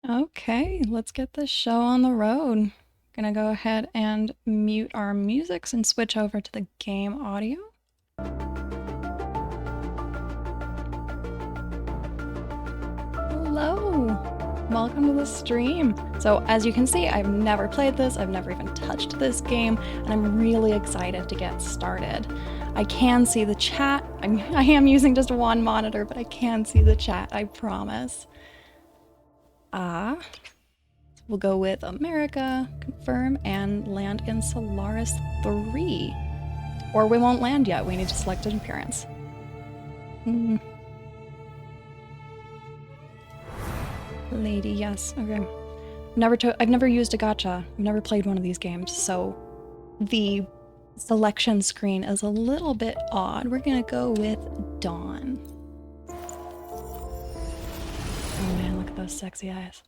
Okay, let's get this show on the road. Gonna go ahead and mute our musics and switch over to the game audio. Hello, welcome to the stream. So as you can see, I've never played this, I've never even touched this game, and I'm really excited to get started. I can see the chat. I am using just one monitor, but I can see the chat, I promise. We'll go with America, confirm, and land in Solaris 3. Or we won't land yet, we need to select an appearance. Lady, yes, okay. I've never used a gacha. I've never played one of these games, so the selection screen is a little bit odd. We're gonna go with Dawn. Oh man, look at those sexy eyes.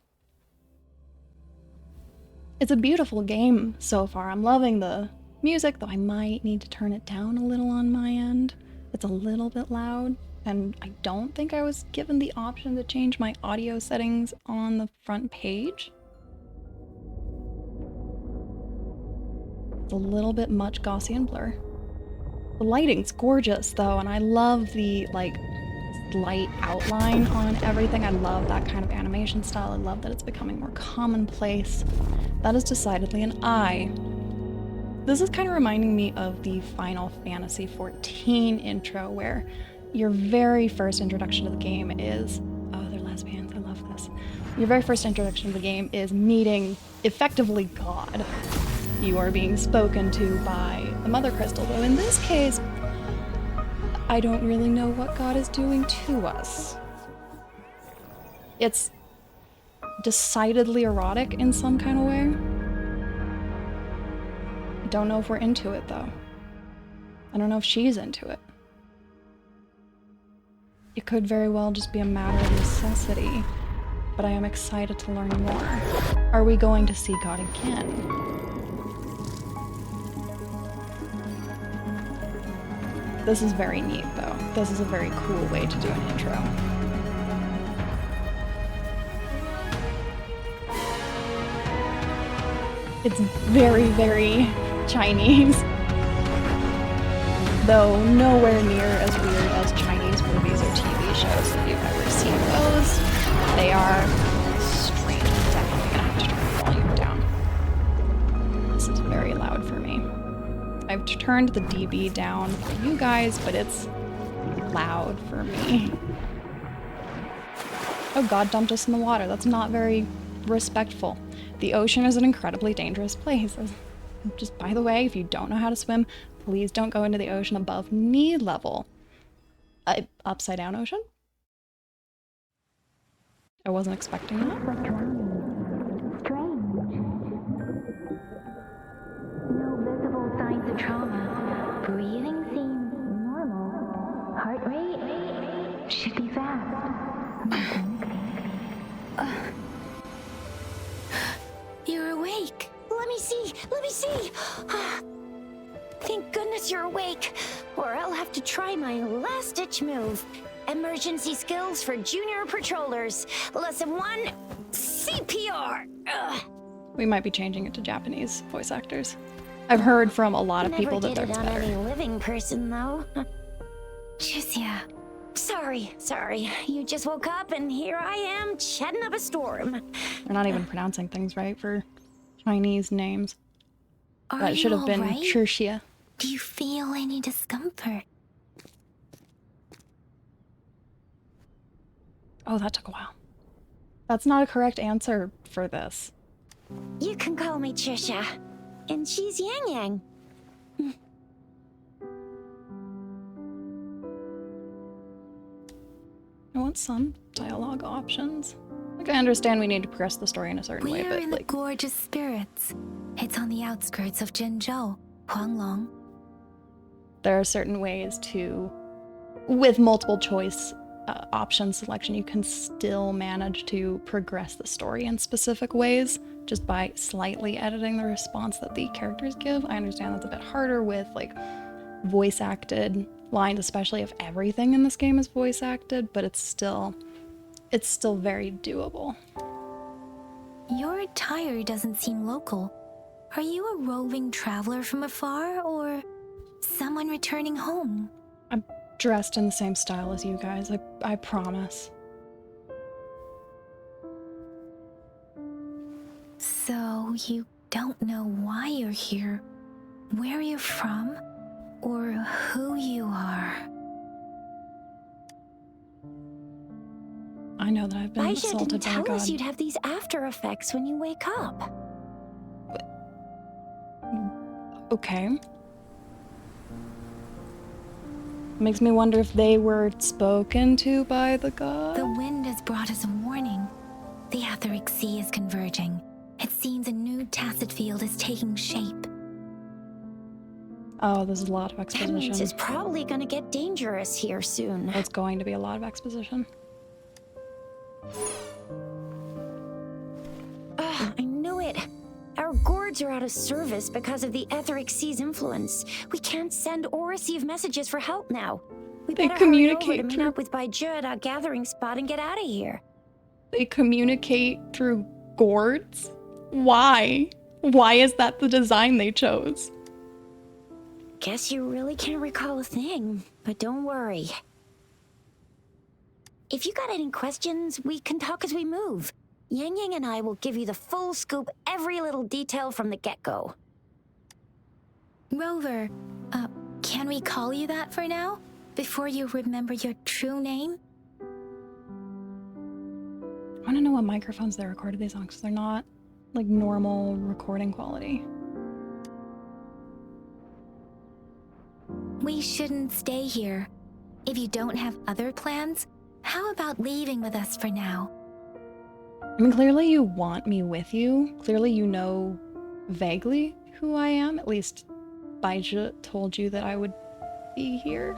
It's a beautiful game so far. I'm loving the music, though I might need to turn it down a little on my end. It's a little bit loud, and I don't think I was given the option to change my audio settings on the front page. It's a little bit much Gaussian blur. The lighting's gorgeous though, and I love the like light outline on everything. I love that kind of animation style. I love that it's becoming more commonplace. That is decidedly an I. This is kind of reminding me of the Final Fantasy XIV intro, where your very first introduction to the game is... Oh, they're lesbians. I love this. Your very first introduction to the game is meeting, effectively, God. You are being spoken to by the Mother Crystal, though in this case, I don't really know what God is doing to us. It's decidedly erotic in some kind of way. I don't know if we're into it, though. I don't know if she's into it. It could very well just be a matter of necessity, but I am excited to learn more. Are we going to see God again? This is very neat, though. This is a very cool way to do an intro. It's very, very Chinese. Though nowhere near as weird as Chinese movies or TV shows if you've ever seen those. They are strange. I'm definitely gonna have to turn the volume down. This is very loud for me. I've turned the dB down for you guys, but it's loud for me. Oh, God dumped us in the water. That's not very respectful. The ocean is an incredibly dangerous place. Just by the way, if you don't know how to swim, please don't go into the ocean above knee level. Upside down ocean? I wasn't expecting that. Signs of trauma. Breathing seems normal. Heart rate should be fast. You're awake. Let me see. Let me see. Thank goodness you're awake, or I'll have to try my last-ditch move. Emergency skills for junior patrollers. Lesson 1, CPR. We might be changing it to Japanese voice actors. I've heard from a lot of people that that's better. Never did it on any living person, though. Jusia. Sorry. You just woke up, and here I am, chatting up a storm. They're not even pronouncing things right for Chinese names. That should have been Churchia. Do you feel any discomfort? Oh, that took a while. That's not a correct answer for this. You can call me Trisha. And she's Yang Yang. I want some dialogue options. Like, I understand we need to progress the story in a certain way, but We're in like... the Gorgeous Spirits. It's on the outskirts of Zhenzhou, Huanglong. There are certain ways to... With multiple choice option selection, you can still manage to progress the story in specific ways, just by slightly editing the response that the characters give. I understand that's a bit harder with, like, voice acted lines, especially if everything in this game is voice acted, but it's still very doable. Your attire doesn't seem local. Are you a roving traveler from afar, or someone returning home? I'm dressed in the same style as you guys, I promise. So you don't know why you're here, where you're from, or who you are? I know that I've been Baija assaulted didn't by a tell god. us you'd have these after effects when you wake up. Okay. Makes me wonder if they were spoken to by the god. The wind has brought us a warning. The Etheric Sea is converging. It seems a new tacit field is taking shape. Oh, there's a lot of That means exposition. it's probably gonna get dangerous here soon. It's going to be a lot of exposition. I knew it. Our gourds are out of service because of the Etheric Sea's influence. We can't send or receive messages for help now. We They better hurry over to communicate meet through- up with Baija at our gathering spot and get out of here. They communicate through gourds? Why? Why is that the design they chose? Guess you really can't recall a thing, but don't worry. If you got any questions, we can talk as we move. Yang Yang and I will give you the full scoop, every little detail from the get-go. Rover, can we call you that for now? Before you remember your true name? I want to know what microphones they recorded these on, because they're not like normal recording quality. We shouldn't stay here. If you don't have other plans, how about leaving with us for now? I mean, clearly you want me with you. Clearly you know vaguely who I am. At least Baija told you that I would be here.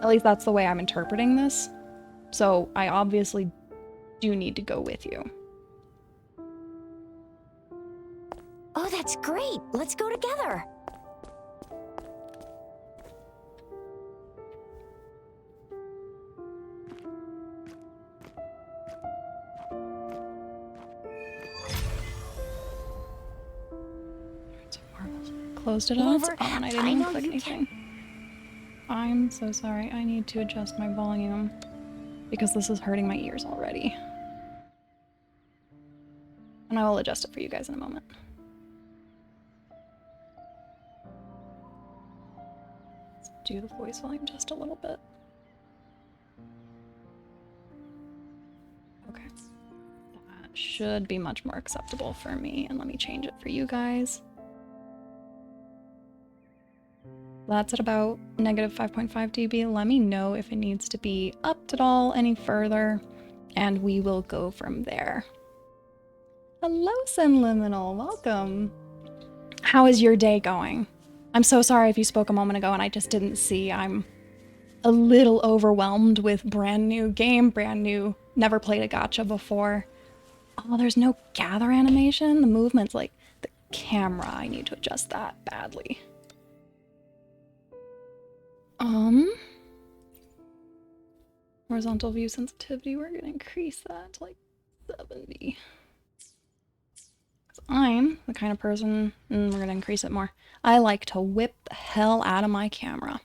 At least that's the way I'm interpreting this. So I obviously do need to go with you. Oh, that's great. Let's go together. Closed it off. Rover, Oh, and I didn't I even know click you anything. I'm so sorry. I need to adjust my volume because this is hurting my ears already. And I will adjust it for you guys in a moment. Let's do the voice volume just a little bit. Okay. That should be much more acceptable for me. And let me change it for you guys. That's at about negative 5.5 dB. Let me know if it needs to be upped at all any further, and we will go from there. Hello, Sunliminal. Welcome. How is your day going? I'm so sorry if you spoke a moment ago and I just didn't see. I'm a little overwhelmed with brand new game, brand new, never played a gacha before. Oh, there's no gather animation. The movement's like the camera. I need to adjust that badly. Horizontal view sensitivity, we're gonna increase that to like 70. Because I'm the kind of person, we're gonna increase it more. I like to whip the hell out of my camera.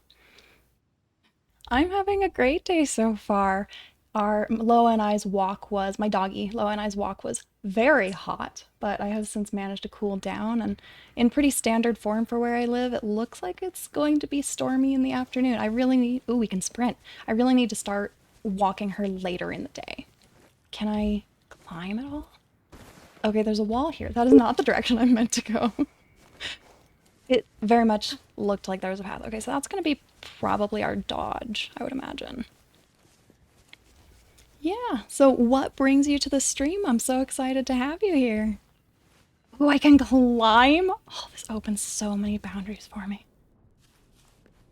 I'm having a great day so far. Our Loa and I's walk was, my doggy, Loa and I's walk was very hot, but I have since managed to cool down, and in pretty standard form for where I live, it looks like it's going to be stormy in the afternoon. I really need, ooh, we can sprint. I really need to start walking her later in the day. Can I climb at all? Okay, there's a wall here. That is not the direction I'm meant to go. It very much looked like there was a path. Okay, so that's going to be probably our dodge, I would imagine. Yeah, so what brings you to the stream? I'm so excited to have you here. Oh, I can climb? Oh, this opens so many boundaries for me.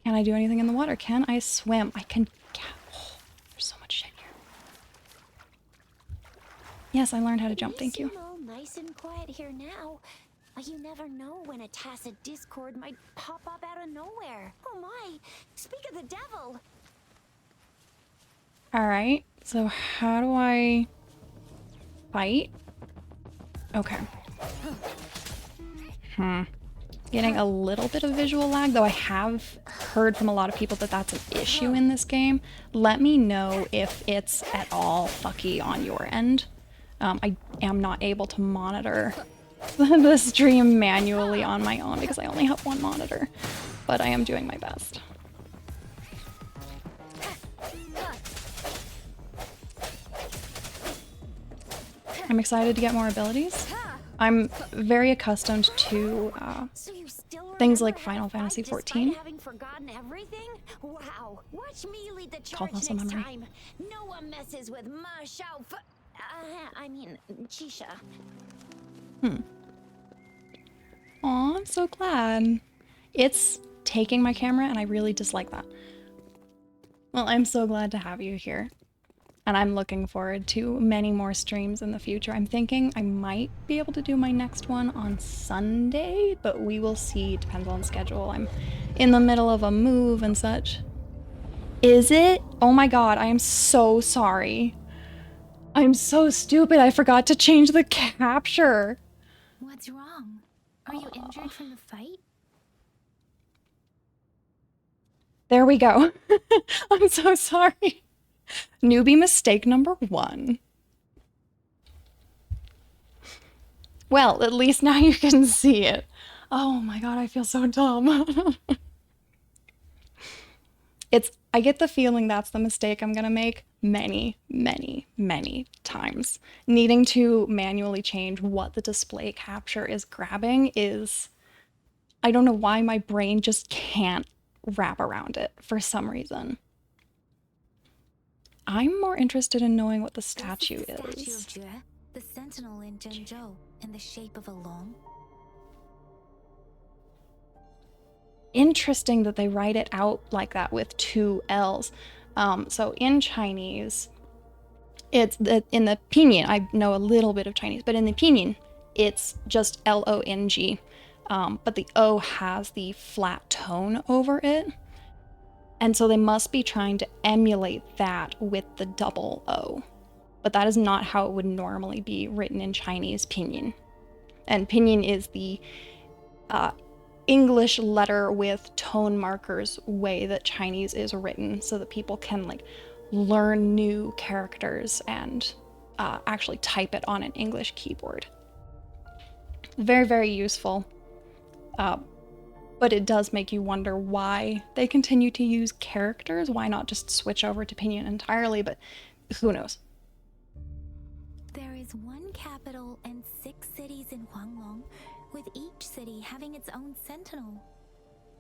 Can I do anything in the water? Can I swim? I can... Oh, there's so much shit here. Yes, I learned how to jump, thank you. All nice and quiet here now. But you never know when a tacit discord might pop up out of nowhere. Oh my, speak of the devil. Alright, so how do I fight? Okay. Getting a little bit of visual lag, though I have heard from a lot of people that that's an issue in this game. Let me know if it's at all fucky on your end. I am not able to monitor the stream manually on my own because I only have one monitor, but I am doing my best. I'm excited to get more abilities. I'm very accustomed to things like Final Fantasy XIV. Having forgotten everything? Wow, watch me lead the Call charge muscle next memory. time. No one messes with my show. I mean, Chisha. Aw, I'm so glad. It's taking my camera and I really dislike that. Well, I'm so glad to have you here. And I'm looking forward to many more streams in the future. I'm thinking I might be able to do my next one on Sunday, but we will see. Depends on schedule. I'm in the middle of a move and such. Is it? Oh my god, I am so sorry. I'm so stupid. I forgot to change the capture. What's wrong? Are you injured from the fight? There we go. I'm so sorry. Newbie mistake number 1. Well, at least now you can see it. Oh my god, I feel so dumb. I get the feeling that's the mistake I'm gonna make many, many, many times. Needing to manually change what the display capture is grabbing is... I don't know why my brain just can't wrap around it for some reason. I'm more interested in knowing what the statue is. Statue of Jue, the sentinel in Zhengzhou, in the shape of a long. Interesting that they write it out like that with 2 L's. So in Chinese, it's in the pinyin, I know a little bit of Chinese, but in the pinyin, it's just L-O-N-G. But the O has the flat tone over it. And so they must be trying to emulate that with the double O. But that is not how it would normally be written in Chinese pinyin. And pinyin is the English letter with tone markers way that Chinese is written so that people can like learn new characters and actually type it on an English keyboard. Very, very useful. But it does make you wonder why they continue to use characters. Why not just switch over to pinyin entirely? But who knows? There is one capital and 6 cities in Huanglong, with each city having its own sentinel.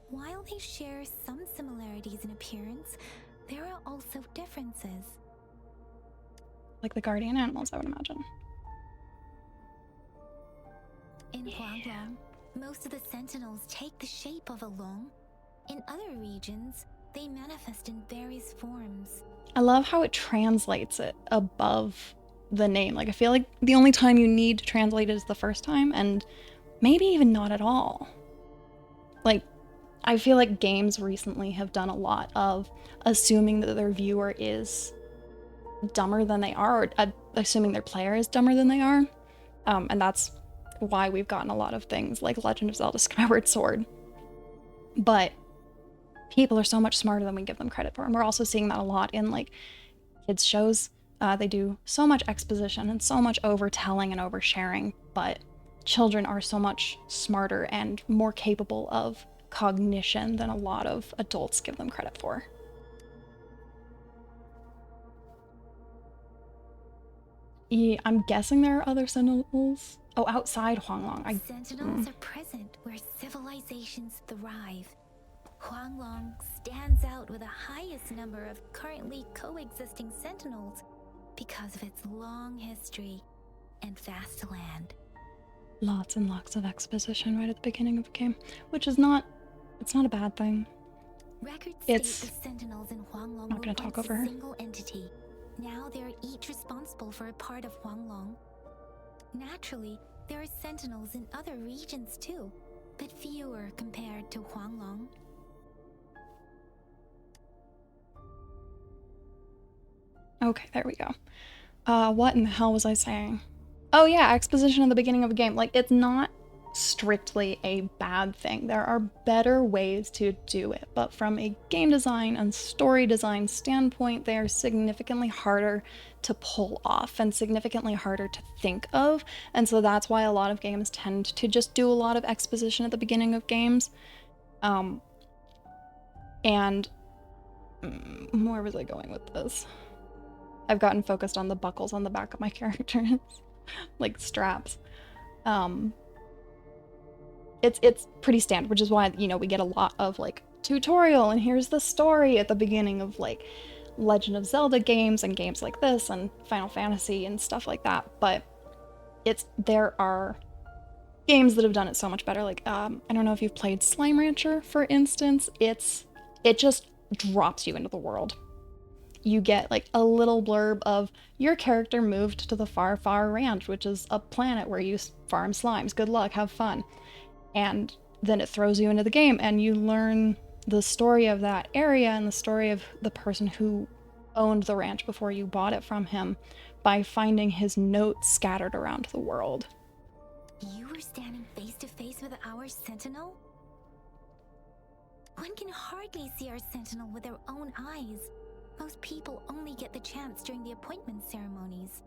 While they share some similarities in appearance, there are also differences. Like the guardian animals, I would imagine. In Huanglong, most of the sentinels take the shape of a long. In other regions, they manifest in various forms. I love how it translates it above the name. Like, I feel like the only time you need to translate it is the first time, and maybe even not at all. Like, I feel like games recently have done a lot of assuming that their viewer is dumber than they are, or assuming their player is dumber than they are. And that's why we've gotten a lot of things like Legend of Zelda Skyward Sword. But people are so much smarter than we give them credit for. And we're also seeing that a lot in like kids shows. They do so much exposition and so much overtelling and oversharing, but children are so much smarter and more capable of cognition than a lot of adults give them credit for. Yeah, I'm guessing there are other sentinels. Oh, outside Huanglong. Sentinels are present where civilizations thrive. Huanglong stands out with the highest number of currently coexisting sentinels because of its long history and vast land. Lots and lots of exposition right at the beginning of the game, which is not, it's not a bad thing. Records state the sentinels in Huanglong not gonna talk over her. A single entity. Now they are each responsible for a part of Huanglong. Naturally, there are sentinels in other regions too, but fewer compared to Huanglong. Okay, there we go. What in the hell was I saying? Oh yeah, exposition at the beginning of a game. Like, it's not strictly a bad thing. There are better ways to do it, but from a game design and story design standpoint, they are significantly harder to pull off and significantly harder to think of. And so that's why a lot of games tend to just do a lot of exposition at the beginning of games. And where was I going with this? I've gotten focused on the buckles on the back of my characters, like straps. It's pretty standard, which is why, you know, we get a lot of like tutorial and here's the story at the beginning of like Legend of Zelda games and games like this and Final Fantasy and stuff like that. But there are games that have done it so much better. Like, I don't know if you've played Slime Rancher, for instance. It just drops you into the world. You get like a little blurb of your character moved to the far, far ranch, which is a planet where you farm slimes. Good luck, have fun. And then it throws you into the game and you learn the story of that area and the story of the person who owned the ranch before you bought it from him by finding his notes scattered around the world. You were standing face to face with our sentinel? One can hardly see our sentinel with their own eyes. Most people only get the chance during the appointment ceremonies.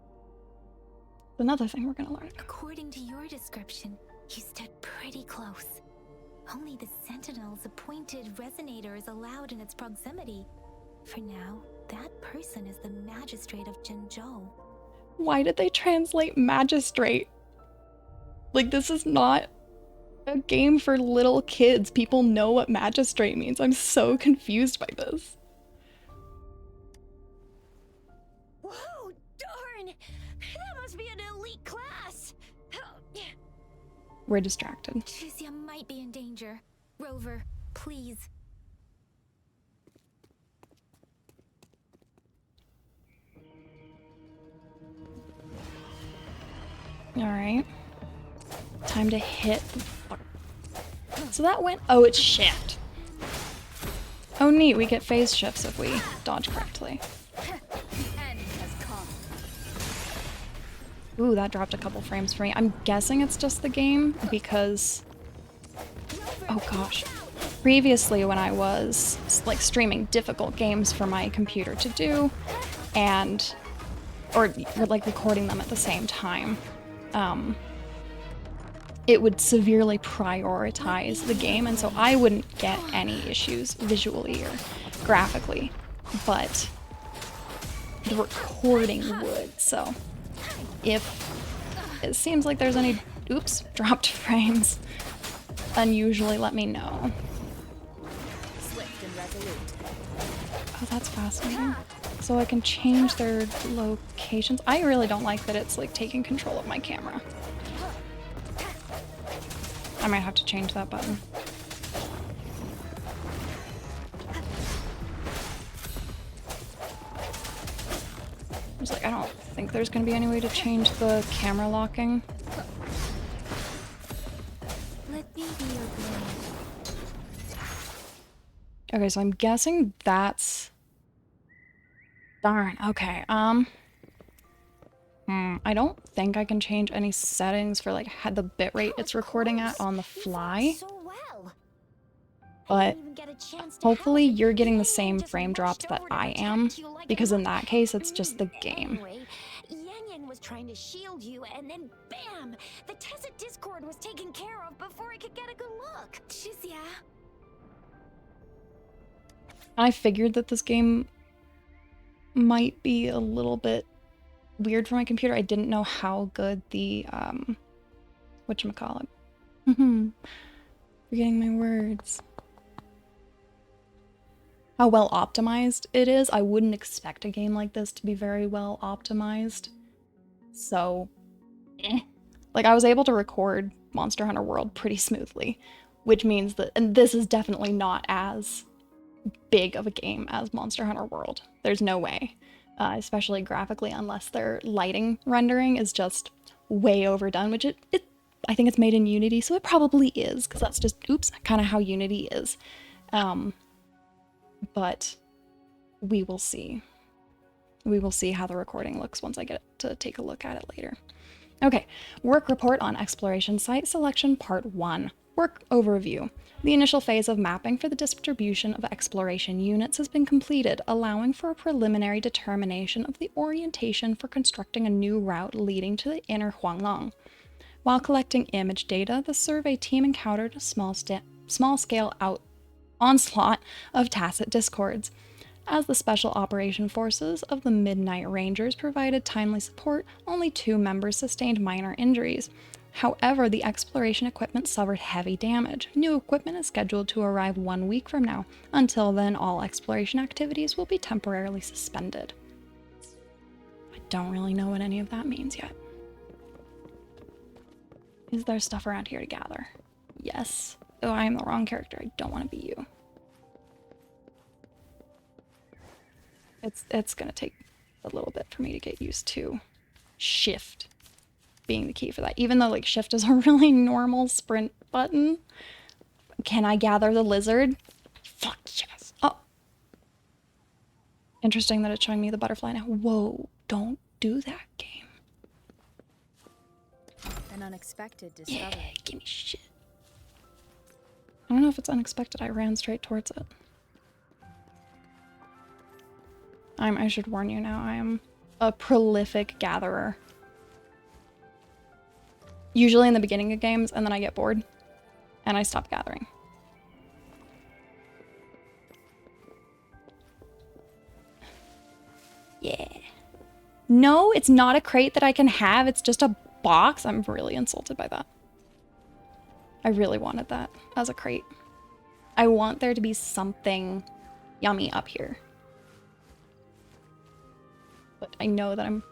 Another thing we're gonna learn. According to your description, you stood pretty close. Only the sentinel's appointed resonator is allowed in its proximity. For now, that person is the magistrate of Zhengzhou. Why did they translate magistrate? Like, this is not a game for little kids. People know what magistrate means. I'm so confused by this. Whoa, darn! That must be an elite class! We're distracted. Tricia might be in danger. Rover, please. Alright. Time to hit. So that went. Oh, it's shift. Oh, neat. We get phase shifts if we dodge correctly. Ooh, that dropped a couple frames for me. I'm guessing it's just the game because... Oh gosh. Previously when I was like streaming difficult games for my computer to do and... or like recording them at the same time, it would severely prioritize the game, and so I wouldn't get any issues visually or graphically, but the recording would, so if it seems like there's any, oops, dropped frames, unusually let me know. Oh, that's fascinating. So I can change their locations. I really don't like that it's like taking control of my camera. I might have to change that button. I was like, I don't think there's gonna be any way to change the camera locking. Let me be your blade. Okay, so I'm guessing that's... Darn, okay, I don't think I can change any settings for like the bitrate it's recording at on the fly. But hopefully you're getting the same frame drops that I am, because in that case it's just the game. Yan was trying to shield you, and then bam! The Tacit Discord was taken care of before I could get a good look. Shizia. I figured that this game might be a little bit weird for my computer. I didn't know how good the whatchamacallit. Forgetting my words. How well optimized it is. I wouldn't expect a game like this to be very well optimized. So, like, I was able to record Monster Hunter World pretty smoothly, which means that, and this is definitely not as big of a game as Monster Hunter World. There's no way. Especially graphically, unless their lighting rendering is just way overdone, which I think it's made in Unity, so it probably is, because that's just, oops, kind of how Unity is. But we will see. We will see how the recording looks once I get to take a look at it later. Okay, work report on exploration site selection part 1. Work overview. The initial phase of mapping for the distribution of exploration units has been completed, allowing for a preliminary determination of the orientation for constructing a new route leading to the inner Huanglong. While collecting image data, the survey team encountered a small-scale onslaught of tacit discords. As the Special Operation Forces of the Midnight Rangers provided timely support, only 2 members sustained minor injuries. However, the exploration equipment suffered heavy damage. New equipment is scheduled to arrive 1 week from now. Until then, all exploration activities will be temporarily suspended. I don't really know what any of that means yet. Is there stuff around here to gather? Yes. Oh, I am the wrong character. I don't want to be you. It's gonna take a little bit for me to get used to shift being the key for that. Even though like shift is a really normal sprint button. Can I gather the lizard? Fuck yes. Oh. Interesting that it's showing me the butterfly now. Whoa, don't do that, game. An unexpected discovery. Yeah, give me shit. I don't know if it's unexpected. I ran straight towards it. I should warn you now, I am a prolific gatherer. Usually in the beginning of games, and then I get bored, and I stop gathering. Yeah. No, it's not a crate that I can have, it's just a box. I'm really insulted by that. I really wanted that as a crate. I want there to be something yummy up here. But I know that I'm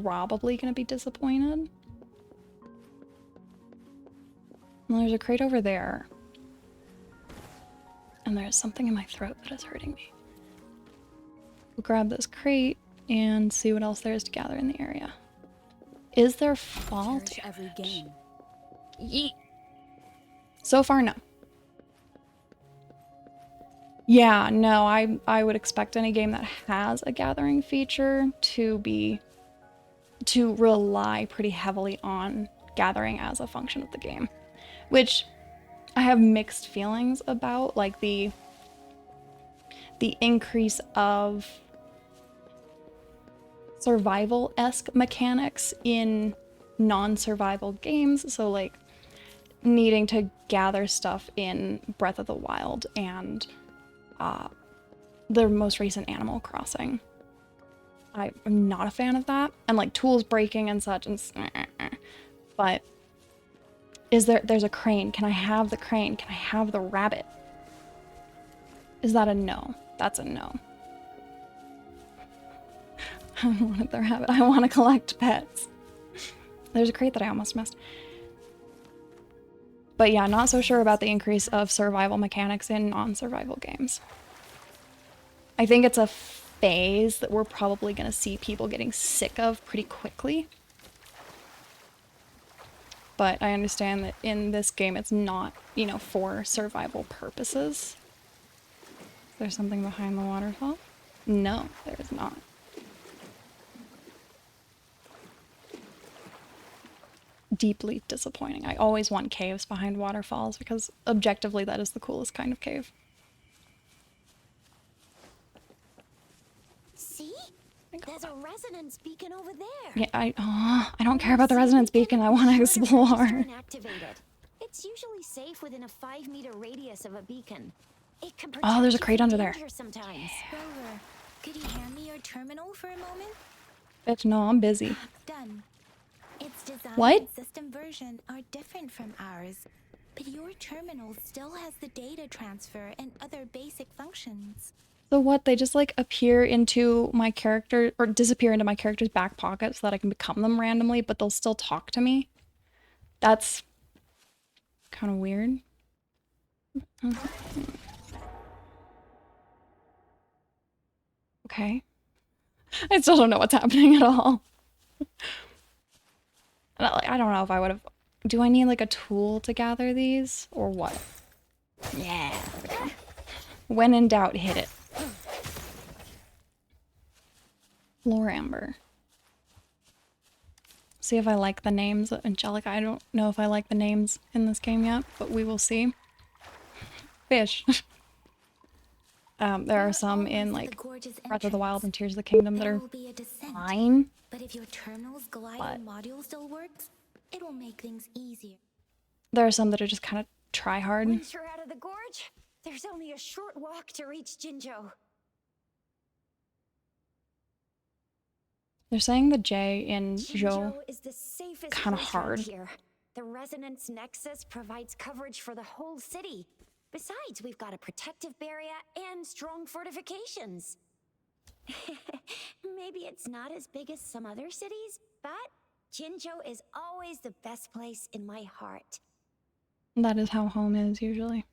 probably going to be disappointed. Well, there's a crate over there. And there's something in my throat that is hurting me. We'll grab this crate and see what else there is to gather in the area. Is there fall damage? Every game. Yeet. So far, no. Yeah, no, I would expect any game that has a gathering feature to rely pretty heavily on gathering as a function of the game. Which I have mixed feelings about, like the increase of survival-esque mechanics in non-survival games, so like needing to gather stuff in Breath of the Wild and the most recent Animal Crossing. I'm not a fan of that, and like tools breaking and such, and but there's a crane. Can I have the crane? Can I have the rabbit? Is that a no? That's a no. I wanted the rabbit. I want to collect pets. There's a crate that I almost missed. But yeah, not so sure about the increase of survival mechanics in non-survival games. I think it's a phase that we're probably going to see people getting sick of pretty quickly. But I understand that in this game it's not, you know, for survival purposes. Is there something behind the waterfall? No, there is not. Deeply disappointing. I always want caves behind waterfalls because objectively that is the coolest kind of cave. See? There's a resonance beacon over there. Yeah, I don't care about the resonance beacon. I want to explore. It's usually safe within a 5-meter radius of a beacon. It can Oh, there's a crate under there. Sometimes. Rover, could you hand me your terminal for a moment? Bitch, no, I'm busy. Done. Its design What? and system version are different from ours, but your terminal still has the data transfer and other basic functions. So what, they just like appear into my character, or disappear into my character's back pocket so that I can become them randomly, but they'll still talk to me? That's kind of weird. Okay. I still don't know what's happening at all. I don't know if I would have... Do I need like a tool to gather these? Or what? Yeah. When in doubt, hit it. Floor amber. See if I like the names. Angelica, I don't know if I like the names in this game yet, but we will see. Fish. There are some in like Breath of the Wild and Tears of the Kingdom that are fine. But if your terminal's glider module still works, it will make things easier. There are some that are just kind of try hard. Once you're out of the gorge, there's only a short walk to reach Jinzhou. They're saying the J in Jinzhou Zhou is the safest kind of place around hard. here. The resonance nexus provides coverage for the whole city. Besides, we've got a protective barrier and strong fortifications. Maybe it's not as big as some other cities, but Jinzhou is always the best place in my heart. That is how home is usually.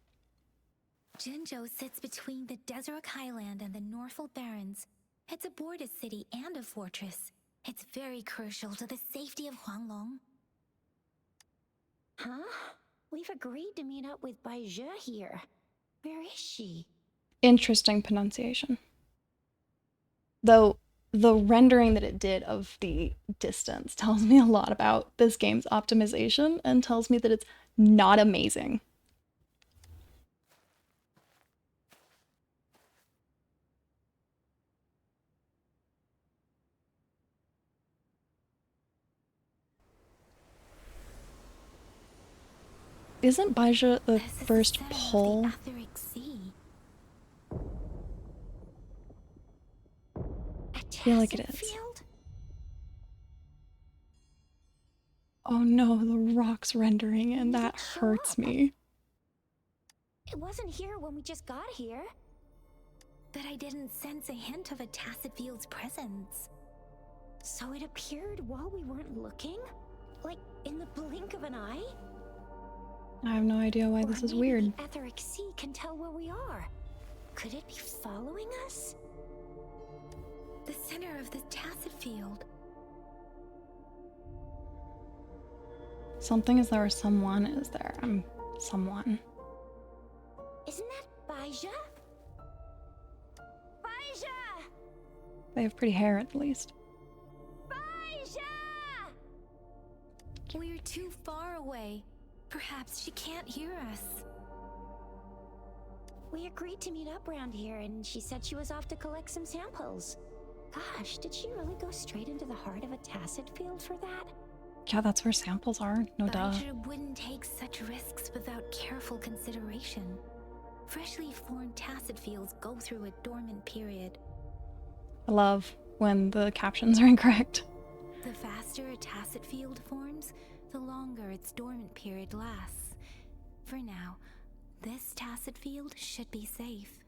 Jinzhou sits between the Desert Highland and the Northful Barrens. It's a border city and a fortress. It's very crucial to the safety of Huanglong. Huh? We've agreed to meet up with Baizhe here. Where is she? Interesting pronunciation. Though the rendering that it did of the distance tells me a lot about this game's optimization and tells me that it's not amazing. Isn't Baizhe the first pole? I feel like it is. Field? Oh no, the rock's rendering and that hurts me. It wasn't here when we just got here. But I didn't sense a hint of a tacit field's presence. So it appeared while we weren't looking? Like in the blink of an eye? I have no idea why this is weird. The etheric sea can tell where we are. Could it be following us? The center of the tacit field. Something is there or someone is there. I'm someone. Isn't that Baizhe? Baizhe! They have pretty hair at least. Baizhe! We're too far away. Perhaps she can't hear us. We agreed to meet up around here, and she said she was off to collect some samples. Gosh, did she really go straight into the heart of a tacit field for that? Yeah, that's where samples are. No duh. Baizhe wouldn't take such risks without careful consideration. Freshly formed tacit fields go through a dormant period. I love when the captions are incorrect. The faster a tacit field forms, the longer its dormant period lasts. For now, this tacit field should be safe.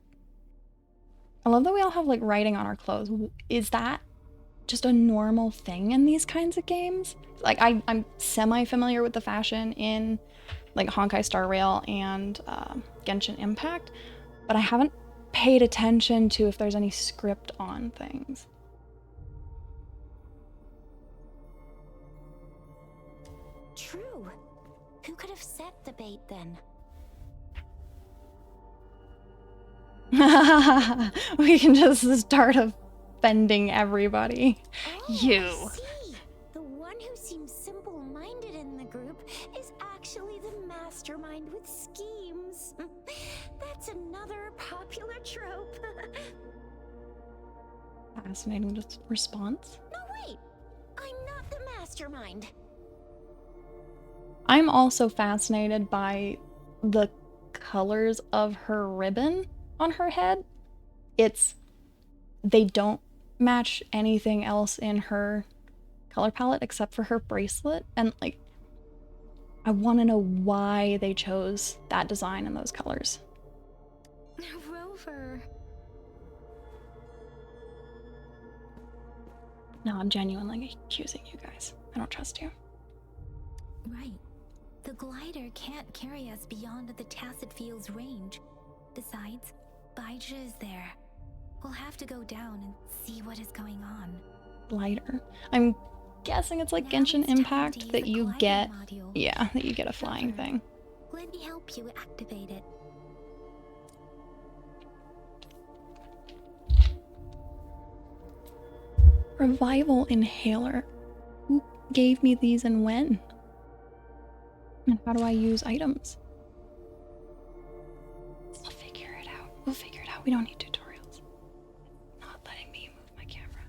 I love that we all have like writing on our clothes. Is that just a normal thing in these kinds of games? Like I'm semi-familiar with the fashion in like Honkai Star Rail and Genshin Impact, but I haven't paid attention to if there's any script on things. True. Who could have set the bait then? We can just start offending everybody. Oh, You. I see. The one who seems simple-minded in the group is actually the mastermind with schemes. That's another popular trope. Fascinating response. No, wait. I'm not the mastermind. I'm also fascinated by the colors of her ribbon on her head. They don't match anything else in her color palette except for her bracelet, and like I want to know why they chose that design and those colors. Rover. No, I'm genuinely accusing you guys. I don't trust you. Right. The glider can't carry us beyond the tacit field's range. Besides, Baizhe is there. We'll have to go down and see what is going on. Glider. I'm guessing it's like Now Genshin it's time to Impact use that the you glider get. module. Yeah, that you get a flying Rover, thing. Let me help you activate it. Revival inhaler. Ooh, gave me these and when? And how do I use items? We'll figure it out. We'll figure it out. We don't need tutorials. Not letting me move my camera.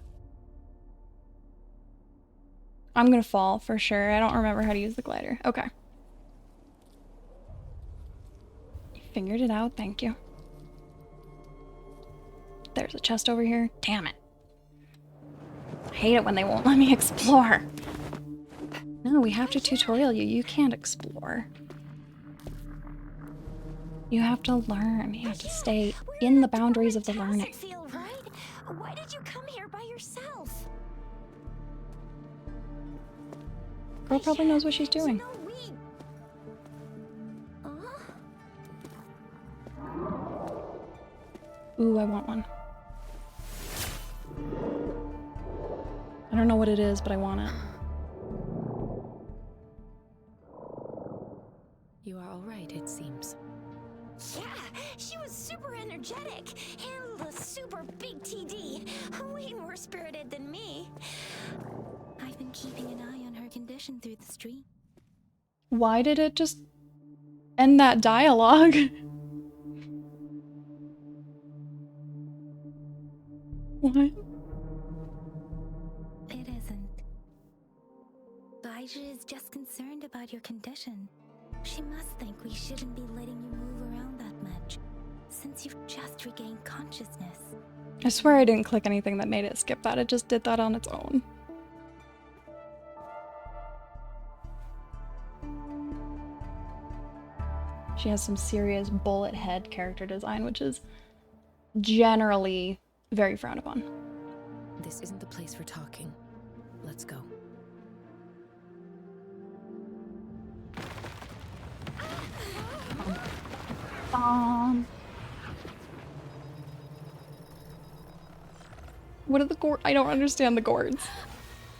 I'm gonna fall for sure. I don't remember how to use the glider. Okay. You figured it out. Thank you. There's a chest over here. Damn it. I hate it when they won't let me explore. No, we have to tutorial you. You can't explore. You have to learn. You have to stay in the boundaries of the learning. Field, right? Why did you come here by yourself? Girl probably knows what she's doing. Ooh, I want one. I don't know what it is, but I want it. You are all right, it seems. Yeah, she was super energetic. Handled a super big TD. Way more spirited than me. I've been keeping an eye on her condition through the street. Why did it just end that dialogue? What? It isn't. Baija is just concerned about your condition. She must think we shouldn't be letting you move around that much, since you've just regained consciousness. I swear I didn't click anything that made it skip that. It just did that on its own. She has some serious bullet head character design, which is generally very frowned upon. This isn't the place for talking. Let's go. What are the gourds? I don't understand the gourds.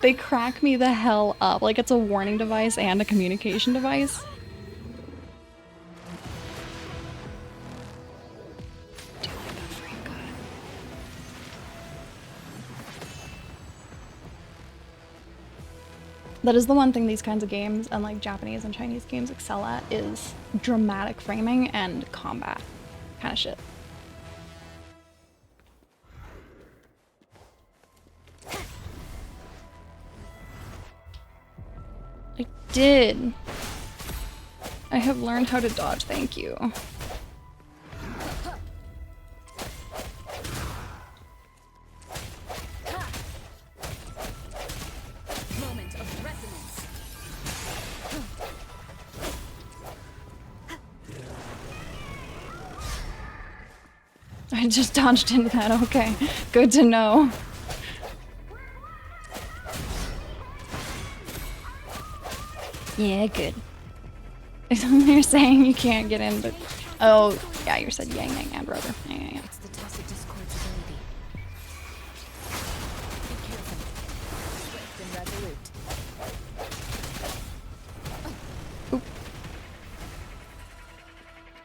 They crack me the hell up. Like it's a warning device and a communication device. That is the one thing these kinds of games, and like Japanese and Chinese games, excel at, is dramatic framing and combat kind of shit. I did. I have learned how to dodge, thank you. I just dodged into that, okay. Good to know. Yeah, good. You're saying you can't get in, but... Oh, yeah, you said yang, yang, and brother. Yeah, yeah, yeah. It's the tacit discord's ability. Be careful. Swift and resolute. Oop.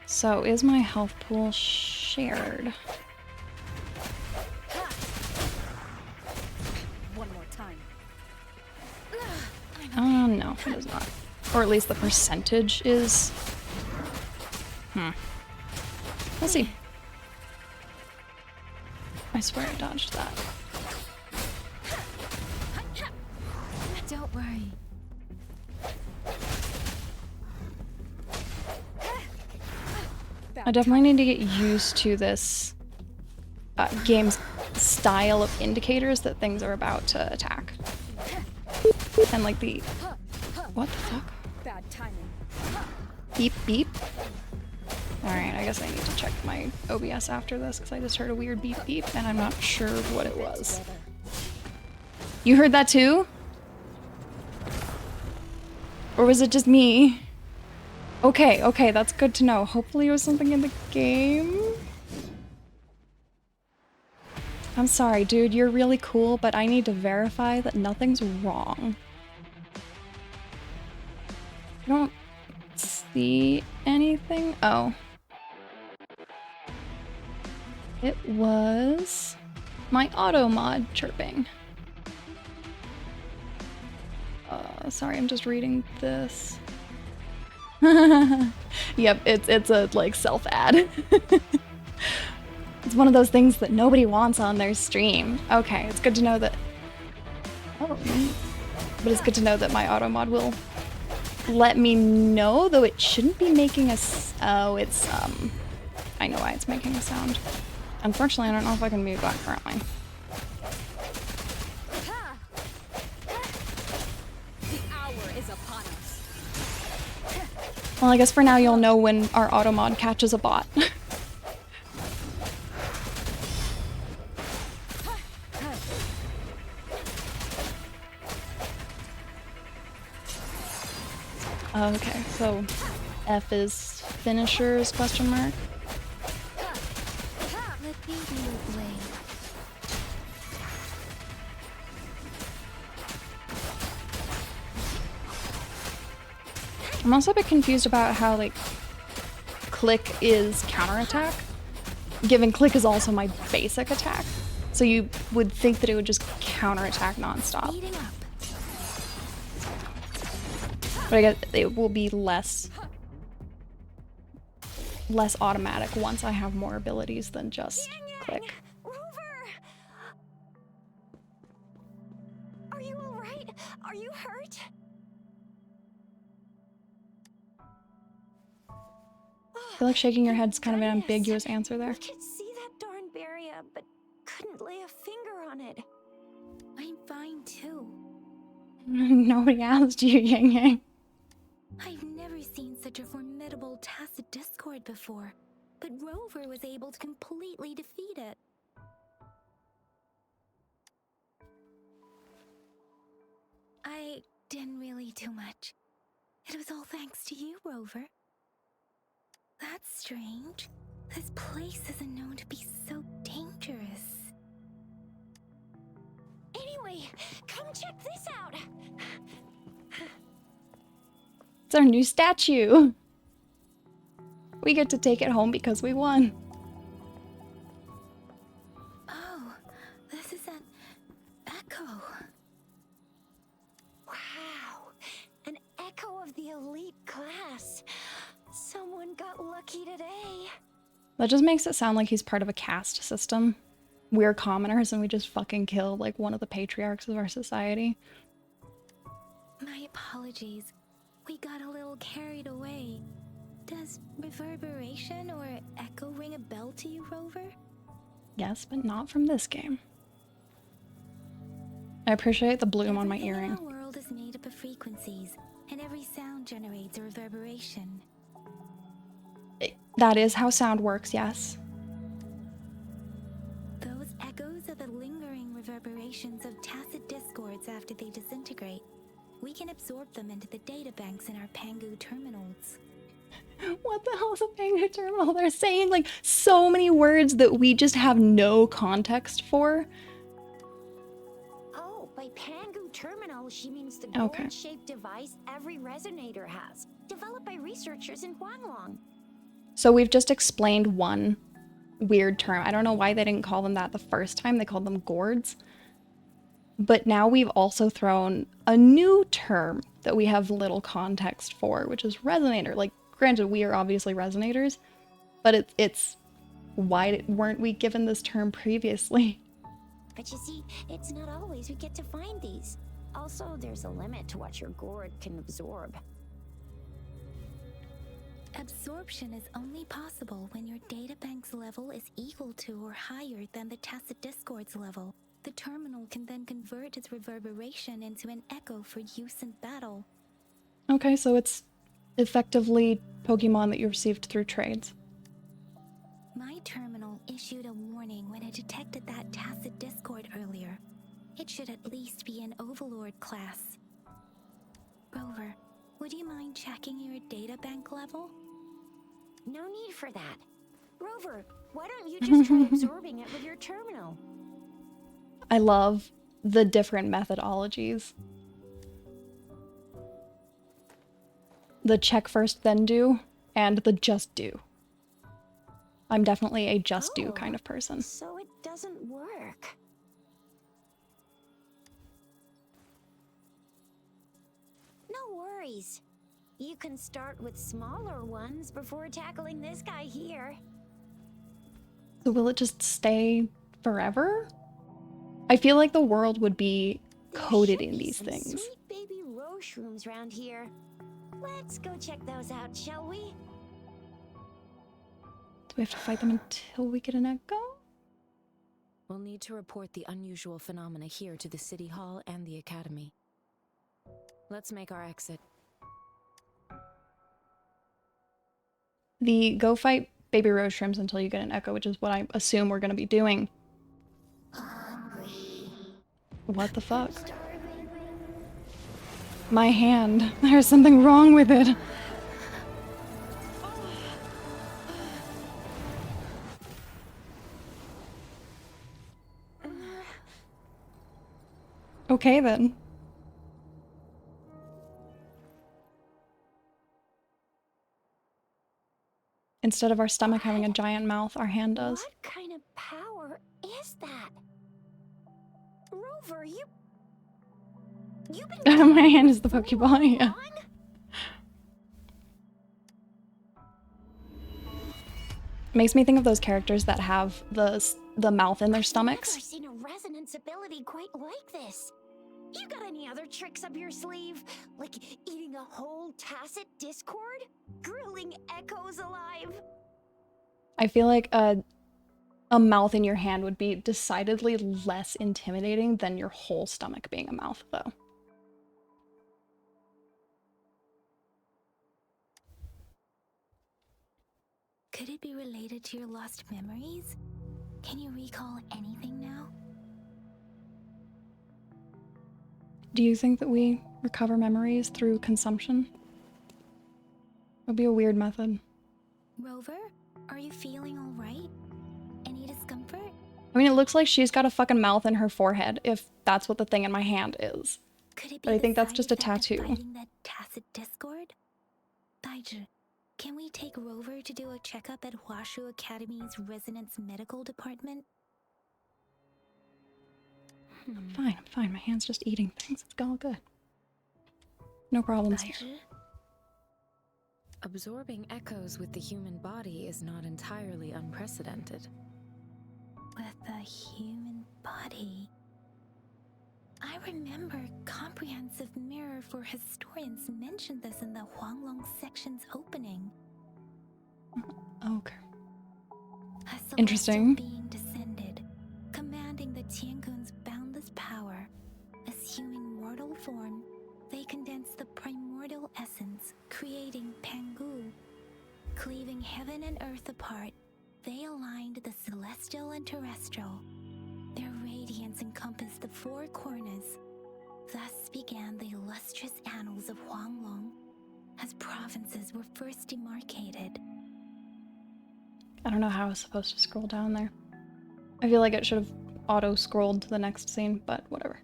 So, is my health pool shared? One more time. No, it is not. Or at least the percentage is... We'll see. I swear I dodged that. Don't worry. I definitely need to get used to this game's style of indicators that things are about to attack. And like the... What the fuck? Bad timing. Beep beep. Alright, I guess I need to check my OBS after this because I just heard a weird beep beep and I'm not sure what it was. You heard that too? Or was it just me? Okay, okay, that's good to know. Hopefully it was something in the game. I'm sorry, dude, you're really cool, but I need to verify that nothing's wrong. I don't see anything. Oh. It was my auto mod chirping. sorry, I'm just reading this. Yep, it's a like self ad. It's one of those things that nobody wants on their stream. Okay, it's good to know that. Oh, but it's good to know that my auto mod will let me know, though it shouldn't be making a. Oh, it's I know why it's making a sound. Unfortunately, I don't know if I can mute that currently. Well, I guess for now you'll know when our auto mod catches a bot. Okay, so F is finishers, question mark. I'm also a bit confused about how, like, click is counterattack, given click is also my basic attack. So you would think that it would just counterattack nonstop. But I guess it will be less automatic once I have more abilities than just click. Rover! Are you alright? Are you hurt? I feel like shaking your head's kind of an ambiguous answer there. I could see that darn barrier, but couldn't lay a finger on it. I'm fine too. Nobody asked you, Yang Yang. I've never seen such a formidable tacit discord before, but Rover was able to completely defeat it. I didn't really do much. It was all thanks to you, Rover. That's strange. This place isn't known to be so dangerous. Anyway, come check this out. It's our new statue. We get to take it home because we won. Oh, this is an echo. Wow, an echo of the elite class. Someone got lucky today. That just makes it sound like he's part of a caste system. We're commoners and we just fucking killed like one of the patriarchs of our society. My apologies. We got a little carried away. Does reverberation or echo ring a bell to you, Rover? Yes, but not from this game. I appreciate the bloom on my earring. Our world is made up of frequencies, and every sound generates a reverberation. That is how sound works, yes. Those echoes are the lingering reverberations of tacit discords after they disintegrate. We can absorb them into the databanks in our Pangu terminals. What the hell is a Pangu terminal? They're saying like so many words that we just have no context for. Oh, by Pangu terminal, she means the Okay. gold-shaped device every resonator has, developed by researchers in Huanglong. So we've just explained one weird term. I don't know why they didn't call them that the first time. They called them gourds. But now we've also thrown a new term that we have little context for, which is resonator. Like, granted, we are obviously resonators, but it's why weren't we given this term previously? But you see, it's not always we get to find these. Also, there's a limit to what your gourd can absorb. Absorption is only possible when your databank's level is equal to or higher than the tacit discord's level. The terminal can then convert its reverberation into an echo for use in battle. Okay, so it's effectively Pokemon that you received through trades. My terminal issued a warning when it detected that tacit discord earlier. It should at least be an Overlord class. Rover, would you mind checking your databank level? No need for that. Rover, why don't you just try absorbing it with your terminal? I love the different methodologies. The check first then do, and the just do. I'm definitely a just do kind of person. So it doesn't work. worries. You can start with smaller ones before tackling this guy here. So will it just stay forever? I feel like the world would be There coated should in be these some things. sweet baby roche rooms around here. Let's go check those out, shall we? Do we have to fight them until we get an echo? We'll need to report the unusual phenomena here to the City Hall and the Academy. Let's make our exit. The go fight baby rose shrimps until you get an echo, which is what I assume we're gonna be doing. What the fuck? My hand. There's something wrong with it. Okay then. Instead of our stomach having a giant mouth, our hand does. What kind of power is that? Rover, you've been My hand is the for Pokeball, yeah. long? Makes me think of those characters that have the mouth in their I've stomachs. never seen a resonance ability quite like this. You got any other tricks up your sleeve? Like eating a whole tacit discord? Grilling echoes alive? I feel like a mouth in your hand would be decidedly less intimidating than your whole stomach being a mouth, though. Could it be related to your lost memories? Can you recall anything now? Do you think that we recover memories through consumption? Would be a weird method. Rover, are you feeling all right? Any discomfort? I mean, it looks like she's got a fucking mouth in her forehead, if that's what the thing in my hand is. Could it be But I the think that's side just a effect of tattoo. fighting that tacit discord? Baiju, can we take Rover to do a checkup at Hwashu Academy's Resonance Medical Department? I'm fine. My hand's just eating things. It's all good. No problems here. Baiju? Absorbing echoes with the human body is not entirely unprecedented. With the human body. I remember Comprehensive Mirror for Historians mentioned this in the Huanglong section's opening. Okay. A celestial Interesting. being descended, commanding the Tiankun's boundless power. Assuming mortal form, they condensed the primordial essence, creating Pangu. Cleaving heaven and earth apart, they aligned the celestial and terrestrial. Their radiance encompassed the four corners. Thus began the illustrious annals of Huanglong, as provinces were first demarcated. I don't know how I was supposed to scroll down there. I feel like it should have auto-scrolled to the next scene, but whatever.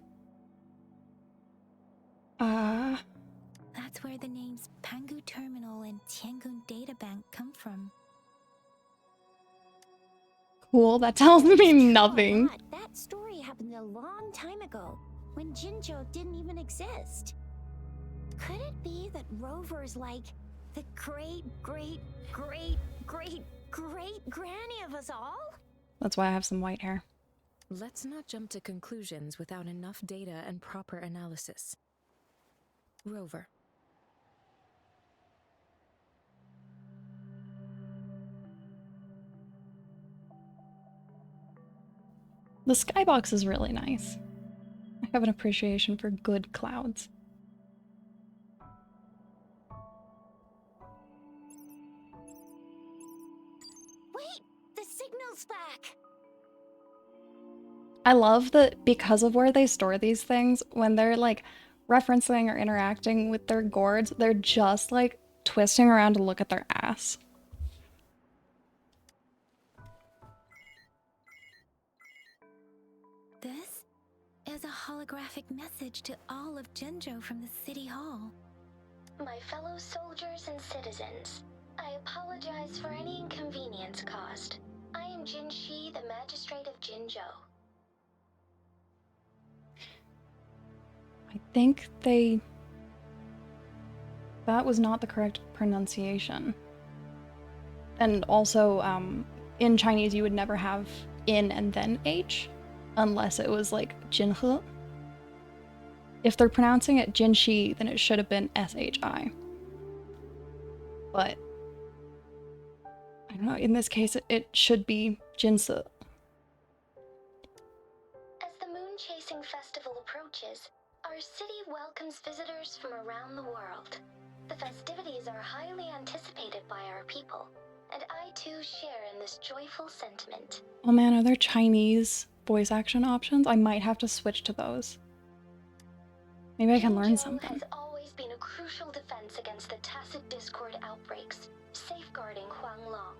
That's where the names Pangu Terminal and Tiangun Databank come from. Cool, that tells me nothing. God, that story happened a long time ago, when Jinzhou didn't even exist. Could it be that Rover's like the great granny of us all? That's why I have some white hair. Let's not jump to conclusions without enough data and proper analysis. Rover. The skybox is really nice. I have an appreciation for good clouds. Wait, the signal's back! I love that because of where they store these things, when they're like referencing or interacting with their gourds, they're just like twisting around to look at their ass. This is a holographic message to all of Jinzhou from the City Hall. My fellow soldiers and citizens, I apologize for any inconvenience caused. I am Jin Shi, the Magistrate of Jinzhou. I think they That was not the correct pronunciation. And also, in Chinese, you would never have in and then H, unless it was like Jinhe. If they're pronouncing it Jinshi, then it should have been SHI. But, I don't know, in this case, it should be Jinse. As the Moon Chasing Festival approaches, our city welcomes visitors from around the world. The festivities are highly anticipated by our people, and I too share in this joyful sentiment. Oh man, are there Chinese voice action options? I might have to switch to those. Maybe I can learn Jinzhou something. has always been a crucial defense against the tacit discord outbreaks, safeguarding Huanglong.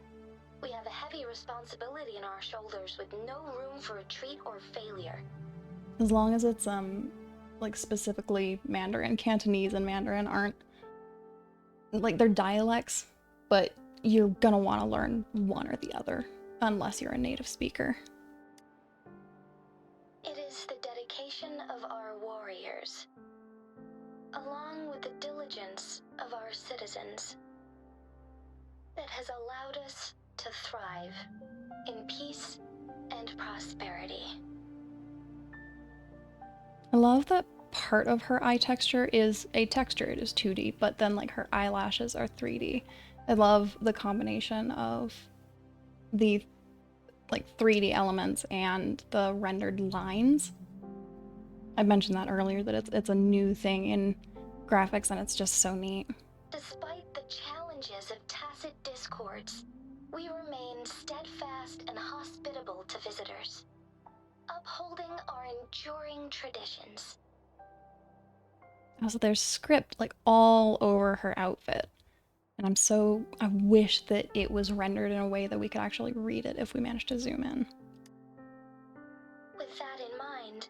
We have a heavy responsibility on our shoulders with no room for retreat or failure. As long as it's, like specifically Mandarin, Cantonese and Mandarin aren't, like they're dialects, but you're gonna want to learn one or the other, unless you're a native speaker. It is the dedication of our warriors, along with the diligence of our citizens, that has allowed us to thrive in peace and prosperity. I love that part of her eye texture is a texture, it is 2D, but then like her eyelashes are 3D. I love the combination of the like 3D elements and the rendered lines. I mentioned that earlier, that it's a new thing in graphics and it's just so neat. Despite the challenges of tacit discords, we remain steadfast and hospitable to visitors, upholding our enduring traditions. Also, there's script like all over her outfit. And I wish that it was rendered in a way that we could actually read it if we managed to zoom in. With that in mind,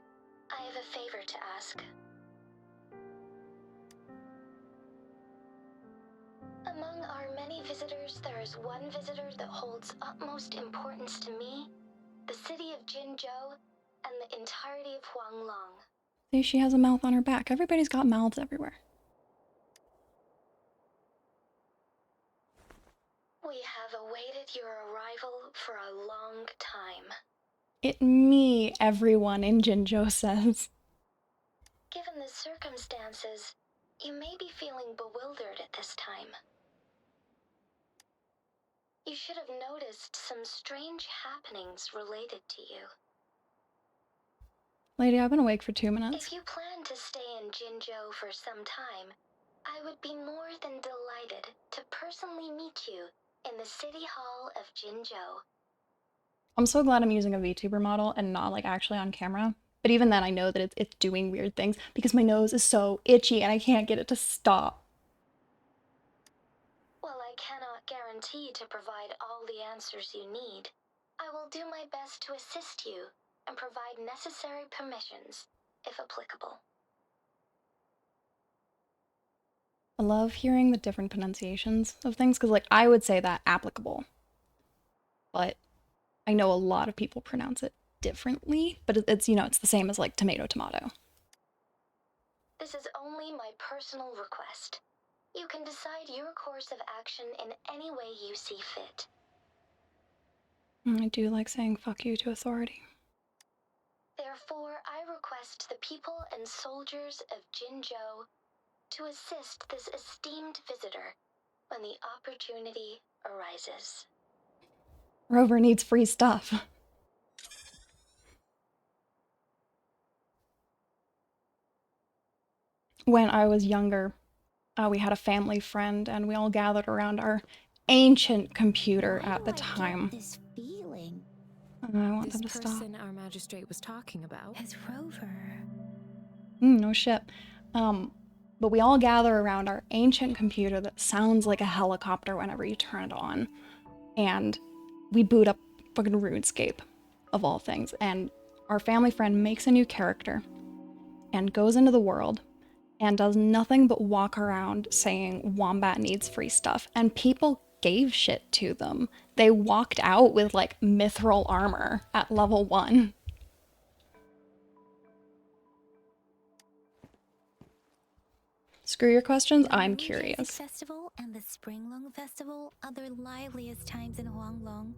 I have a favor to ask. Among our many visitors, there is one visitor that holds utmost importance to me, the city of Jinzhou, and the entirety of Huanglong. See, she has a mouth on her back. Everybody's got mouths everywhere. We have awaited your arrival for a long time. Me, everyone in Jinzhou says. Given the circumstances, you may be feeling bewildered at this time. You should have noticed some strange happenings related to you. Lady, I've been awake for 2 minutes. If you plan to stay in Jinzhou for some time, I would be more than delighted to personally meet you in the City Hall of Jinzhou. I'm so glad I'm using a VTuber model and not like actually on camera. But even then I know that it's doing weird things because my nose is so itchy and I can't get it to stop. While I cannot guarantee to provide all the answers you need, I will do my best to assist you and provide necessary permissions, if applicable. I love hearing the different pronunciations of things because like I would say that applicable. But I know a lot of people pronounce it differently, but it's, you know, it's the same as like tomato, tomato. This is only my personal request. You can decide your course of action in any way you see fit. I do like saying fuck you to authority. Therefore, I request the people and soldiers of Jinzhou to assist this esteemed visitor when the opportunity arises. Rover needs free stuff. When I was younger, we had a family friend and we all gathered around our ancient computer at the time. This feeling I want This them to stop. person our magistrate was talking about. As Rover. No shit. But we all gather around our ancient computer that sounds like a helicopter whenever you turn it on. And we boot up fucking RuneScape, of all things. And our family friend makes a new character and goes into the world and does nothing but walk around saying Wombat needs free stuff. And people gave shit to them. They walked out with like mithril armor at level 1. Screw your questions, The I'm Moon Music curious. Festival and the Springlong Festival are the liveliest times in Huanglong.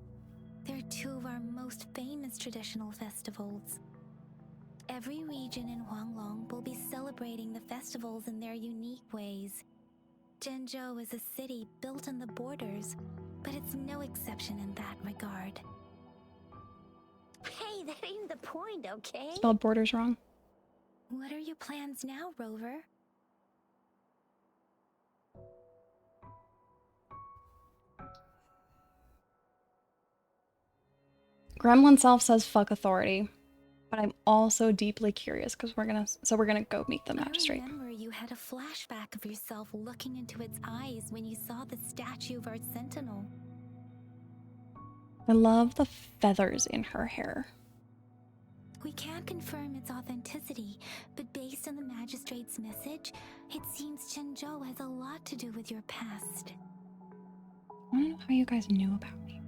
They're two of our most famous traditional festivals. Every region in Huanglong will be celebrating the festivals in their unique ways. Zhenzhou is a city built on the borders, but it's no exception in that regard. Hey, that ain't the point, okay? Spelled borders wrong. What are your plans now, Rover? Gremlin Self says fuck authority. But I'm also deeply curious because we're gonna go meet the magistrate. I remember you had a flashback of yourself looking into its eyes when you saw the statue of our sentinel. I love the feathers in her hair. We can't confirm its authenticity, but based on the magistrate's message, it seems Zhenzhou has a lot to do with your past. I don't know how you guys knew about me.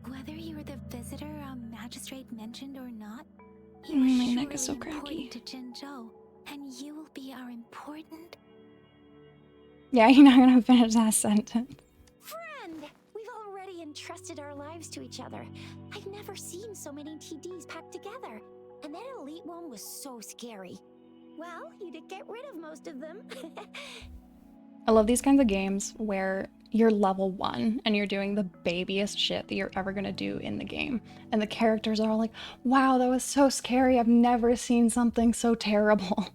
Whether you were the visitor our magistrate mentioned or not, you My are neck is so surely cranky. important to Zhenzhou, and you will be our important Yeah, you're not gonna finish that sentence. Friend! We've already entrusted our lives to each other. I've never seen so many TDs packed together. And that elite one was so scary. Well, you did get rid of most of them. I love these kinds of games where you're level 1 and you're doing the babiest shit that you're ever gonna do in the game. And the characters are all like, wow, that was so scary. I've never seen something so terrible.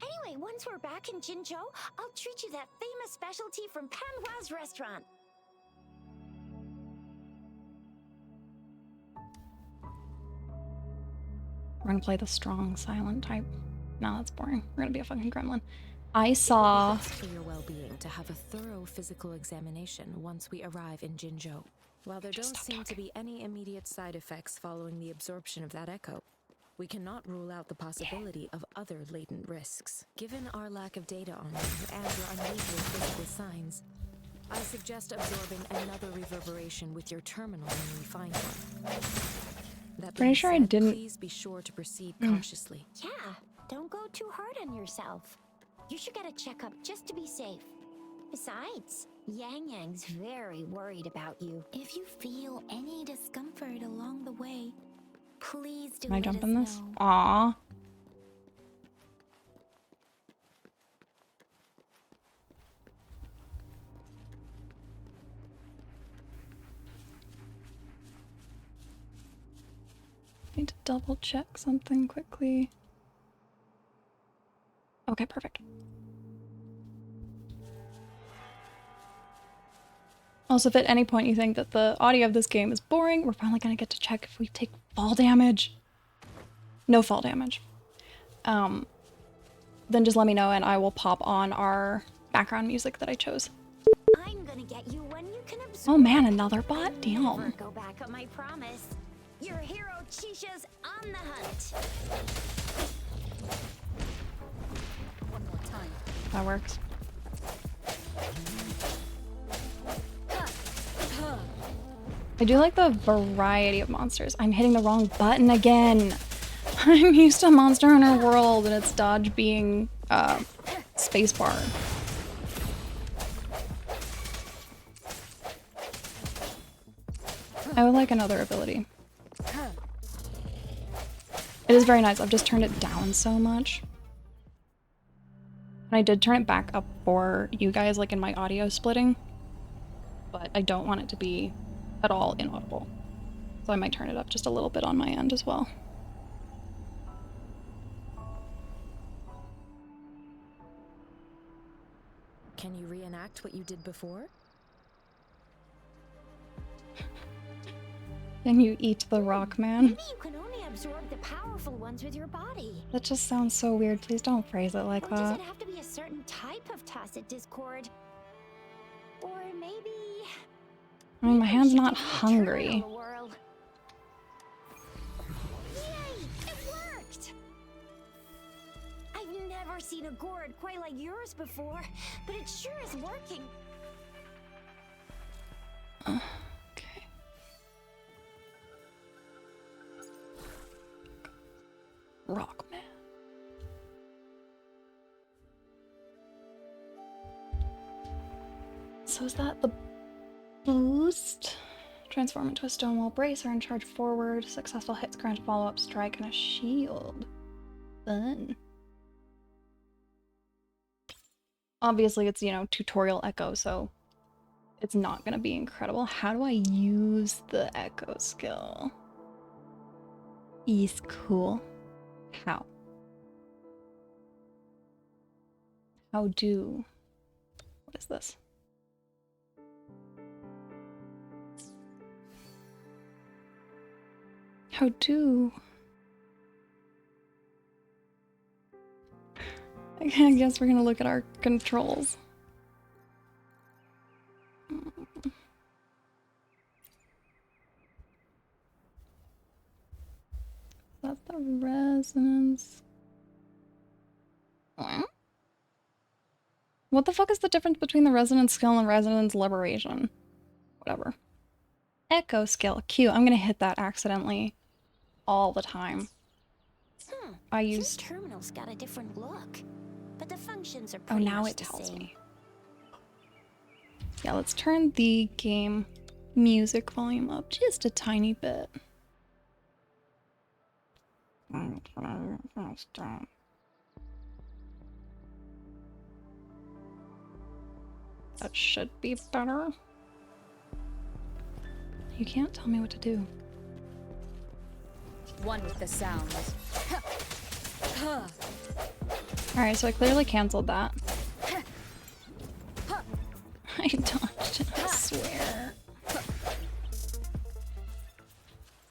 Anyway, once we're back in Jinzhou, I'll treat you that famous specialty from Panhua's restaurant. We're gonna play the strong, silent type. No, that's boring. We're gonna be a fucking gremlin. I saw... It's for your well-being to have a thorough physical examination once we arrive in Jinzhou. While there don't seem to be any immediate side effects following the absorption of that echo, we cannot rule out the possibility of other latent risks. Given our lack of data on you and your unusual physical signs, I suggest absorbing another reverberation with your terminal when we find one. That Pretty being sure I said, didn't- Please be sure to proceed cautiously. Yeah, don't go too hard on yourself. You should get a checkup just to be safe. Besides, Yang Yang's very worried about you. If you feel any discomfort along the way, please do Can I let jump us in this? know. Aww. Need to double check something quickly. Okay, perfect. Also, if at any point you think that the audio of this game is boring, we're finally gonna get to check if we take fall damage. No fall damage. Then just let me know and I will pop on our background music that I chose. I'm gonna get you when you can absorb. Oh man, another bot? Never Damn. go back on my promise. Your hero Chisha's on the hunt. One more time. That works. I do like the variety of monsters. I'm hitting the wrong button again. I'm used to Monster Hunter World and its dodge being spacebar. I would like another ability. It is very nice. I've just turned it down so much. And I did turn it back up for you guys, like in my audio splitting. But I don't want it to be at all inaudible. So I might turn it up just a little bit on my end as well. Can you reenact what you did before? Can you eat the rock man? Maybe you can only absorb the powerful ones with your body. That just sounds so weird. Please don't phrase it like Or does that. it have to be a certain type of tacit discord? Or maybe... I mean, my maybe hand's we should not give your hungry. terminal a whirl. Yay! It worked! I've never seen a gourd quite like yours before, but it sure is working. Okay. Rock man. So is that the boost? Transform into a stonewall bracer and charge forward. Successful hits grant a follow-up strike and a shield. Fun. Obviously it's, you know, tutorial echo, so it's not gonna be incredible. How do I use the echo skill? Is cool. How? How do? What is this? How do? I guess we're gonna look at our controls. That's the resonance. What the fuck is the difference between the resonance skill and resonance liberation? Whatever. Echo skill. Q. I'm gonna hit that accidentally all the time. I Your use. terminal's got a different look, but the functions are Oh, pretty now much it the tells same. me. Yeah, let's turn the game music volume up just a tiny bit. That should be better. You can't tell me what to do. One with the sounds. Alright, so I clearly canceled that. I dodged it, I swear.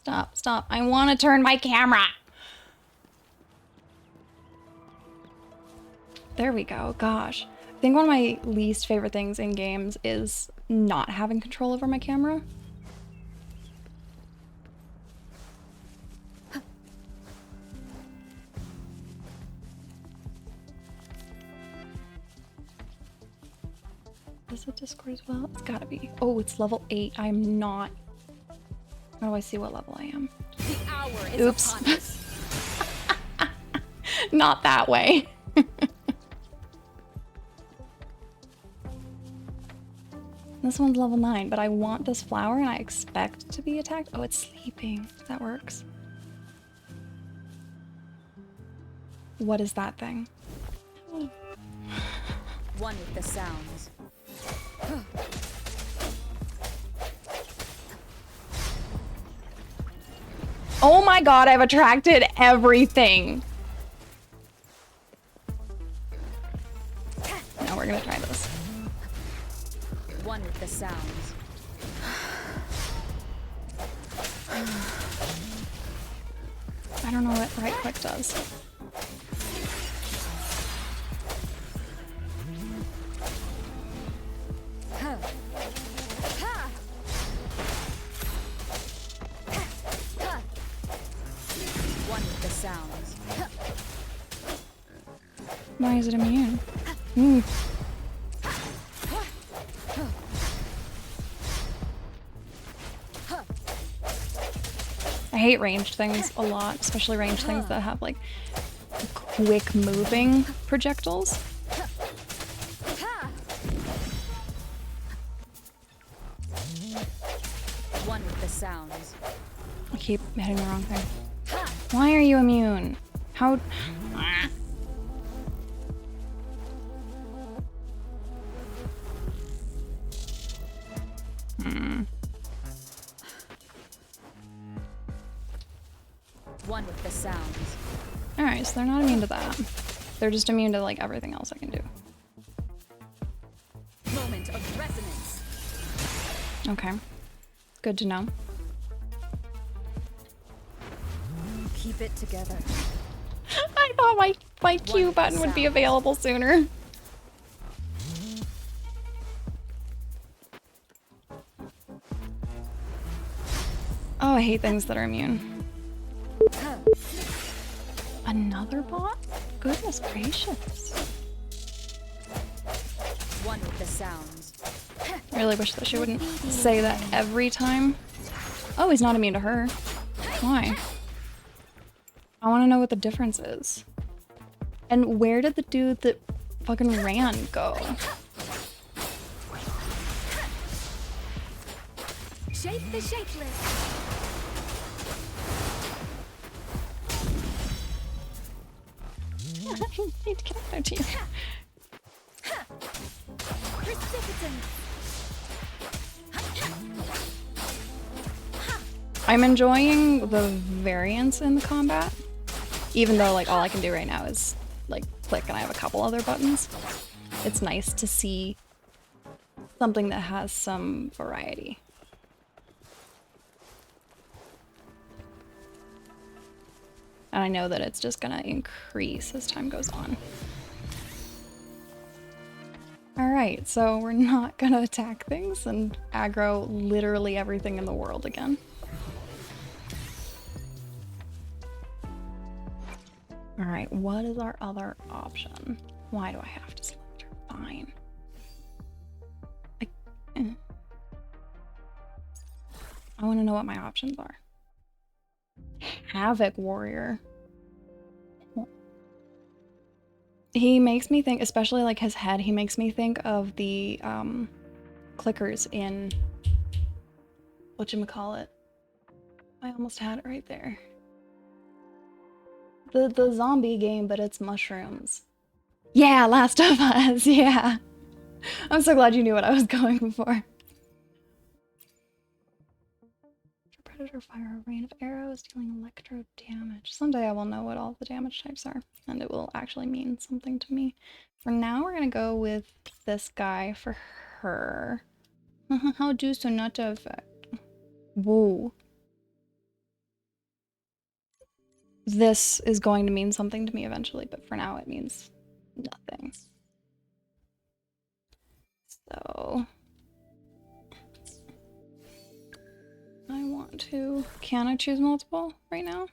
Stop, stop. I want to turn my camera. There we go. Gosh. I think one of my least favorite things in games is not having control over my camera. Is it Discord as well? It's gotta be. Oh, it's level 8. I'm not. How do I see what level I am? The hour is Oops. upon us. Not that way. This one's level 9, but I want this flower and I expect to be attacked. Oh, it's sleeping. That works. What is that thing? One with the sounds. Oh my god, I've attracted everything. Now we're gonna try this. One with the sounds. I don't know what right click does. One with the sounds. Why is it immune? Mm. I hate ranged things a lot, especially ranged things that have like quick moving projectiles. One with the sounds. I keep hitting the wrong thing. Why are you immune? How? One with the sounds. Alright, so they're not immune to that. They're just immune to like everything else I can do. Moment of resonance. Okay. Good to know. Keep it together. I thought my Q button would be available sooner. Oh, I hate things that are immune. Another bot? Goodness gracious. One with the sounds. I really wish that she wouldn't say that every time. Oh, he's not immune to her. Why? I want to know what the difference is. And where did the dude that fucking ran go? Shape the shapeless. I need to get out to you. Precipitant. I'm enjoying the variance in the combat, even though like all I can do right now is like click and I have a couple other buttons. It's nice to see something that has some variety. And I know that it's just gonna increase as time goes on. Alright, so we're not gonna attack things and aggro literally everything in the world again. Alright, what is our other option? Why do I have to select her? Fine. I want to know what my options are. Havoc Warrior. He makes me think, especially like his head, he makes me think of the clickers in whatchamacallit. I almost had it right there. The zombie game, but it's mushrooms. Yeah, Last of Us, yeah. I'm so glad you knew what I was going for. Predator fire a rain of arrows, dealing electro damage. Someday I will know what all the damage types are, and it will actually mean something to me. For now, we're gonna go with this guy for her. How do Sonata effect? Whoa. This is going to mean something to me eventually, but for now it means nothing. So I want to... Can I choose multiple right now?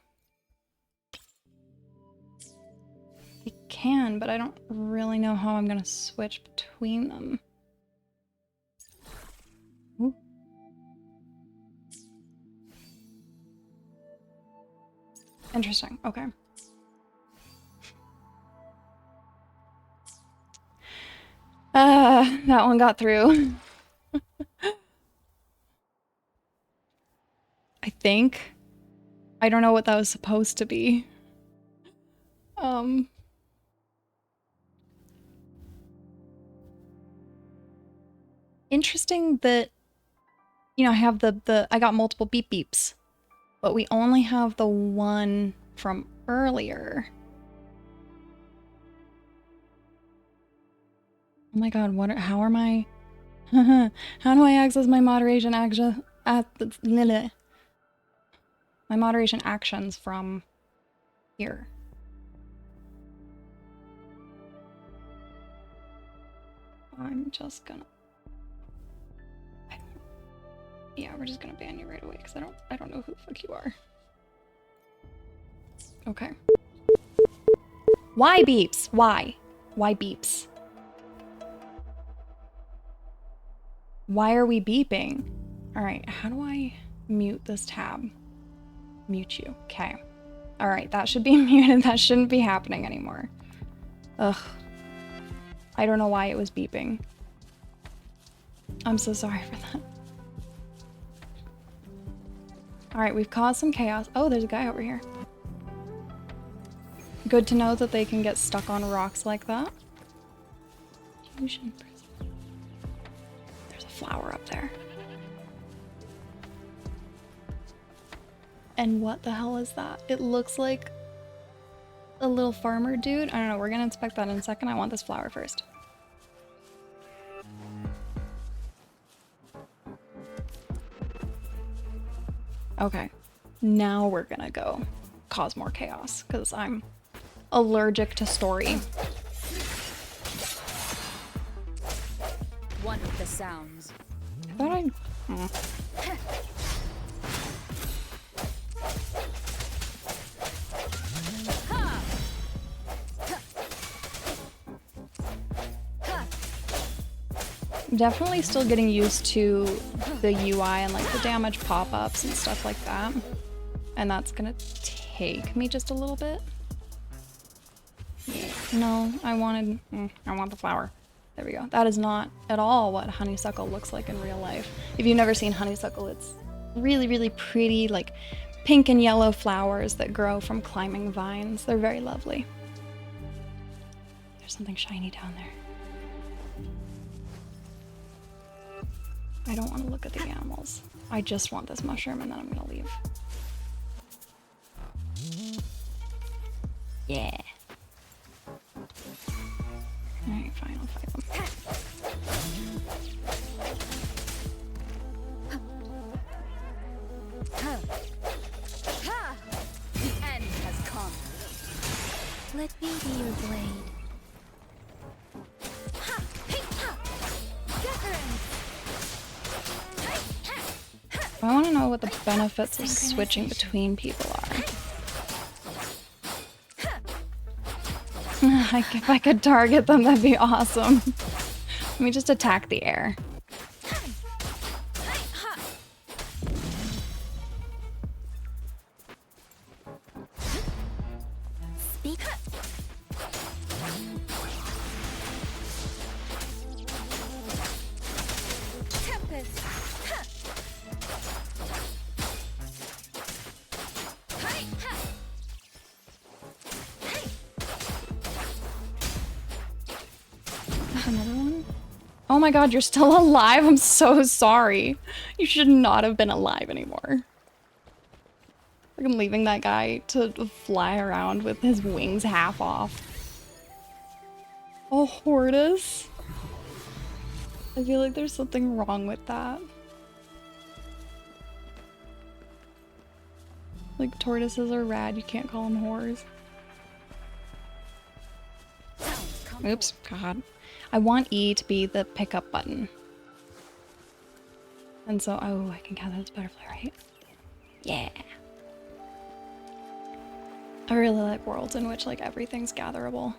I can, but I don't really know how I'm gonna switch between them. Ooh. Interesting, okay. That one got through. I think. I don't know what that was supposed to be. Interesting that, you know, I have I got multiple beep beeps, but we only have the one from earlier. Oh my god, how am I? How do I access my moderation action my moderation actions from here? I'm just gonna... Yeah, we're just gonna ban you right away because I don't know who the fuck you are. Okay. Why beeps? Why? Why beeps? Why are we beeping? Alright, how do I mute this tab? Mute you. Okay. Alright, that should be muted. That shouldn't be happening anymore. Ugh. I don't know why it was beeping. I'm so sorry for that. Alright, we've caused some chaos. Oh, there's a guy over here. Good to know that they can get stuck on rocks like that. Fusion prison. There's a flower up there. And what the hell is that? It looks like a little farmer dude. I don't know, we're gonna inspect that in a second. I want this flower first. Okay, now we're gonna go cause more chaos because I'm allergic to story. One with the sounds. I thought I... I'm definitely still getting used to the UI and like the damage pop-ups and stuff like that. And that's gonna take me just a little bit. No, I want the flower. There we go. That is not at all what honeysuckle looks like in real life. If you've never seen honeysuckle, it's really, really pretty, like pink and yellow flowers that grow from climbing vines. They're very lovely. There's something shiny down there. I don't want to look at the animals. I just want this mushroom and then I'm gonna leave. Yeah. Alright, fine, I'll fight them. The end has come. Let me be your blade. I want to know what the benefits of switching between people are. If I could target them, that'd be awesome. Let me just attack the air. Speak. Tempest. Another one? Oh my god, you're still alive? I'm so sorry. You should not have been alive anymore. Like, I'm leaving that guy to fly around with his wings half off. Oh, Hortus. I feel like there's something wrong with that. Like, tortoises are rad, you can't call them whores. Oops, god. I want E to be the pickup button. And so, oh, I can count that as butterfly, right? Yeah. I really like worlds in which, like, everything's gatherable.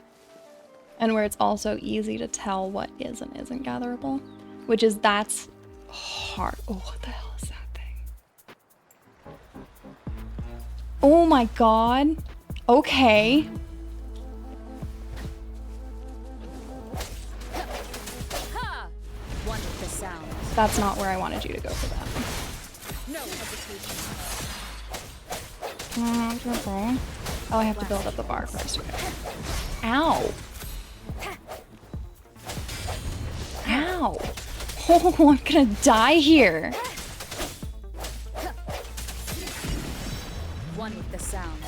And where it's also easy to tell what is and isn't gatherable. Which is, that's hard. Oh, what the hell is that thing? Oh my god. Okay. One with the sound. That's not where I wanted you to go for that. No hesitation. Oh, I have to build up the bar first. Okay. Ow. Ow. Oh, I'm gonna die here. One with the sound.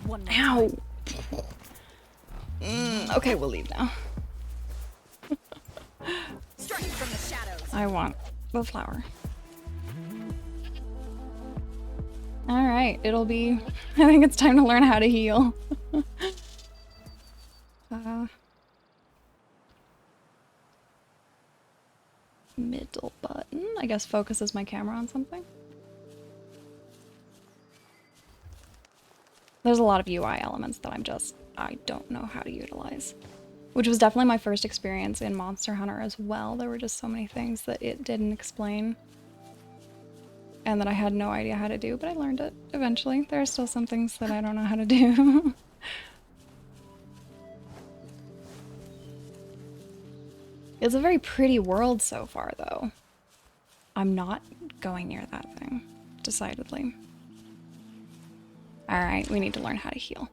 One more Ow. Okay, we'll leave now. Strike from the shadows. I want the flower. Alright, it'll be... I think it's time to learn how to heal. Middle button. I guess focuses my camera on something. There's a lot of UI elements that I don't know how to utilize. Which was definitely my first experience in Monster Hunter as well. There were just so many things that it didn't explain. And that I had no idea how to do, but I learned it eventually. There are still some things that I don't know how to do. It's a very pretty world so far, though. I'm not going near that thing, decidedly. Alright, we need to learn how to heal.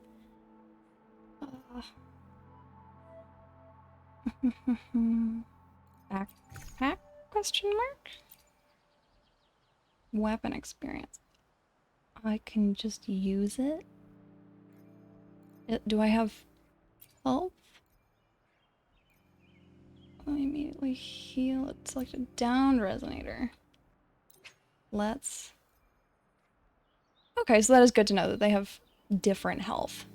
Backpack? Question mark? Weapon experience. I can just use it? Do I have health? I immediately heal. It's like a down resonator. Let's... Okay, so that is good to know that they have different health.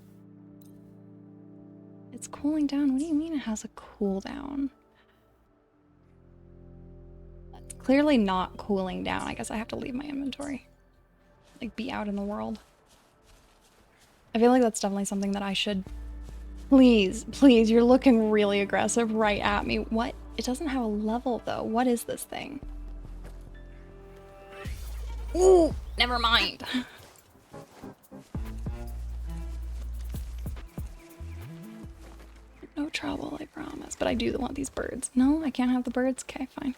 It's cooling down? What do you mean it has a cooldown? It's clearly not cooling down. I guess I have to leave my inventory. Like, be out in the world. I feel like that's definitely something that I should... Please, please, you're looking really aggressive right at me. What? It doesn't have a level, though. What is this thing? Ooh, never mind. No trouble, I promise. But I do want these birds. No, I can't have the birds? Okay, fine.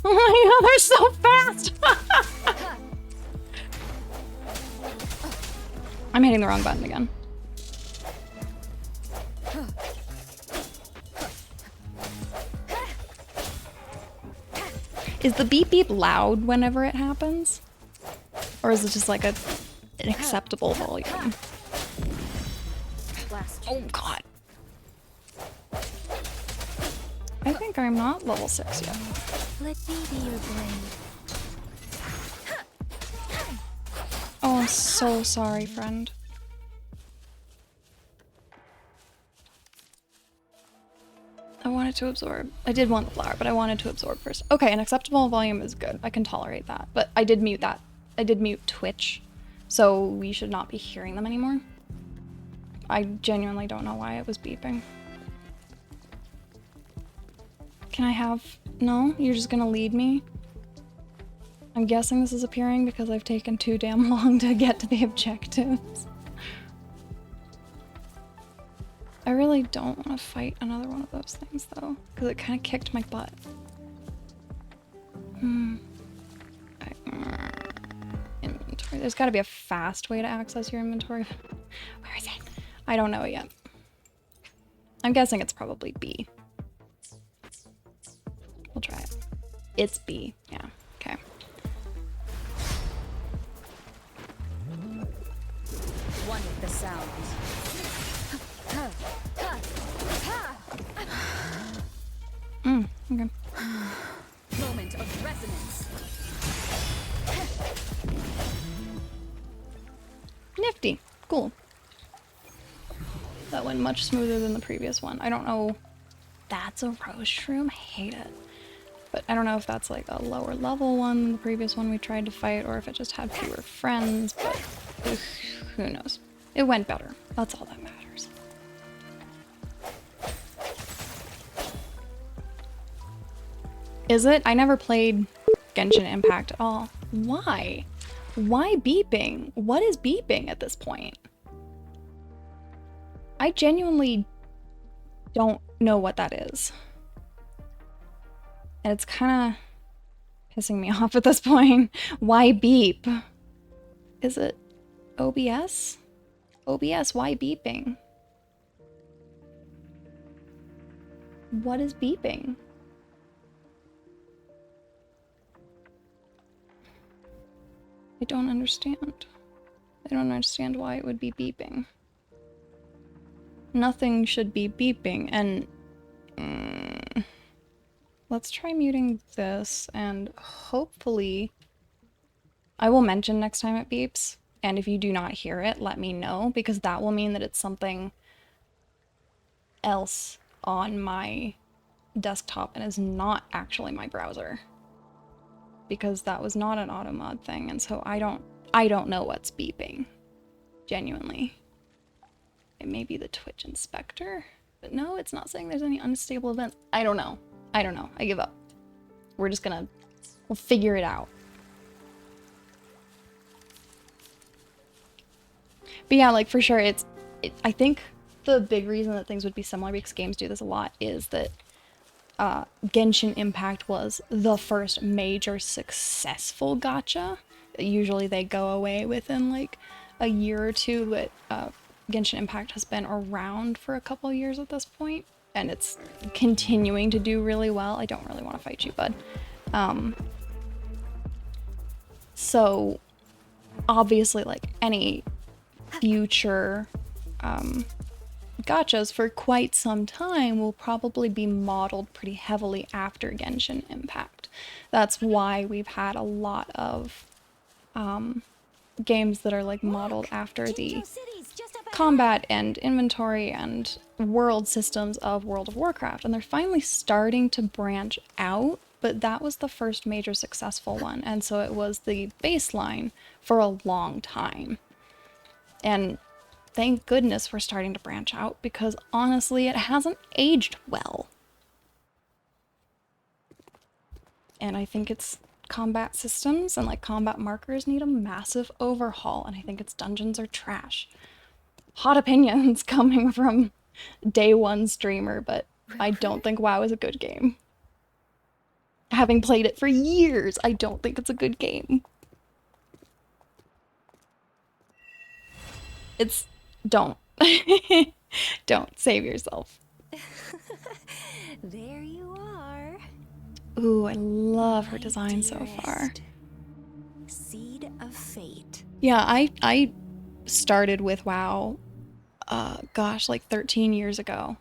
Oh my god, they're so fast! I'm hitting the wrong button again. Is the beep beep loud whenever it happens? Or is it just like an acceptable volume? Oh god. I think I'm not level 6 yet. Let me be your blade. Oh, I'm so sorry, friend. I wanted to absorb. I did want the flower, but I wanted to absorb first. Okay, an acceptable volume is good. I can tolerate that. But I did mute that. I did mute Twitch, so we should not be hearing them anymore. I genuinely don't know why it was beeping. Can I have... No? You're just gonna lead me? I'm guessing this is appearing because I've taken too damn long to get to the objectives. I really don't want to fight another one of those things though, because it kind of kicked my butt. Inventory. There's got to be a fast way to access your inventory. Where is it? I don't know yet. I'm guessing it's probably B. We'll try it. It's B. Yeah. Okay. One with the sound. Okay. Moment of resonance. Nifty. Cool. That went much smoother than the previous one. I don't know. That's a rose shroom? I hate it. But I don't know if that's like a lower level one than the previous one we tried to fight, or if it just had fewer friends, but who knows. It went better. That's all that matters. Is it? I never played Genshin Impact at all. Why? Why beeping? What is beeping at this point? I genuinely don't know what that is. And it's kind of pissing me off at this point. Why beep? Is it OBS? OBS, why beeping? What is beeping? I don't understand. I don't understand why it would be beeping. Nothing should be beeping, and let's try muting this, and hopefully I will mention next time it beeps, and if you do not hear it, let me know, because that will mean that it's something else on my desktop and is not actually my browser. Because that was not an auto mod thing, and so I don't know what's beeping. Genuinely. It may be the Twitch inspector, but no, it's not saying there's any unstable events. I don't know. I don't know. I give up. We're just gonna... we'll figure it out. But yeah, like for sure, I think the big reason that things would be similar, because games do this a lot, is that Genshin Impact was the first major successful gacha. Usually they go away within like a year or two, but Genshin Impact has been around for a couple years at this point, and it's continuing to do really well. I don't really want to fight you, bud. So obviously, like any future gachas for quite some time will probably be modeled pretty heavily after Genshin Impact. That's why we've had a lot of games that are like modeled after the combat and inventory and world systems of World of Warcraft, and they're finally starting to branch out, but that was the first major successful one, and so it was the baseline for a long time. And thank goodness we're starting to branch out, because honestly, it hasn't aged well. And I think it's combat systems and like combat markers need a massive overhaul, and I think its dungeons are trash. Hot opinions coming from day one streamer, but I don't think WoW is a good game. Having played it for years, I don't think it's a good game. It's... don't. Don't. Save yourself. There you are. Ooh, I love her design so far. Seed of fate. Yeah, I started with WoW, gosh, like 13 years ago.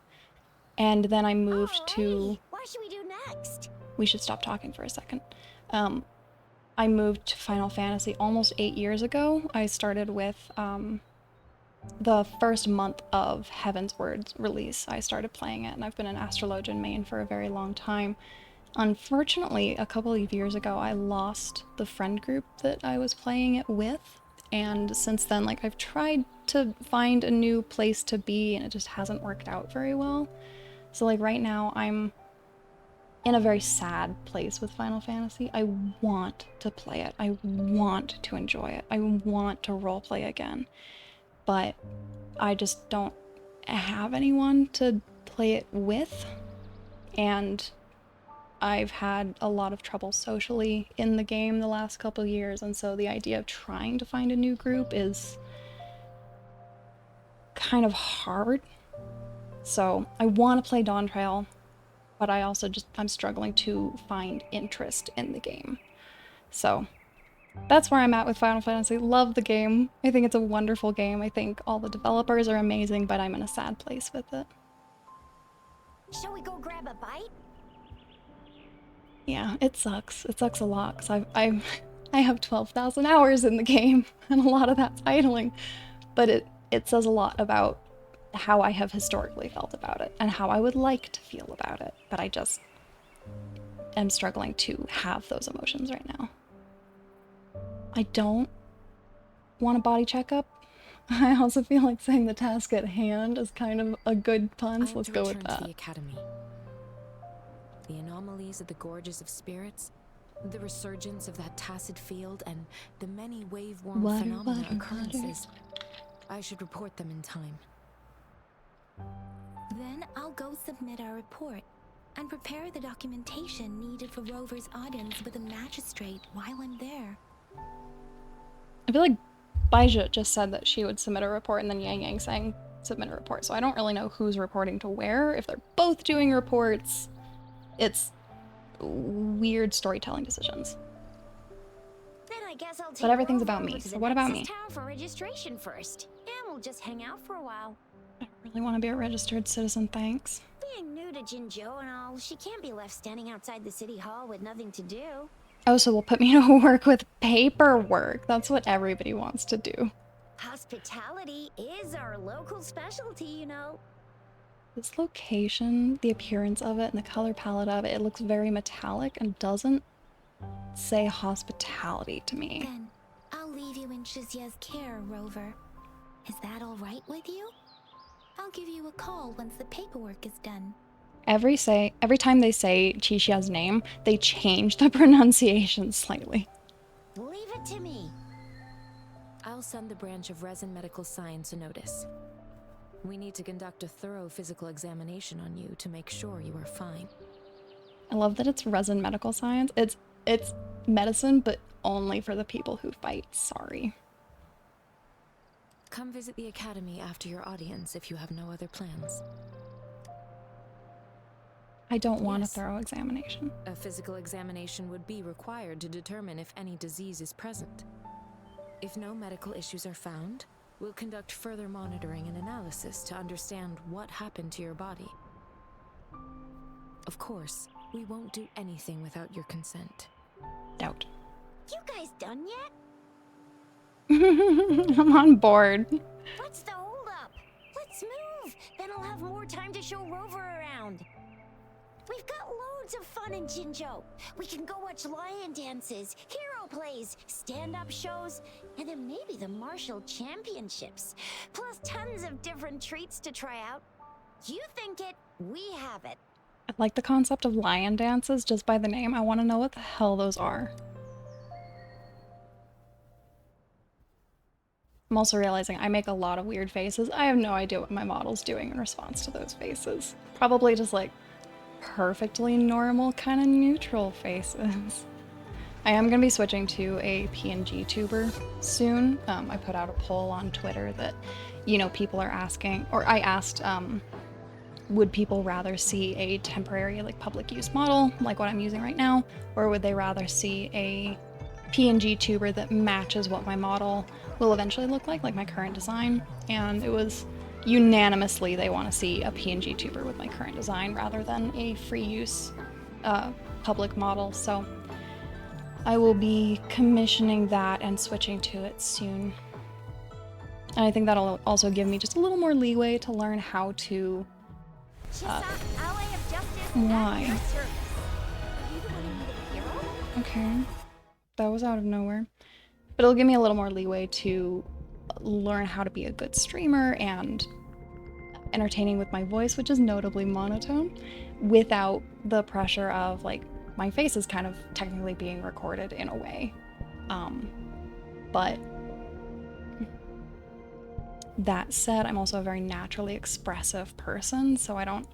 And then I moved to... What should we do next? We should stop talking for a second. I moved to Final Fantasy almost 8 years ago. I started with the first month of Heaven's Word's release. I started playing it, and I've been an Astrologian main for a very long time. Unfortunately, a couple of years ago, I lost the friend group that I was playing it with. And since then, like, I've tried to find a new place to be, and it just hasn't worked out very well. So, like, right now, I'm in a very sad place with Final Fantasy. I want to play it. I want to enjoy it. I want to roleplay again. But I just don't have anyone to play it with. And I've had a lot of trouble socially in the game the last couple of years, and so the idea of trying to find a new group is kind of hard. So I want to play Dawn Trail, but I also I'm struggling to find interest in the game. So that's where I'm at with Final Fantasy. Love the game. I think it's a wonderful game. I think all the developers are amazing, but I'm in a sad place with it. Shall we go grab a bite? Yeah, it sucks. It sucks a lot, because I have 12,000 hours in the game, and a lot of that's idling. But it says a lot about how I have historically felt about it, and how I would like to feel about it. But I just am struggling to have those emotions right now. I don't want a body checkup. I also feel like saying the task at hand is kind of a good pun, so let's go with that. To the academy. The anomalies of the gorges of spirits, the resurgence of that tacit field, and the many wave-worn phenomena occurrences. I should report them in time. Then I'll go submit our report and prepare the documentation needed for Rover's audience with a magistrate while I'm there. I feel like Baija just said that she would submit a report, and then Yang Yang saying submit a report, so I don't really know who's reporting to where. If they're both doing reports, it's weird storytelling decisions. Then I guess I'll take But everything's Rover about me, over to so the what about Nexus me? Tower for registration first, and we'll just hang out for a while. I really want to be a registered citizen, thanks. Being new to Jinzhou and all, she can't be left standing outside the city hall with nothing to do. Oh, so we'll put me to work with paperwork. That's what everybody wants to do. Hospitality is our local specialty, you know. This location, the appearance of it, and the color palette of it, it looks very metallic and doesn't say hospitality to me. Then I'll leave you in Shizia's care, Rover. Is that all right with you? I'll give you a call once the paperwork is done. Every time they say Chixia's name, they change the pronunciation slightly. Leave it to me. I'll send the branch of Resin Medical Science a notice. We need to conduct a thorough physical examination on you to make sure you are fine. I love that it's Resin Medical Science. It's medicine, but only for the people who fight. Sorry. Come visit the academy after your audience if you have no other plans. I don't want Yes. a thorough examination. A physical examination would be required to determine if any disease is present. If no medical issues are found, we'll conduct further monitoring and analysis to understand what happened to your body. Of course, we won't do anything without your consent. Doubt. You guys done yet? I'm on board. What's the holdup? Let's move. Then I'll have more time to show Rover around. We've got loads of fun in Jinzhou. We can go watch lion dances, hero plays, stand-up shows, and then maybe the martial championships. Plus tons of different treats to try out. You think it, we have it. I like the concept of lion dances just by the name. I want to know what the hell those are. I'm also realizing I make a lot of weird faces. I have no idea what my model's doing in response to those faces. Probably just like perfectly normal, kind of neutral faces. I am going to be switching to a PNG tuber soon. I put out a poll on Twitter that, you know, people are asking, or I asked, would people rather see a temporary like public use model like what I'm using right now, or would they rather see a PNG tuber that matches what my model will eventually look like my current design? And it was unanimously they want to see a PNG tuber with my current design rather than a free use public model. So I will be commissioning that and switching to it soon. And I think that'll also give me just a little more leeway to learn how to why? Okay. That was out of nowhere. But it'll give me a little more leeway to learn how to be a good streamer and entertaining with my voice, which is notably monotone, without the pressure of like my face is kind of technically being recorded in a way. But that said, I'm also a very naturally expressive person, so I don't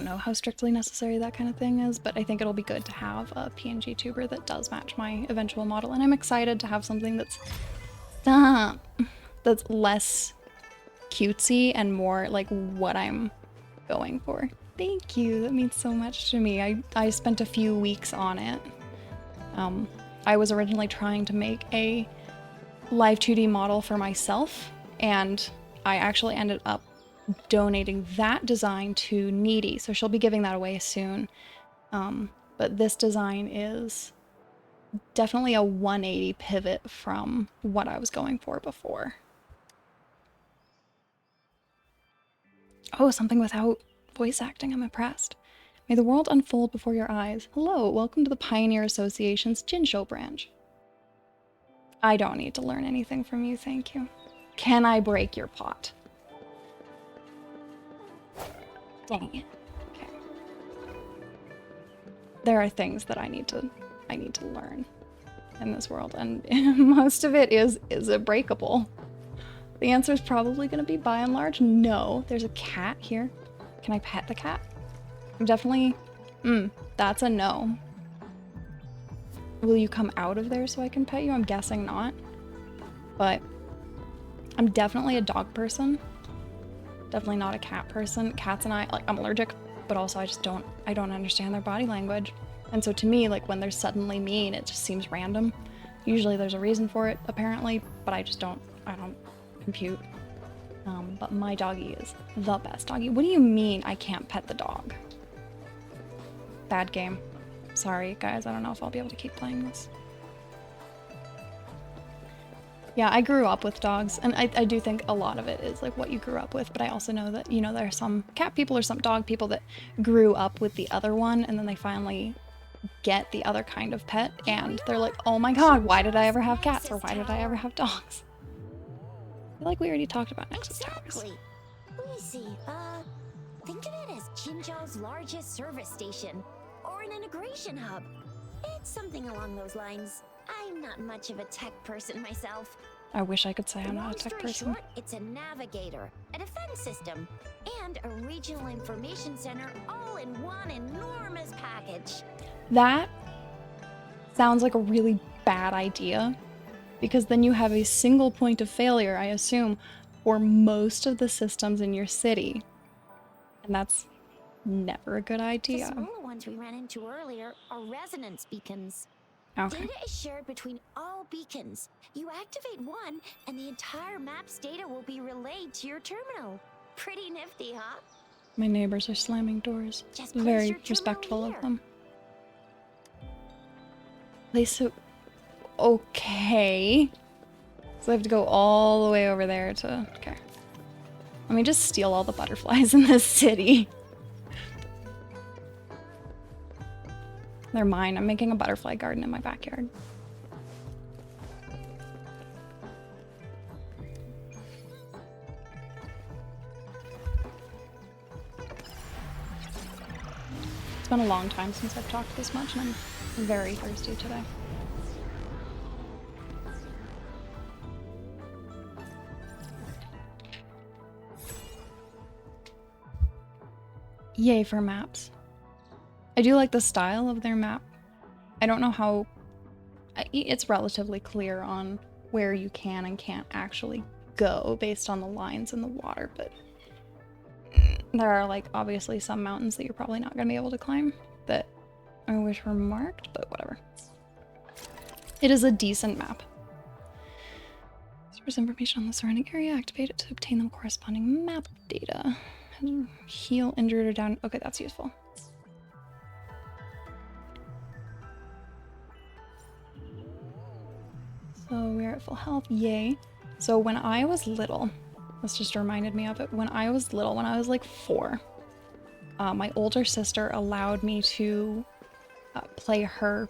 know how strictly necessary that kind of thing is, but I think it'll be good to have a PNG tuber that does match my eventual model, and I'm excited to have something that's less cutesy and more like what I'm going for. Thank you, that means so much to me. I spent a few weeks on it. I was originally trying to make a live 2D model for myself, and I actually ended up donating that design to Needy, so she'll be giving that away soon. But this design is definitely a 180 pivot from what I was going for before. Oh, something without voice acting, I'm impressed. May the world unfold before your eyes. Hello, welcome to the Pioneer Association's Jinsho branch. I don't need to learn anything from you, thank you. Can I break your pot? Dang it. Okay. There are things that I need to learn in this world, and most of it is it breakable? The answer is probably going to be by and large no. There's a cat here. Can I pet the cat? I'm definitely that's a no. Will you come out of there so I can pet you? I'm guessing not. But I'm definitely a dog person. Definitely not a cat person. Cats and I, like, I'm allergic, but also I don't understand their body language. And so to me, like, when they're suddenly mean, it just seems random. Usually there's a reason for it, apparently, but I don't compute. But my doggy is the best doggy. What do you mean I can't pet the dog? Bad game. Sorry, guys, I don't know if I'll be able to keep playing this. Yeah, I grew up with dogs, and I do think a lot of it is like what you grew up with, but I also know that, you know, there are some cat people or some dog people that grew up with the other one, and then they finally get the other kind of pet, and they're like, oh my god, why did I ever have cats, or why did I ever have dogs? I feel like we already talked about Nexus Towers. Exactly. Let me see. Think of it as Jinzhou's largest service station, or an integration hub. It's something along those lines. I'm not much of a tech person myself. I wish I could say I'm not a tech person. Short, it's a navigator, a defense system, and a regional information center all in one enormous package. That sounds like a really bad idea, because then you have a single point of failure, I assume, for most of the systems in your city. And that's never a good idea. The smaller ones we ran into earlier are resonance beacons. Okay. Data is shared between all beacons. You activate one, and the entire map's data will be relayed to your terminal. Pretty nifty, huh? My neighbors are slamming doors. Just place Very your terminal respectful here. of them. Okay. So I have to go all the way over there to... Okay. Let me just steal all the butterflies in this city. They're mine. I'm making a butterfly garden in my backyard. It's been a long time since I've talked this much, and I'm very thirsty today. Yay for maps. I do like the style of their map. I don't know how... It's relatively clear on where you can and can't actually go based on the lines in the water, but there are, like, obviously some mountains that you're probably not going to be able to climb that I wish were marked, but whatever. It is a decent map. There's information on the surrounding area. Activate it to obtain the corresponding map data. Heal injured or down. Okay, that's useful. So we're at full health. Yay. So when I was little, this just reminded me of it. When I was little, when I was like 4, my older sister allowed me to play her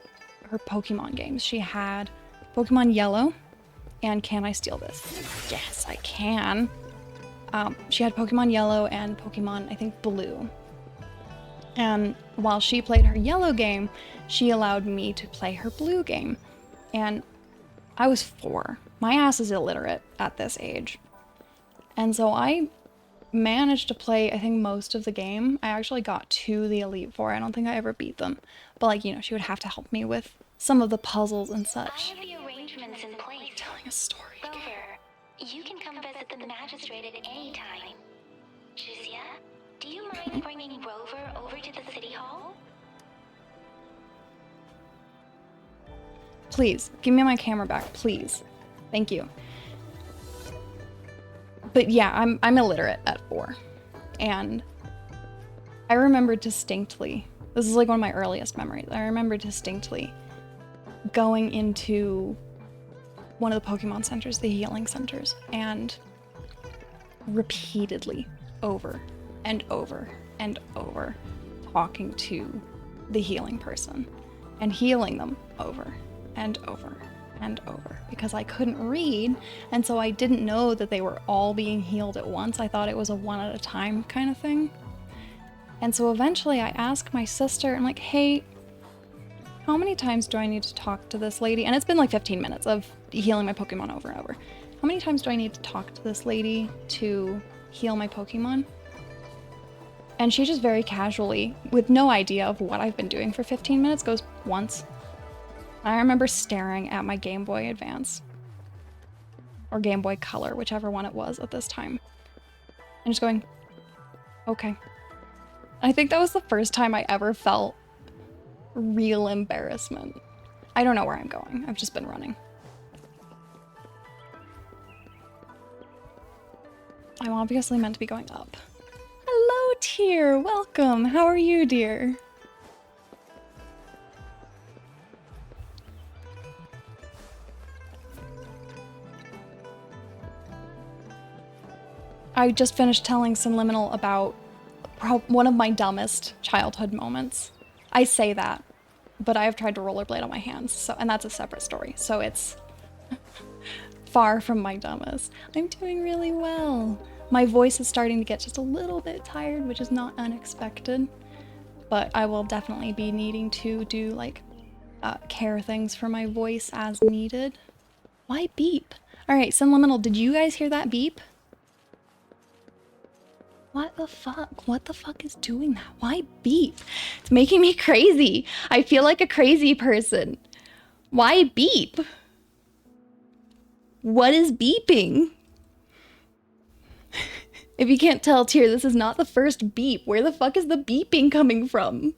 Pokemon games. She had Pokemon Yellow and Can I Steal This? Yes, I can. She had Pokemon Yellow and Pokemon, I think, Blue. And while she played her Yellow game, she allowed me to play her Blue game. And I was 4. My ass is illiterate at this age. And so I managed to play, I think, most of the game. I actually got to the Elite Four. I don't think I ever beat them. But, like, you know, she would have to help me with some of the puzzles and such. I have the arrangements in place. Telling a story. Rover, you can come visit the magistrate at any time. Jizia, do you mind bringing Rover over to the city hall? Please, give me my camera back, please. Thank you. But yeah, I'm illiterate at 4. And I remember distinctly, this is like one of my earliest memories, I remember distinctly going into one of the Pokemon centers, the healing centers, and repeatedly, over and over and over, talking to the healing person and healing them over and over and over because I couldn't read, and so I didn't know that they were all being healed at once. I thought it was a one at a time kind of thing. And so eventually I asked my sister, I'm like, hey, how many times do I need to talk to this lady? And it's been like 15 minutes of healing my Pokemon over and over. How many times do I need to talk to this lady to heal my Pokemon? And she just very casually, with no idea of what I've been doing for 15 minutes, goes, once. I remember staring at my Game Boy Advance, or Game Boy Color, whichever one it was at this time, and just going, okay. I think that was the first time I ever felt real embarrassment. I don't know where I'm going. I've just been running. I'm obviously meant to be going up. Hello, Tyr. Welcome. How are you, dear? I just finished telling Subliminal about one of my dumbest childhood moments. I say that, but I have tried to rollerblade on my hands, so, and that's a separate story, so it's far from my dumbest. I'm doing really well. My voice is starting to get just a little bit tired, which is not unexpected, but I will definitely be needing to do, like, care things for my voice as needed. Why beep? Alright, Subliminal, did you guys hear that beep? What the fuck? What the fuck is doing that? Why beep? It's making me crazy. I feel like a crazy person. Why beep? What is beeping? If you can't tell, Tyr, this is not the first beep. Where the fuck is the beeping coming from?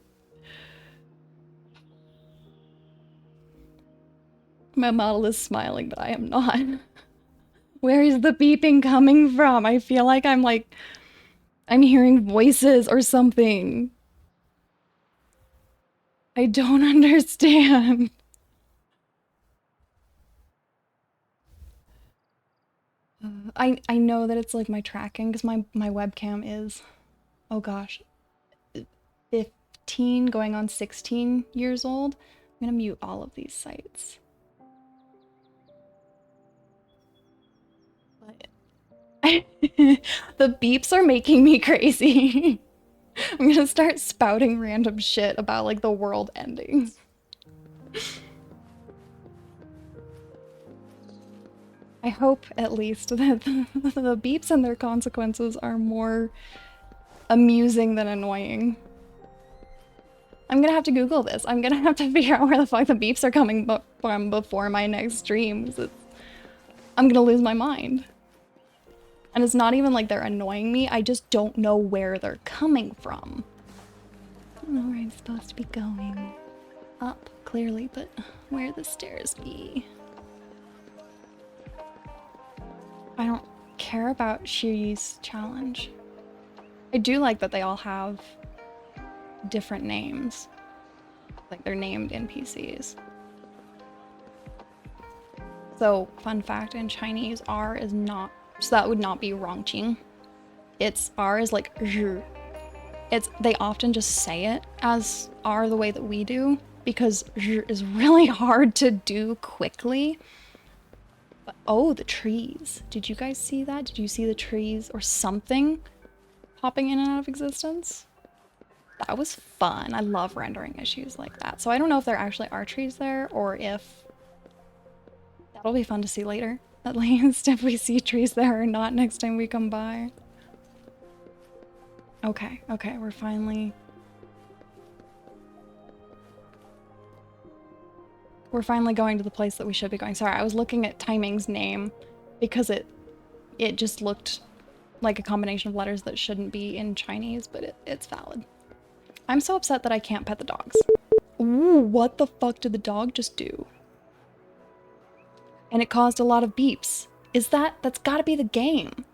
My model is smiling, but I am not. Where is the beeping coming from? I feel like I'm hearing voices or something. I don't understand. I know that it's like my tracking because my webcam is, oh gosh, 15 going on 16 years old. I'm gonna mute all of these sites. The beeps are making me crazy. I'm gonna start spouting random shit about like the world ending. I hope at least that the beeps and their consequences are more amusing than annoying. I'm gonna have to Google this. I'm gonna have to figure out where the fuck the beeps are coming from before my next stream, 'cause I'm gonna lose my mind. And it's not even like they're annoying me, I just don't know where they're coming from. I don't know where I'm supposed to be going. Up, clearly, but where the stairs be? I don't care about Shiri's challenge. I do like that they all have different names. Like they're named NPCs. So, fun fact, in Chinese, R is not, so that would not be Rongqing. It's R is like zh. They often just say it as R the way that we do, because zh is really hard to do quickly. But, oh, the trees. Did you guys see that? Did you see the trees or something popping in and out of existence? That was fun. I love rendering issues like that. So I don't know if there actually are trees there or if that'll be fun to see later. At least if we see trees there or not next time we come by. Okay, okay, we're finally going to the place that we should be going. Sorry, I was looking at Timing's name because it just looked like a combination of letters that shouldn't be in Chinese, but it's valid. I'm so upset that I can't pet the dogs. Ooh, what the fuck did the dog just do? And it caused a lot of beeps. That's gotta be the game.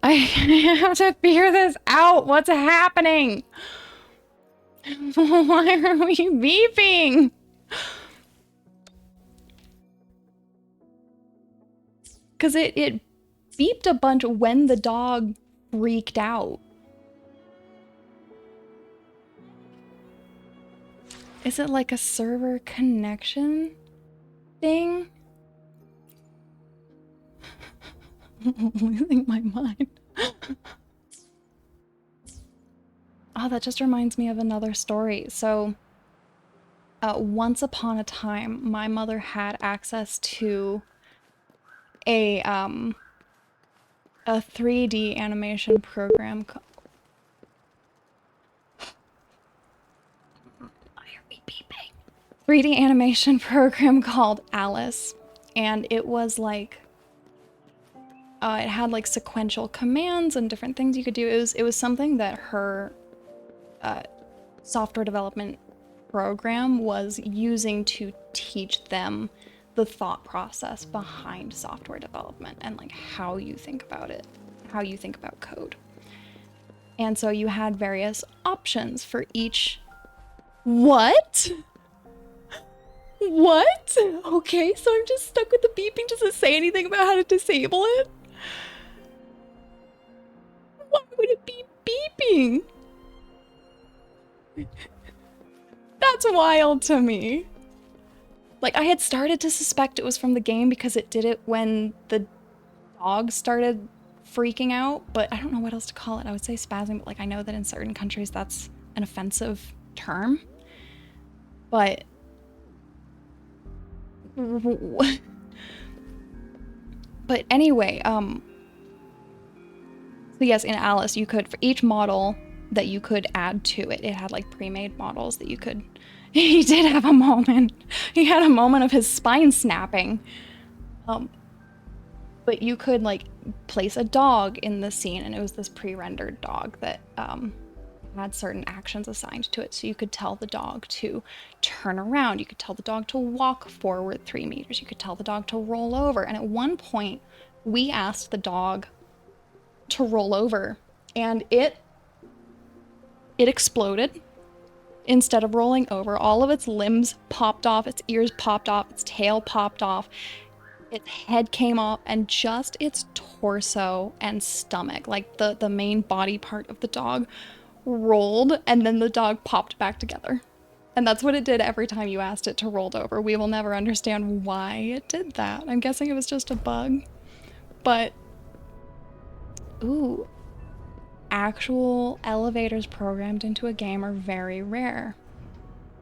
I have to figure this out. What's happening? Why are we beeping? Because it beeped a bunch when the dog freaked out. Is it like a server connection thing? I'm losing my mind. Oh, that just reminds me of another story. So, once upon a time, my mother had access to a 3D animation program. Why are we beeping? 3D animation program called Alice, and it was like it had like sequential commands and different things you could do. It was something that her software development program was using to teach them the thought process behind software development and like how you think about it, how you think about code. And so you had various options for each. What? What? Okay, so I'm just stuck with the beeping. Does it say anything about how to disable it? Why would it be beeping? That's wild to me. Like, I had started to suspect it was from the game because it did it when the dog started freaking out, but I don't know what else to call it. I would say spazzing, but like I know that in certain countries that's an offensive term. But anyway, so yes, in Alice you could, for each model that you could add to it, it had like pre-made models that you could. He did have a moment. He had a moment of his spine snapping. But you could like place a dog in the scene, and it was this pre-rendered dog that had certain actions assigned to it. So you could tell the dog to turn around. You could tell the dog to walk forward 3 meters. You could tell the dog to roll over. And at one point, we asked the dog to roll over, and it exploded. Instead of rolling over, all of its limbs popped off, its ears popped off, its tail popped off, its head came off, and just its torso and stomach, like the main body part of the dog, rolled, and then the dog popped back together. And that's what it did every time you asked it to roll over. We will never understand why it did that. I'm guessing it was just a bug. But, ooh. Actual elevators programmed into a game are very rare.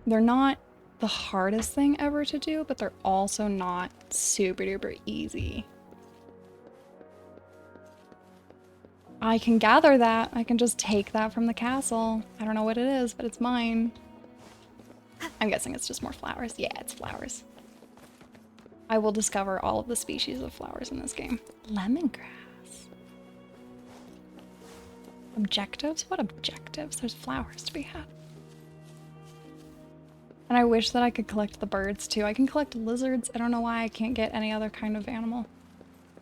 They're not the hardest thing ever to do, but they're also not super duper easy. I can gather that. I can just take that from the castle. I don't know what it is, but it's mine. I'm guessing it's just more flowers. Yeah, it's flowers. I will discover all of the species of flowers in this game. Lemongrass. Objectives? What objectives? There's flowers to be had. And I wish that I could collect the birds too. I can collect lizards. I don't know why I can't get any other kind of animal.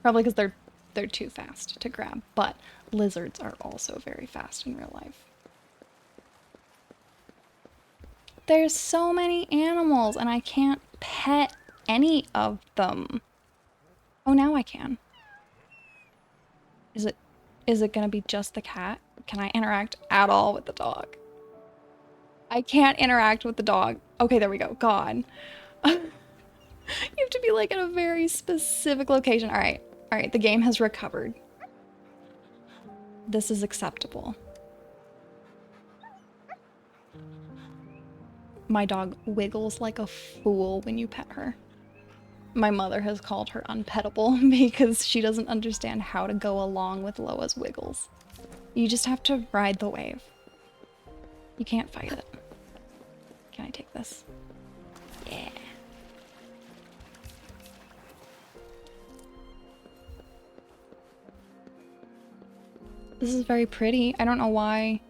Probably because they're too fast to grab, but lizards are also very fast in real life. There's so many animals and I can't pet any of them. Oh, now I can. Is it gonna be just the cat? Can I interact at all with the dog? I can't interact with the dog. Okay, there we go. God. You have to be like in a very specific location. All right, the game has recovered. This is acceptable. My dog wiggles like a fool when you pet her. My mother has called her unpettable because she doesn't understand how to go along with Loa's wiggles. You just have to ride the wave. You can't fight it. Can I take this? Yeah. This is very pretty. I don't know why.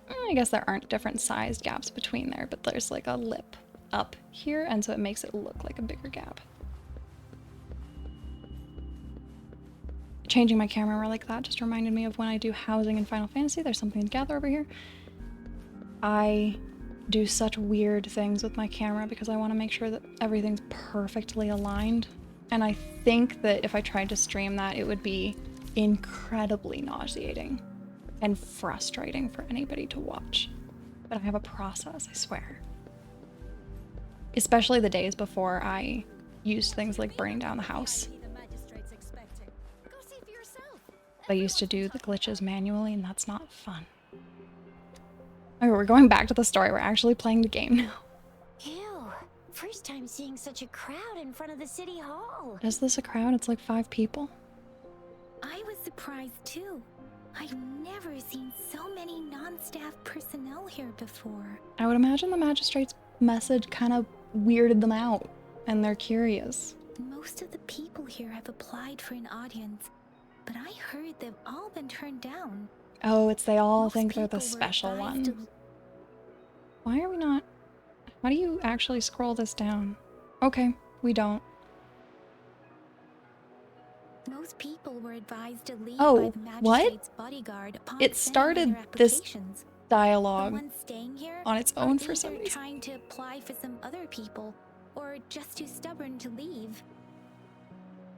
I guess there aren't different sized gaps between there, but there's like a lip up here, and so it makes it look like a bigger gap. Changing my camera like that just reminded me of when I do housing in Final Fantasy. There's something to gather over here. I do such weird things with my camera because I want to make sure that everything's perfectly aligned. And I think that if I tried to stream that, it would be incredibly nauseating and frustrating for anybody to watch. But I have a process, I swear. Especially the days before I used things like burning down the house. I used to do the glitches manually, and that's not fun. Okay, we're going back to the story. We're actually playing the game now. Ew. First time seeing such a crowd in front of the city hall. Is this a crowd? It's like 5 people. I was surprised too. I've never seen so many non-staff personnel here before. I would imagine the magistrate's message kind of weirded them out, and they're curious. Most of the people here have applied for an audience, but I heard they've all been turned down. Oh, it's they all Most think they're the people were special advised one. Why are we not... How do you actually scroll this down? Okay, we don't. Most people were advised to leave Oh, by the what? magistrate's bodyguard upon It sending started their this applications. The dialogue ones staying here on its are own for some either reason. trying to apply for some other people, or just too stubborn to leave.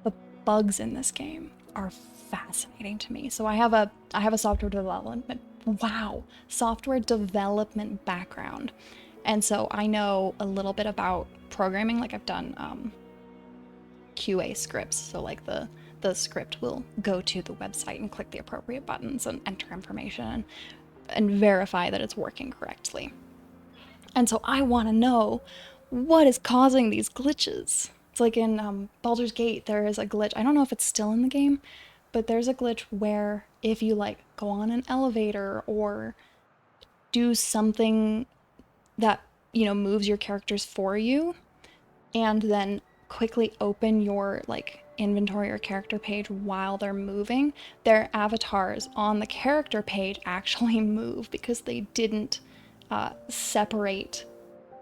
The bugs in this game are fascinating to me. So I have a software development background. And so I know a little bit about programming. Like I've done QA scripts. So like the script will go to the website and click the appropriate buttons and enter information and verify that it's working correctly. And so I want to know what is causing these glitches. It's like in Baldur's Gate, there is a glitch. I don't know if it's still in the game, but there's a glitch where if you like go on an elevator or do something that, you know, moves your characters for you, and then quickly open your like inventory or character page while they're moving, their avatars on the character page actually move because they didn't separate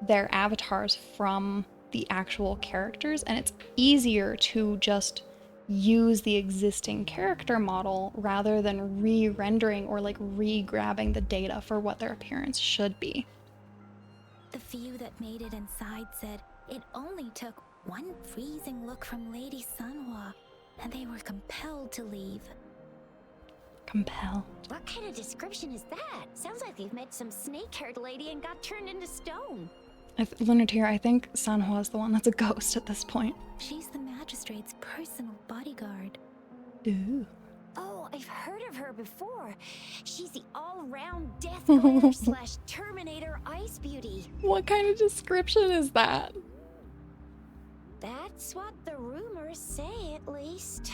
their avatars from the actual characters, and it's easier to just use the existing character model rather than re-rendering or like re-grabbing the data for what their appearance should be. The few that made it inside said it only took one freezing look from Lady Sanhua, and they were compelled to leave. Compel. What kind of description is that? Sounds like they've met some snake-haired lady and got turned into stone. Lunateer, I think Sanhua is the one that's a ghost at this point. She's the magistrate's personal bodyguard. Ooh. Oh, I've heard of her before. She's the all-round death glider slash Terminator ice beauty. What kind of description is that? That's what the rumors say, at least.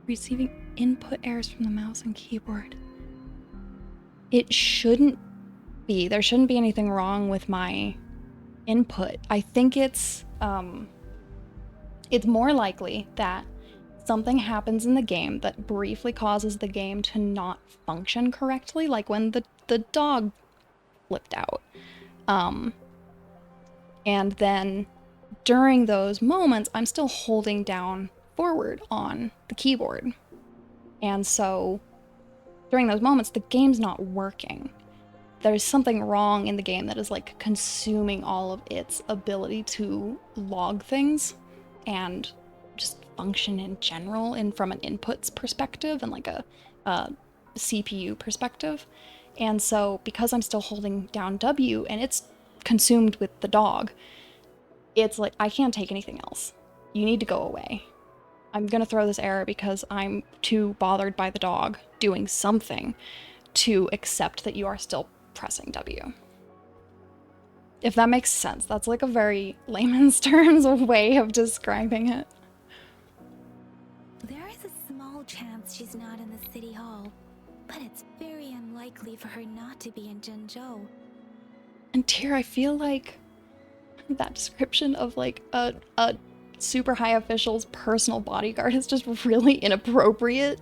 Receiving input errors from the mouse and keyboard. It shouldn't be. There shouldn't be anything wrong with my input. I think it's more likely that something happens in the game that briefly causes the game to not function correctly, like when the dog flipped out. And then during those moments, I'm still holding down forward on the keyboard. And so during those moments, the game's not working. There's something wrong in the game that is like consuming all of its ability to log things and just function in general and from an inputs perspective and like a CPU perspective. And so because I'm still holding down W and it's consumed with the dog, it's like, I can't take anything else. You need to go away. I'm gonna throw this error because I'm too bothered by the dog doing something to accept that you are still pressing W. If that makes sense. That's like a very layman's terms way of describing it. There is a small chance she's not in the city hall, but it's very unlikely for her not to be in Jinzhou. And Tyr, I feel like that description of like a super high official's personal bodyguard is just really inappropriate.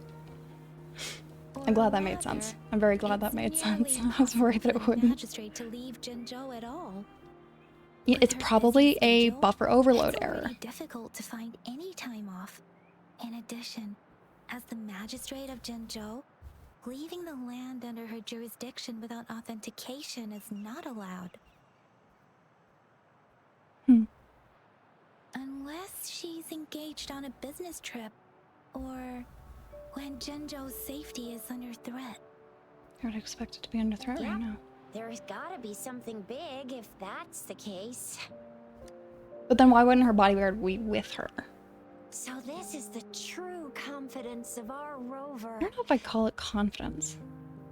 I'm glad that made sense. I'm very glad that made sense. I was worried that it wouldn't. Magistrate to leave Jinzhou at all. Yeah, it's probably a buffer overload It's error. already difficult to find any time off. In addition, as the magistrate of Jinzhou, leaving the land under her jurisdiction without authentication is not allowed. Unless she's engaged on a business trip, or when Jinzhou's safety is under threat. I would expect it to be under threat right now. There's gotta be something big if that's the case. But then why wouldn't her bodyguard be with her? So this is the true confidence of our rover. I don't know if I call it confidence.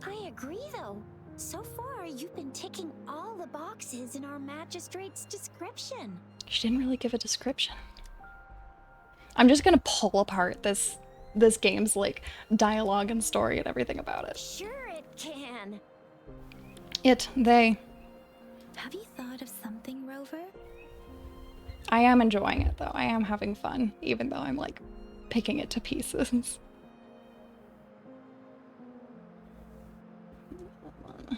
I agree, though. So far, you've been ticking all the boxes in our magistrate's description. She didn't really give a description. I'm just gonna pull apart this game's like dialogue and story and everything about it. Sure it can. They. Have you thought of something, Rover? I am enjoying it though. I am having fun, even though I'm like picking it to pieces. I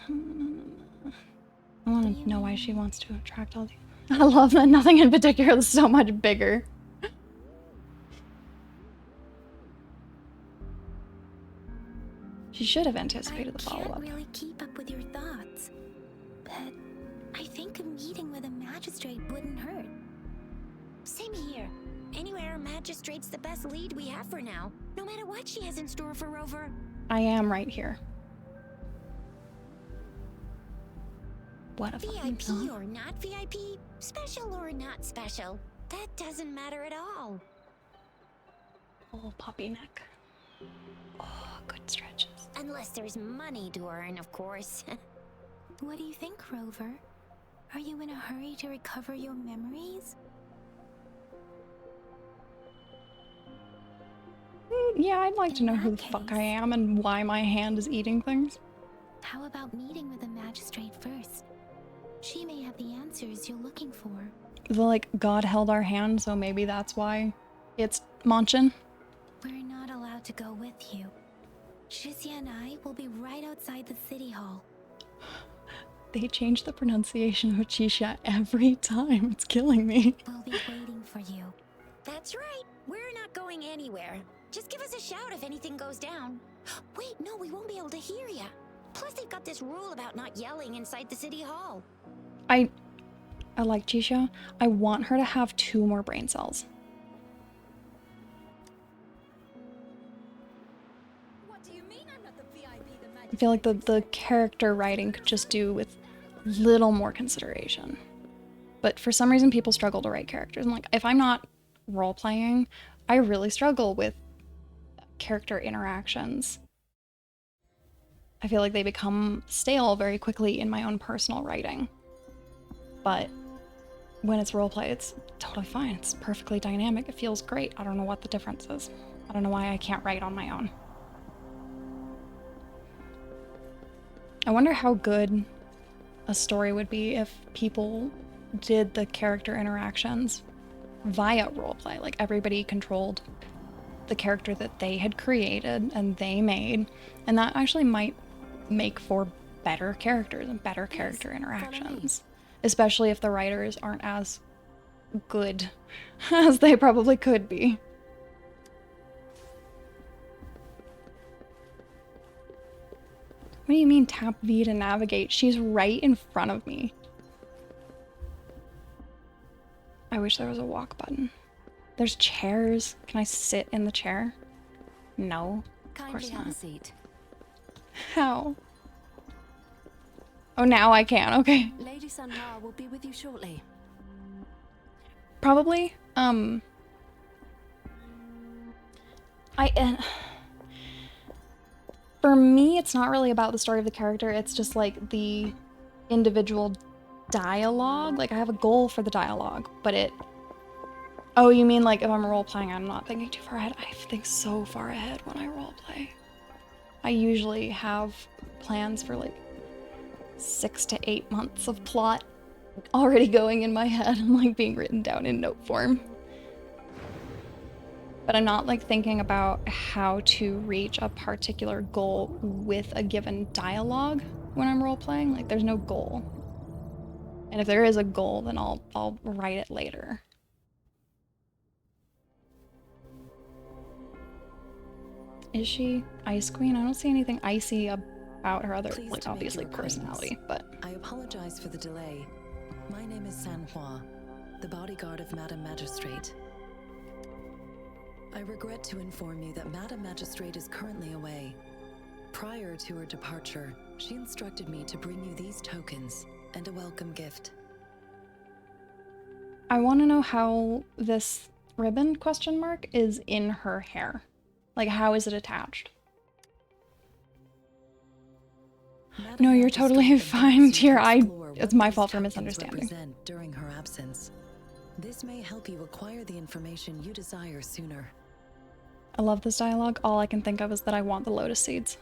want to know why she wants to attract all the. I love that nothing in particular is so much bigger. She should have anticipated the follow-up. I can't really keep up with your thoughts, but I think a meeting with a magistrate wouldn't hurt. Same here. Anyway, our magistrate's the best lead we have for now, no matter what she has in store for Rover. I am right here. What a fucking VIP song. or not VIP, special or not special, that doesn't matter at all. Oh, puppy neck. Oh, good stretches. Unless there's money to earn, of course. What do you think, Rover? Are you in a hurry to recover your memories? Yeah, I'd like to know who the that fuck case- I am and why my hand is eating things. How about meeting with the magistrate first? She may have the answers you're looking for. The like God held our hand, so maybe that's why it's Manchin. We're not allowed to go with you. Shizia and I will be right outside the city hall. They change the pronunciation of Chisha every time. It's killing me. We'll be waiting for you. That's right. We're not going anywhere. Just give us a shout if anything goes down. Wait, no, we won't be able to hear ya. Plus, they've got this rule about not yelling inside the city hall. I like Chisha. I want her to have 2 more brain cells. What do you mean I'm not the VIP the I feel like the character writing could just do with little more consideration. But for some reason, people struggle to write characters. And like, if I'm not role-playing, I really struggle with character interactions. I feel like they become stale very quickly in my own personal writing. But when it's roleplay, it's totally fine. It's perfectly dynamic. It feels great. I don't know what the difference is. I don't know why I can't write on my own. I wonder how good a story would be if people did the character interactions via roleplay. Like everybody controlled the character that they had created and they made, and that actually might make for better characters and better character interactions, especially if the writers aren't as good as they probably could be. What do you mean tap V to navigate? She's right in front of me. I wish there was a walk button. There's chairs. Can I sit in the chair? No, of course not. Seat. How? Oh, now I can. Okay. Lady Sunhar will be with you shortly. Probably. For me, it's not really about the story of the character. It's just like the individual dialogue. Like I have a goal for the dialogue, but it... Oh, you mean like if I'm role-playing, I'm not thinking too far ahead? I think so far ahead when I role-play. I usually have plans for like 6 to 8 months of plot already going in my head and like being written down in note form. But I'm not like thinking about how to reach a particular goal with a given dialogue when I'm role-playing. Like there's no goal. And if there is a goal, then I'll write it later. Is she Ice Queen? I don't see anything icy about her other, like, obviously personality, but... I apologize for the delay. My name is Sanhua, the bodyguard of Madam Magistrate. I regret to inform you that Madam Magistrate is currently away. Prior to her departure, she instructed me to bring you these tokens and a welcome gift. I want to know how this ribbon, question mark, is in her hair. Like, how is it attached? No, you're totally fine, dear. It's my fault for misunderstanding. During her absence. This may help you acquire the information you desire sooner. I love this dialogue. All I can think of is that I want the lotus seeds.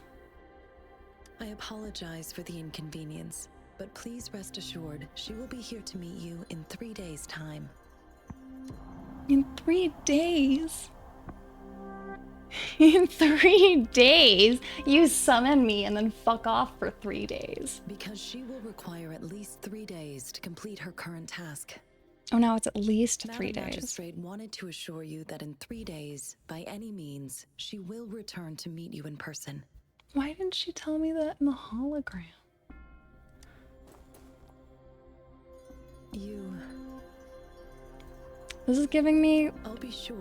I apologize for the inconvenience, but please rest assured she will be here to meet you in 3 days' time. In 3 days? In 3 days? You summon me and then fuck off for 3 days. Because she will require at least 3 days to complete her current task. Oh, now it's at least 3 Madam days. Magistrate wanted to assure you that in 3 days, by any means, she will return to meet you in person. Why didn't she tell me that in the hologram? This is giving me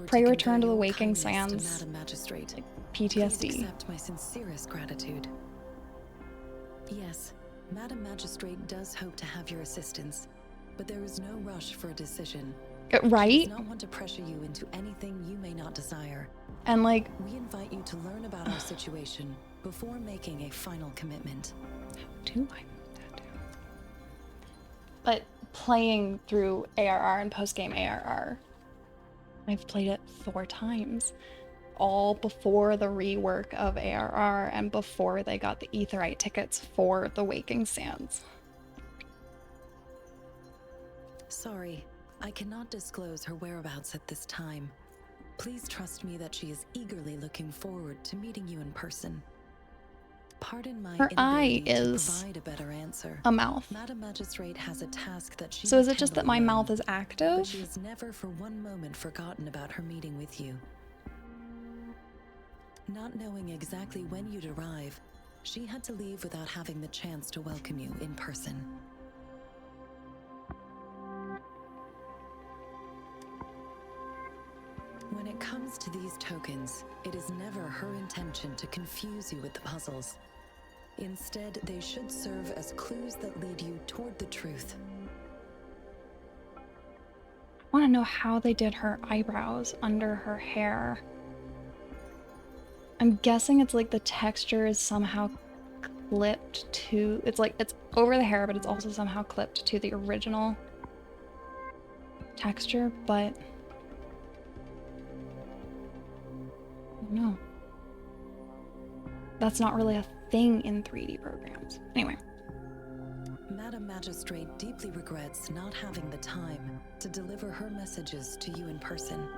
Pray Return to the Waking Sands, like PTSD. Please accept my sincerest gratitude. Yes, Madam Magistrate does hope to have your assistance, but there is no rush for a decision. Right? She does not want to pressure you into anything you may not desire. And like... We invite you to learn about our situation before making a final commitment. Do I move that down? But playing through ARR and post-game ARR, I've played it 4 times. All before the rework of ARR and before they got the Aetheryte tickets for the Waking Sands. Sorry, I cannot disclose her whereabouts at this time. Please trust me that she is eagerly looking forward to meeting you in person. Pardon my Her eye inability to is provide a better answer. a mouth. Madam Magistrate has a task that she So is must it just that handle my alone, mouth is but active? she has never for one moment forgotten about her meeting with you. Not knowing exactly when you'd arrive, she had to leave without having the chance to welcome you in person. When it comes to these tokens, it is never her intention to confuse you with the puzzles. Instead, they should serve as clues that lead you toward the truth. I want to know how they did her eyebrows under her hair. I'm guessing it's like the texture is somehow clipped to... It's like it's over the hair, but it's also somehow clipped to the original texture, but... know. That's not really a thing in 3D programs. Anyway. Madam Magistrate deeply regrets not having the time to deliver her messages to you in person.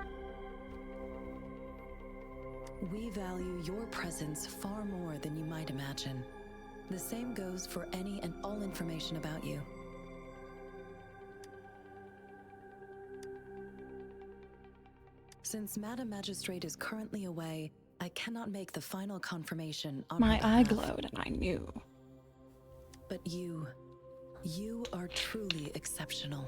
We value your presence far more than you might imagine. The same goes for any and all information about you. Since Madam Magistrate is currently away, I cannot make the final confirmation on My her eye behalf. glowed and I knew. But you are truly exceptional.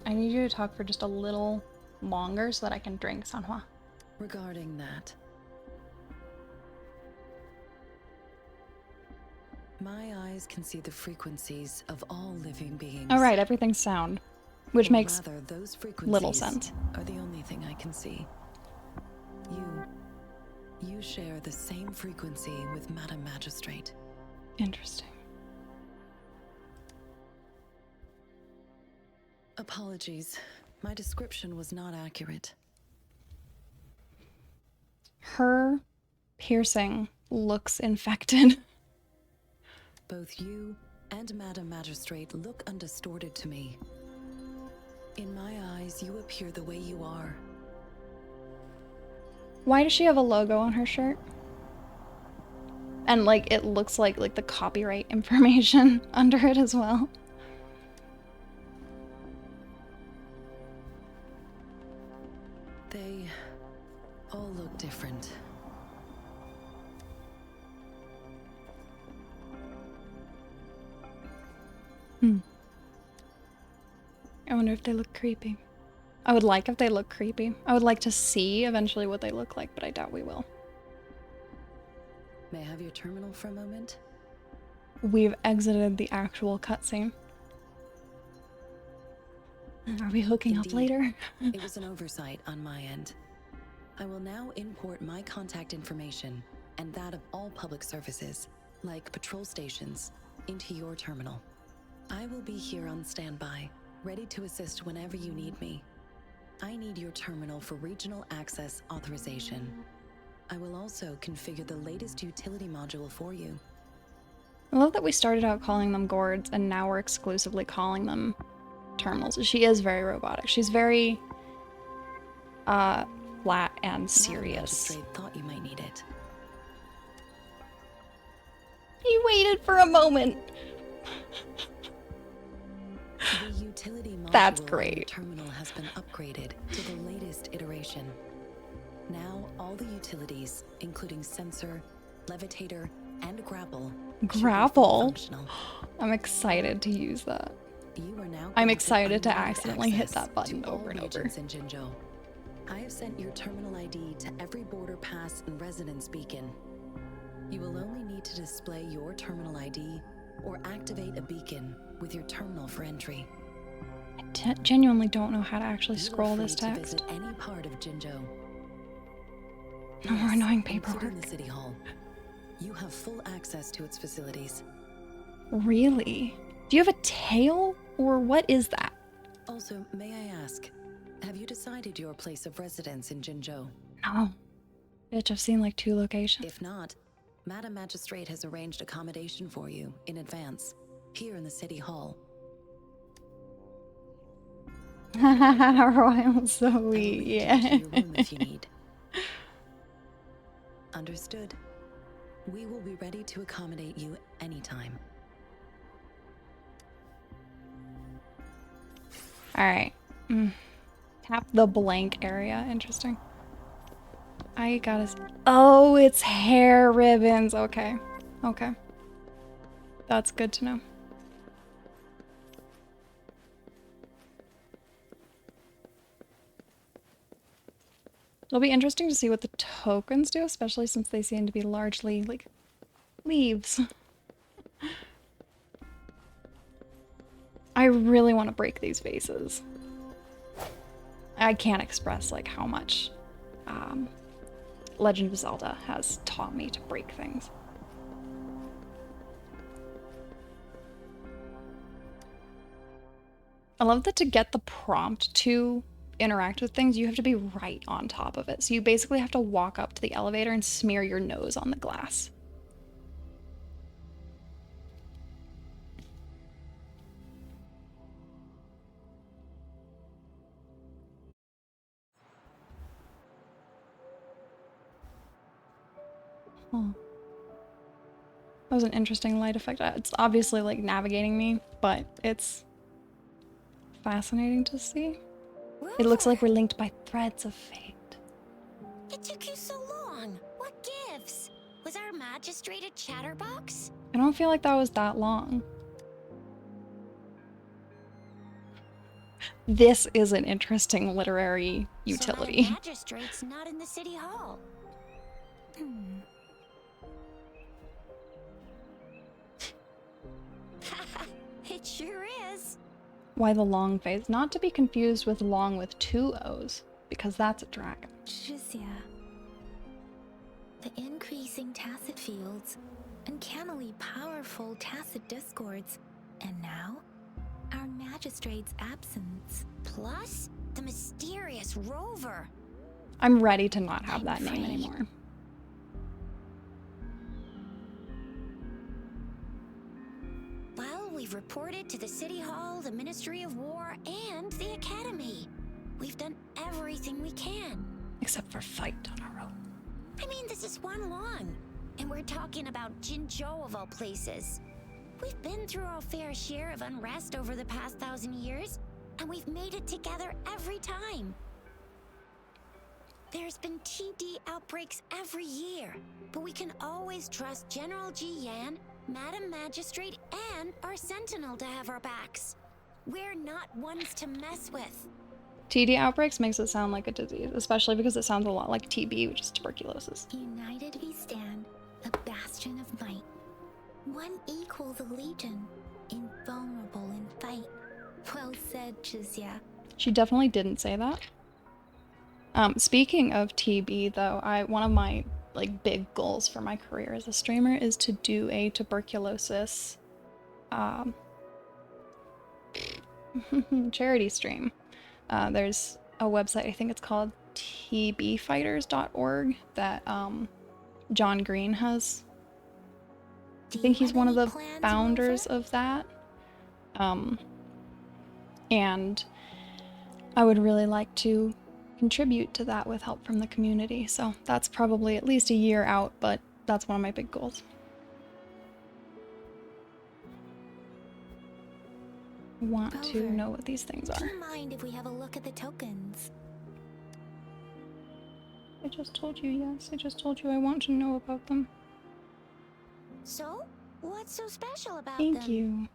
I need you to talk for just a little longer so that I can drink, Sanhua. Regarding that, my eyes can see the frequencies of all living beings. All right, everything's sound, which Or makes rather, those frequencies little sense. are the only thing I can see. You share the same frequency with Madam Magistrate. Interesting. Apologies, my description was not accurate. Her piercing looks infected. Both you and Madam Magistrate look undistorted to me. In my eyes, you appear the way you are. Why does she have a logo on her shirt? And like it looks like the copyright information under it as well. They all look different. I wonder if they look creepy. I would like if they look creepy. I would like to see eventually what they look like, but I doubt we will. May I have your terminal for a moment? We've exited the actual cutscene. Are we hooking up Indeed. later? It was an oversight on my end. I will now import my contact information and that of all public services, like patrol stations, into your terminal. I will be here on standby, ready to assist whenever you need me. I need your terminal for regional access authorization. I will also configure the latest utility module for you. I love that we started out calling them gourds and now we're exclusively calling them terminals. She is very robotic. She's very flat and serious. Madam Magistrate thought you might need it. He waited for a moment. The utility module That's on great. your terminal has been upgraded to the latest iteration. Now all the utilities, including sensor, levitator, and grapple, should be Grapple? functional. I'm excited to use that. You are now I'm granted excited to unlimited accidentally hit access that button to all over and over. regions in Jinzhou. I have sent your terminal ID to every border pass and residence beacon. You will only need to display your terminal ID or activate a beacon with your terminal for entry. I genuinely don't know how to actually You are scroll free this to text. visit any part of Jinzhou. No more Yes, annoying including paperwork. the city hall. You have full access to its facilities. Really? Do you have a tail? Or what is that? Also, may I ask, have you decided your place of residence in Jinzhou? No. Bitch, I've seen like 2 locations. If not, Madam Magistrate has arranged accommodation for you in advance, here in the city hall. Royal I will Zoe, lead you yeah. to your room if you need. Understood. We will be ready to accommodate you anytime. Alright. Tap the blank area. Interesting. I gotta... Oh, it's hair ribbons. Okay. Okay. That's good to know. It'll be interesting to see what the tokens do, especially since they seem to be largely, like, leaves. I really want to break these vases. I can't express, like, how much Legend of Zelda has taught me to break things. I love that to get the prompt to interact with things, you have to be right on top of it. So you basically have to walk up to the elevator and smear your nose on the glass. Huh. That was an interesting light effect. It's obviously like navigating me, but it's fascinating to see. It looks like we're linked by threads of fate. It took you so long. What gives? Was our magistrate a chatterbox? I don't feel like that was that long. This is an interesting literary utility. So my magistrate's not in the city hall. It sure is. Why the long phase? Not to be confused with long with 2 O's, because that's a dragon. Jizya. The increasing tacit fields, uncannily powerful tacit discords, and now, our magistrate's absence. Plus, the mysterious rover. I'm ready to not have that name anymore. Well, we've reported to the City Hall, the Ministry of War, and the Academy. We've done everything we can. Except for fight on our own. I mean, this is one long. And we're talking about Jinzhou of all places. We've been through our fair share of unrest over the past 1,000 years, and we've made it together every time. There's been TD outbreaks every year, but we can always trust General Ji Yan, Madam Magistrate, and our Sentinel to have our backs. We're not ones to mess with. TD outbreaks makes it sound like a disease, especially because it sounds a lot like TB, which is tuberculosis. United we stand, a bastion of might. One equals a legion, invulnerable in fight. Well said, Jizya. She definitely didn't say that. Speaking of TB, though, one of my like big goals for my career as a streamer is to do a tuberculosis charity stream. There's a website, I think it's called tbfighters.org, that John Green has. I think he's one of the founders of that. And I would really like to contribute to that with help from the community. So that's probably at least a year out, but that's one of my big goals. I want to know what these things Do are. you mind if we have a look at the tokens? I just told you yes. I just told you I want to know about them. So, what's so special about them? Thank you.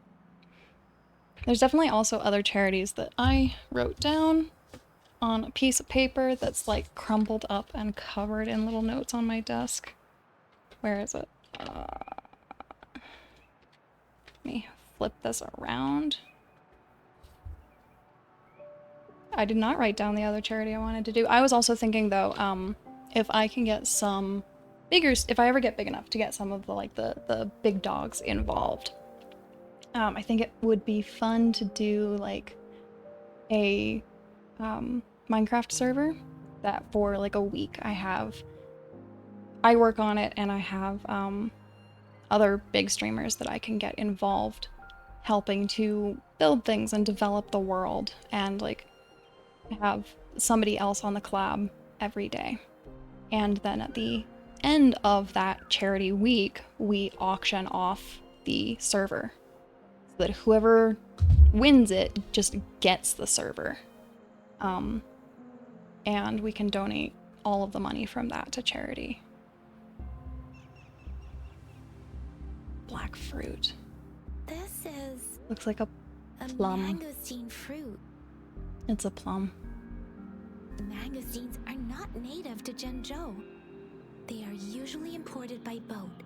There's definitely also other charities that I wrote down on a piece of paper that's like crumpled up and covered in little notes on my desk. Where is it? Let me flip this around. I did not write down the other charity I wanted to do. I was also thinking though, if I can get some bigger, if I ever get big enough to get some of the big dogs involved, I think it would be fun to do like a Minecraft server that for like a week I work on it, and I have other big streamers that I can get involved helping to build things and develop the world, and like have somebody else on the collab every day. And then at the end of that charity week, we auction off the server so that whoever wins it just gets the server. And we can donate all of the money from that to charity. Black fruit. This is Looks like a a plum. mangosteen fruit. It's a plum. The mangosteens are not native to Jinzhou. They are usually imported by boat.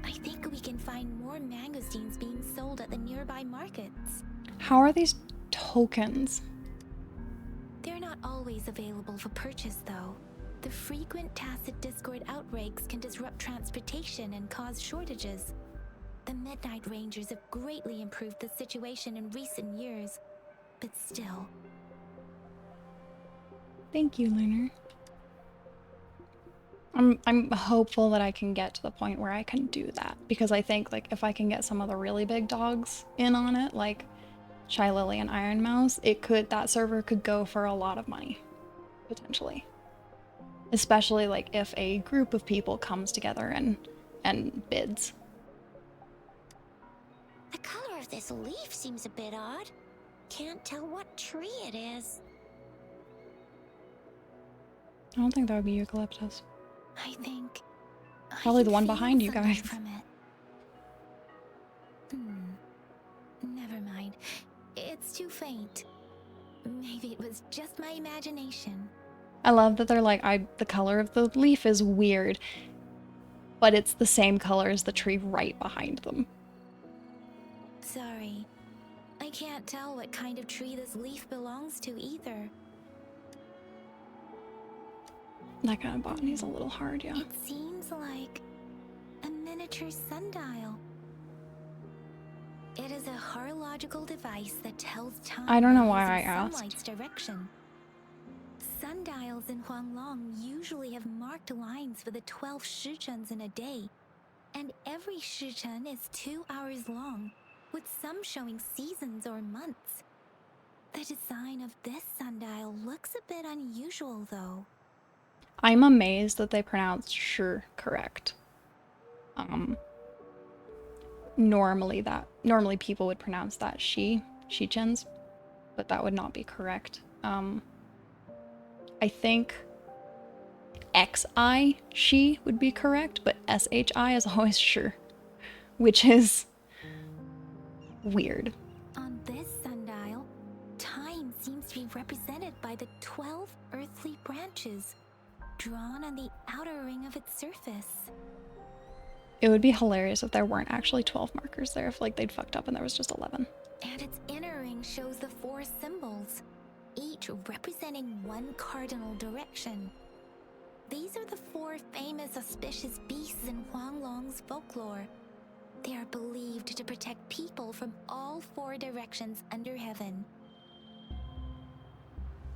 I think we can find more mangosteens being sold at the nearby markets. How are these tokens? They're not always available for purchase, though. The frequent tacit discord outbreaks can disrupt transportation and cause shortages. The Midnight Rangers have greatly improved the situation in recent years, but still, Thank you, Lunar. I'm hopeful that I can get to the point where I can do that, because I think like if I can get some of the really big dogs in on it, like Shy Lily and Iron Mouse, that server could go for a lot of money, potentially. Especially like if a group of people comes together and bids. The color of this leaf seems a bit odd. Can't tell what tree it is. I don't think that would be eucalyptus. I think. Probably I the can one feel behind you something guys. From it. Never mind. It's too faint. Maybe it was just my imagination. I love that they're like, the color of the leaf is weird, but it's the same color as the tree right behind them. Sorry. I can't tell what kind of tree this leaf belongs to either. That kind of botany's a little hard, yeah. It seems like a miniature sundial. It is a horological device that tells time. I don't know by why I using asked. sunlight's direction. Sundials in Huanglong usually have marked lines for the 12 shichens in a day, and every shichen is 2 hours long, with some showing seasons or months. The design of this sundial looks a bit unusual, though. I'm amazed that they pronounced "sure" correct. Normally people would pronounce that shichens, but that would not be correct. I think XI, she, would be correct, but SHI is always sure, which is weird. On this sundial, time seems to be represented by the 12 earthly branches, drawn on the outer ring of its surface. It would be hilarious if there weren't actually 12 markers there, if like they'd fucked up and there was just 11. And its inner ring shows the 4 symbols, each representing one cardinal direction. These are the 4 famous auspicious beasts in Huanglong's folklore. They are believed to protect people from all 4 directions under heaven.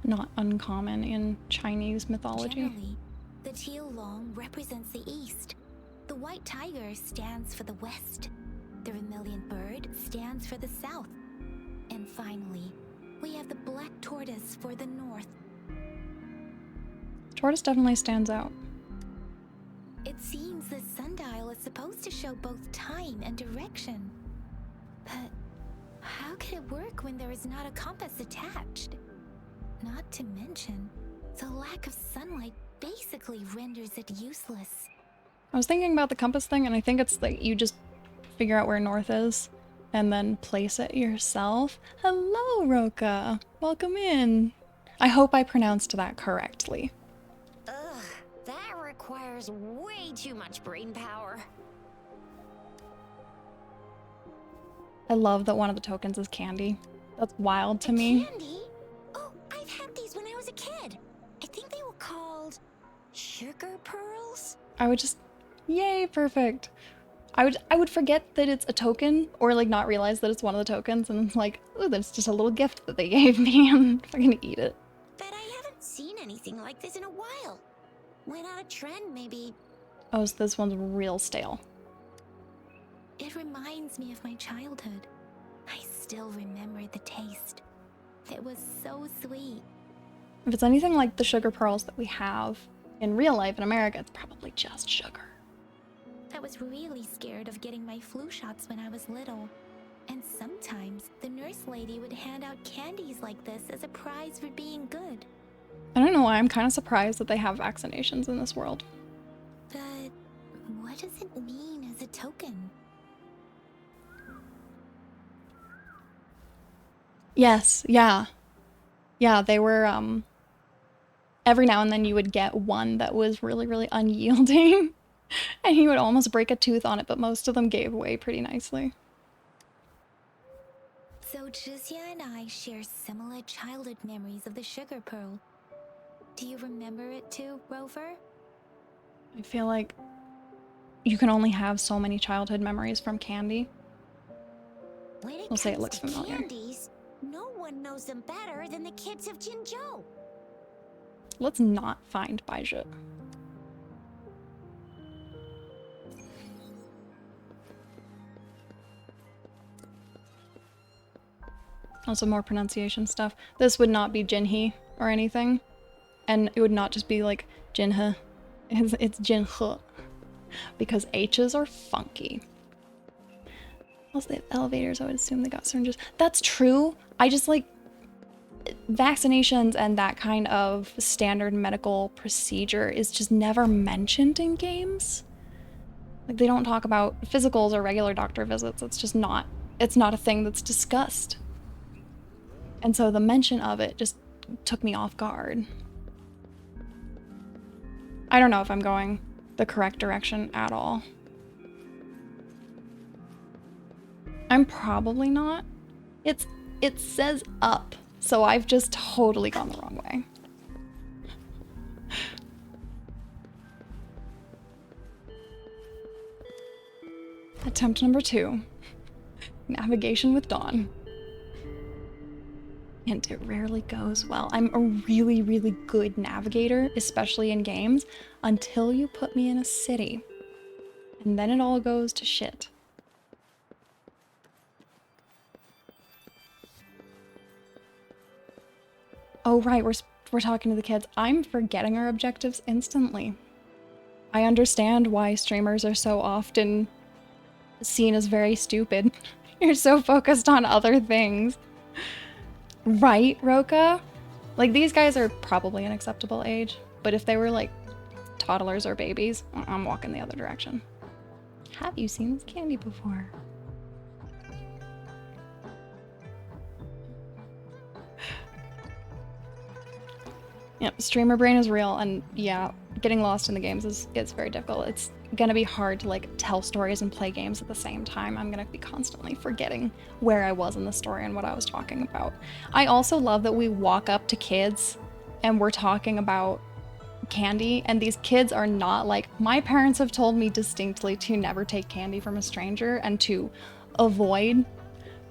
Not uncommon in Chinese mythology. Generally, the teal long represents the east. The white tiger stands for the west. The vermilion bird stands for the south. And finally, we have the black tortoise for the north. Tortoise definitely stands out. It seems the sundial is supposed to show both time and direction. But how could it work when there is not a compass attached? Not to mention, the lack of sunlight basically renders it useless. I was thinking about the compass thing, and I think it's like you just figure out where north is and then place it yourself. Hello, Roka. Welcome in. I hope I pronounced that correctly. Ugh, that requires way too much brain power. I love that one of the tokens is candy. That's wild to me. Candy? Oh, I've had these when I was a kid. I think they were called sugar pearls. I would just, yay, perfect. I would forget that it's a token, or like not realize that it's one of the tokens, and it's like, oh, that's just a little gift that they gave me, and I'm gonna eat it. But I haven't seen anything like this in a while. Went out of trend, maybe. Oh, so this one's real stale. It reminds me of my childhood. I still remember the taste. It was so sweet. If it's anything like the sugar pearls that we have in real life in America, it's probably just sugar. I was really scared of getting my flu shots when I was little. And sometimes the nurse lady would hand out candies like this as a prize for being good. I don't know why, I'm kind of surprised that they have vaccinations in this world. But what does it mean as a token? Yes, yeah. Yeah, they were, every now and then you would get one that was really, really unyielding. And you would almost break a tooth on it, but most of them gave away pretty nicely. So Jizya and I share similar childhood memories of the sugar pearl. Do you remember it too, Rover? I feel like you can only have so many childhood memories from candy. When it We'll say it comes looks to familiar. candies, no one knows them better than the kids of Jinzhou. Let's not find Baizhi. Also more pronunciation stuff. This would not be Jinhe or anything. And it would not just be like Jinhe. It's Jinhe. Because H's are funky. Also, they have elevators. I would assume they got syringes. That's true. I just like vaccinations and that kind of standard medical procedure is just never mentioned in games. Like they don't talk about physicals or regular doctor visits. It's not a thing that's discussed. And so the mention of it just took me off guard. I don't know if I'm going the correct direction at all. I'm probably not. It says up, so I've just totally gone the wrong way. Attempt number 2. Navigation with Dawn. And it rarely goes well. I'm a really, really good navigator, especially in games, until you put me in a city. And then it all goes to shit. Oh, right, we're talking to the kids. I'm forgetting our objectives instantly. I understand why streamers are so often seen as very stupid. You're so focused on other things. Right, Roka? Like, these guys are probably an acceptable age, but if they were, like, toddlers or babies, I'm walking the other direction. Have you seen this candy before? Yep, streamer brain is real, and yeah, getting lost in the games is very difficult. It's gonna be hard to like tell stories and play games at the same time. I'm gonna be constantly forgetting where I was in the story and what I was talking about. I also love that we walk up to kids and we're talking about candy, and these kids are not like, my parents have told me distinctly to never take candy from a stranger and to avoid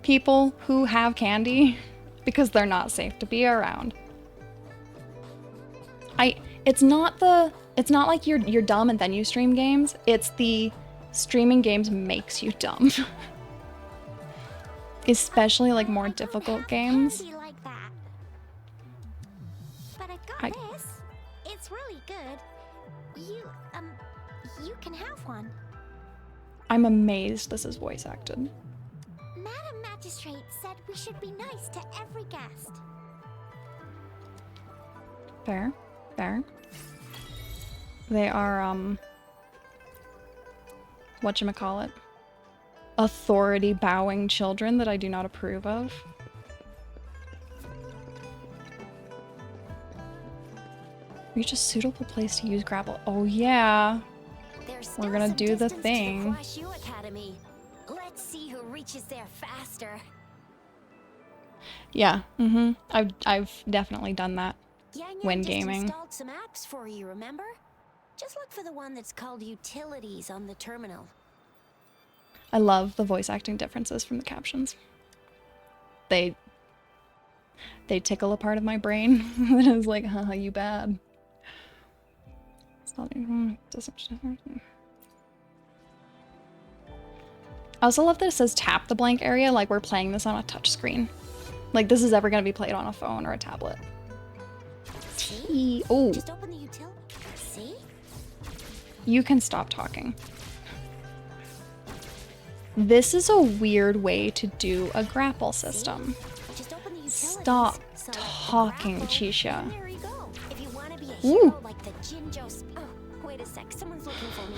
people who have candy because they're not safe to be around. It's not like you're dumb and then you stream games. It's the streaming games makes you dumb. Especially like more difficult games. Like that. But I got this. It's really good. You can have one. I'm amazed this is voice acted. Madam Magistrate said we should be nice to every guest. Fair. Fair. They are, whatchamacallit? Authority-bowing children that I do not approve of. Reach a suitable place to use grapple. Oh yeah. We're gonna do the thing. Let's see who reaches there faster. Yeah, I've definitely done that. When gaming. Installed some apps for you, remember? Just look for the one that's called Utilities on the terminal. I love the voice acting differences from the captions. They tickle a part of my brain that is like, haha, you bad. It's not even, I also love that it says tap the blank area like we're playing this on a touch screen. Like this is ever gonna be played on a phone or a tablet. Oh. Just open the utility. See? You can stop talking. This is a weird way to do a grapple system. Just open the Stop talking, Chisha. There you go. If you want to be a Ooh. hero like the Jinjo. Oh, wait a sec. Someone's looking for me.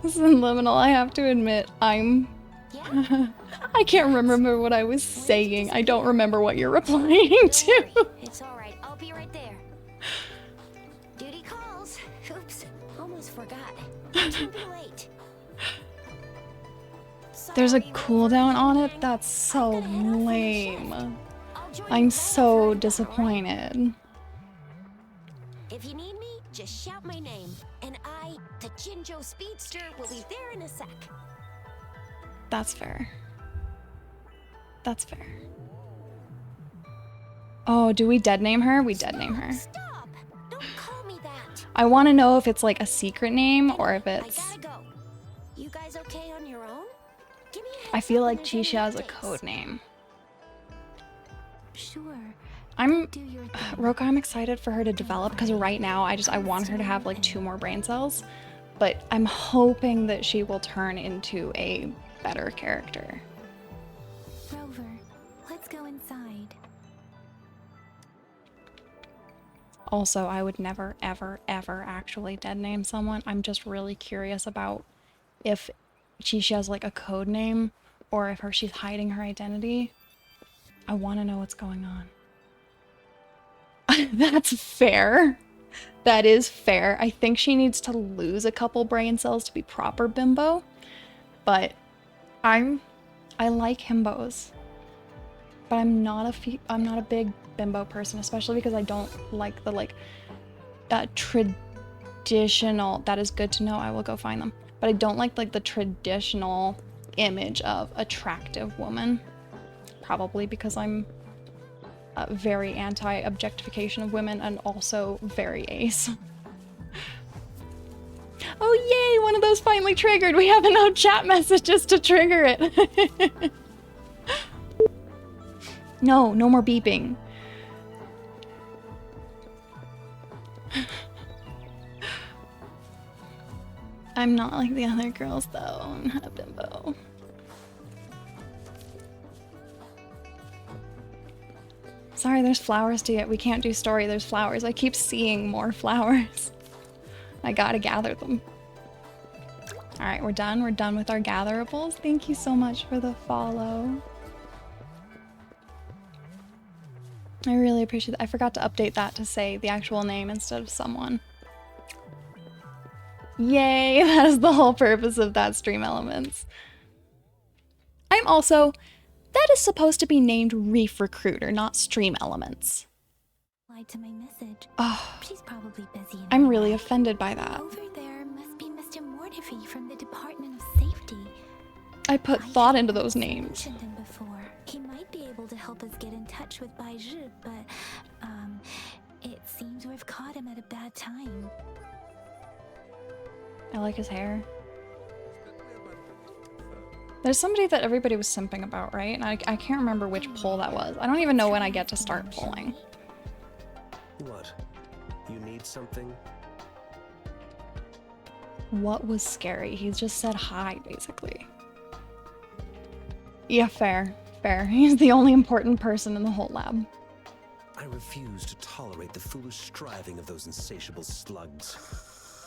This is liminal, I have to admit. I can't remember what I was saying. I don't remember what you're replying to. It's all right. I'll be right there. Duty calls. Oops. Almost forgot. Don't be late. There's a cooldown on it? That's so lame. I'm so disappointed. If you need me, just shout my name. And I, the Jinjo Speedster, will be there in a sec. That's fair. That's fair. Oh, do we dead name her? We dead name her. Stop! Don't call me that. I want to know if it's like a secret name or if I it's... gotta go. You guys okay on your own? Give me a heads I feel up like when there's Chisha any has a updates. code name. Sure. I'm... Do your thing. Roka, I'm excited for her to develop because right now I want her to have like 2 more brain cells. But I'm hoping that she will turn into a better character. Rover, let's go inside. Also, I would never, ever, ever actually dead name someone. I'm just really curious about if she has like a code name or if she's hiding her identity. I want to know what's going on. That's fair. That is fair. I think she needs to lose a couple brain cells to be proper bimbo, but I like himbos. But I'm not a big bimbo person, especially because I don't like the traditional. That is good to know. I will go find them. But I don't like the traditional image of attractive woman. Probably because I'm very anti-objectification of women and also very ace. Oh yay, one of those finally triggered. We have enough chat messages to trigger it. No more beeping. I'm not like the other girls though. I'm not a bimbo. Sorry, there's flowers to get. We can't do story. There's flowers. I keep seeing more flowers. I gotta gather them. Alright, we're done. We're done with our gatherables. Thank you so much for the follow. I really appreciate that. I forgot to update that to say the actual name instead of someone. Yay! That is the whole purpose of that stream elements. I'm also... That is supposed to be named Reef Recruiter, not Stream Elements. Lied to my message. Oh, She's probably busy. in I'm her really life. offended by that. Over there must be Mr. Mortifi from the Department of Safety. I put thought into those names. Mentioned him before. He might be able to help us get in touch with Baizhi, but it seems we've caught him at a bad time. I like his hair. There's somebody that everybody was simping about, right? And I can't remember which poll that was. I don't even know when I get to start polling. What? You need something? What was scary? He just said hi, basically. Yeah, fair. Fair. He's the only important person in the whole lab. I refuse to tolerate the foolish striving of those insatiable slugs.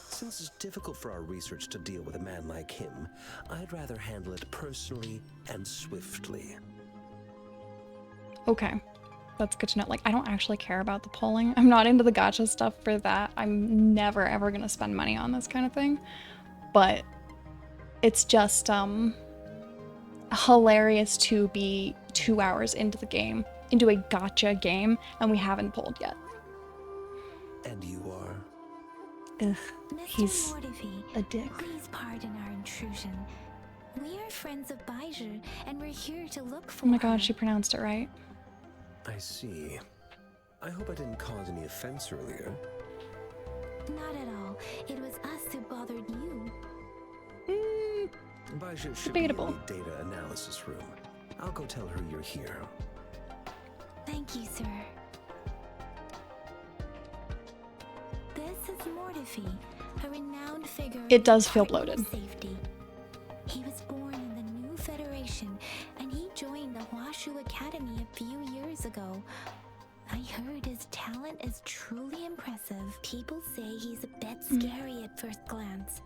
Since it's difficult for our research to deal with a man like him, I'd rather handle it personally and swiftly. Okay. That's good to know. Like, I don't actually care about the polling. I'm not into the gacha stuff for that. I'm never ever gonna spend money on this kind of thing. But it's just hilarious to be 2 hours into the game, into a gacha game, and we haven't polled yet. And you are? Ugh, Mr. he's Mortifi, a dick. please pardon our intrusion. We are friends of Baizhi, and we're here to look for Oh my her. god, she pronounced it right. I see. I hope I didn't cause any offense earlier. Not at all. It was us who bothered you. Baizhi should Debatable. be in the data analysis room. I'll go tell her you're here. Thank you, sir. This is Mortifi, a renowned figure. It in does the feel Department of bloated. Safety. He was born in the new Federation, and he joined the Washu Academy a few years ago. I heard his talent is truly impressive. People say he's a bit scary at first glance,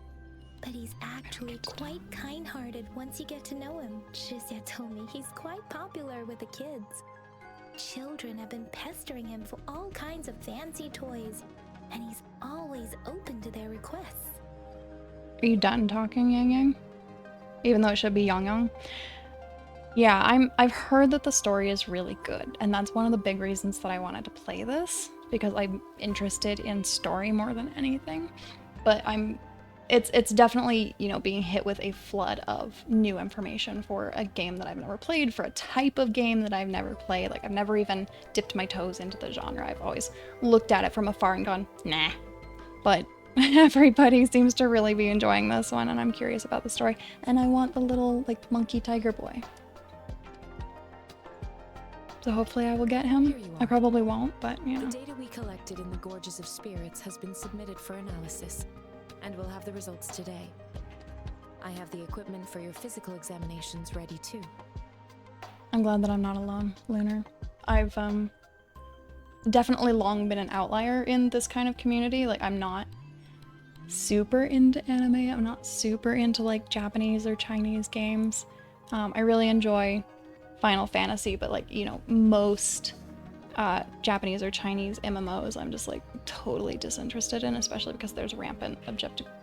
but he's actually quite kind-hearted once you get to know him. Shizia told me he's quite popular with the kids. Children have been pestering him for all kinds of fancy toys, and he's always open to their requests. Are you done talking, Yang Yang? Even though it should be Yang Yang? Yeah, I've heard that the story is really good, and that's one of the big reasons that I wanted to play this, because I'm interested in story more than anything. But I'm it's definitely, you know, being hit with a flood of new information for a game that I've never played, for a type of game that I've never played. Like, I've never even dipped my toes into the genre. I've always looked at it from afar and gone, nah. But everybody seems to really be enjoying this one, and I'm curious about the story. And I want the little, like, monkey tiger boy. So hopefully I will get him. I probably won't, but, you know. The data we collected in the Gorges of Spirits has been submitted for analysis, and we'll have the results today. I have the equipment for your physical examinations ready too. I'm glad that I'm not alone, Lunar. I've definitely long been an outlier in this kind of community. Like, I'm not super into anime. I'm not super into like Japanese or Chinese games. I really enjoy Final Fantasy, but like, you know, most Japanese or Chinese MMOs I'm just like totally disinterested in, especially because there's rampant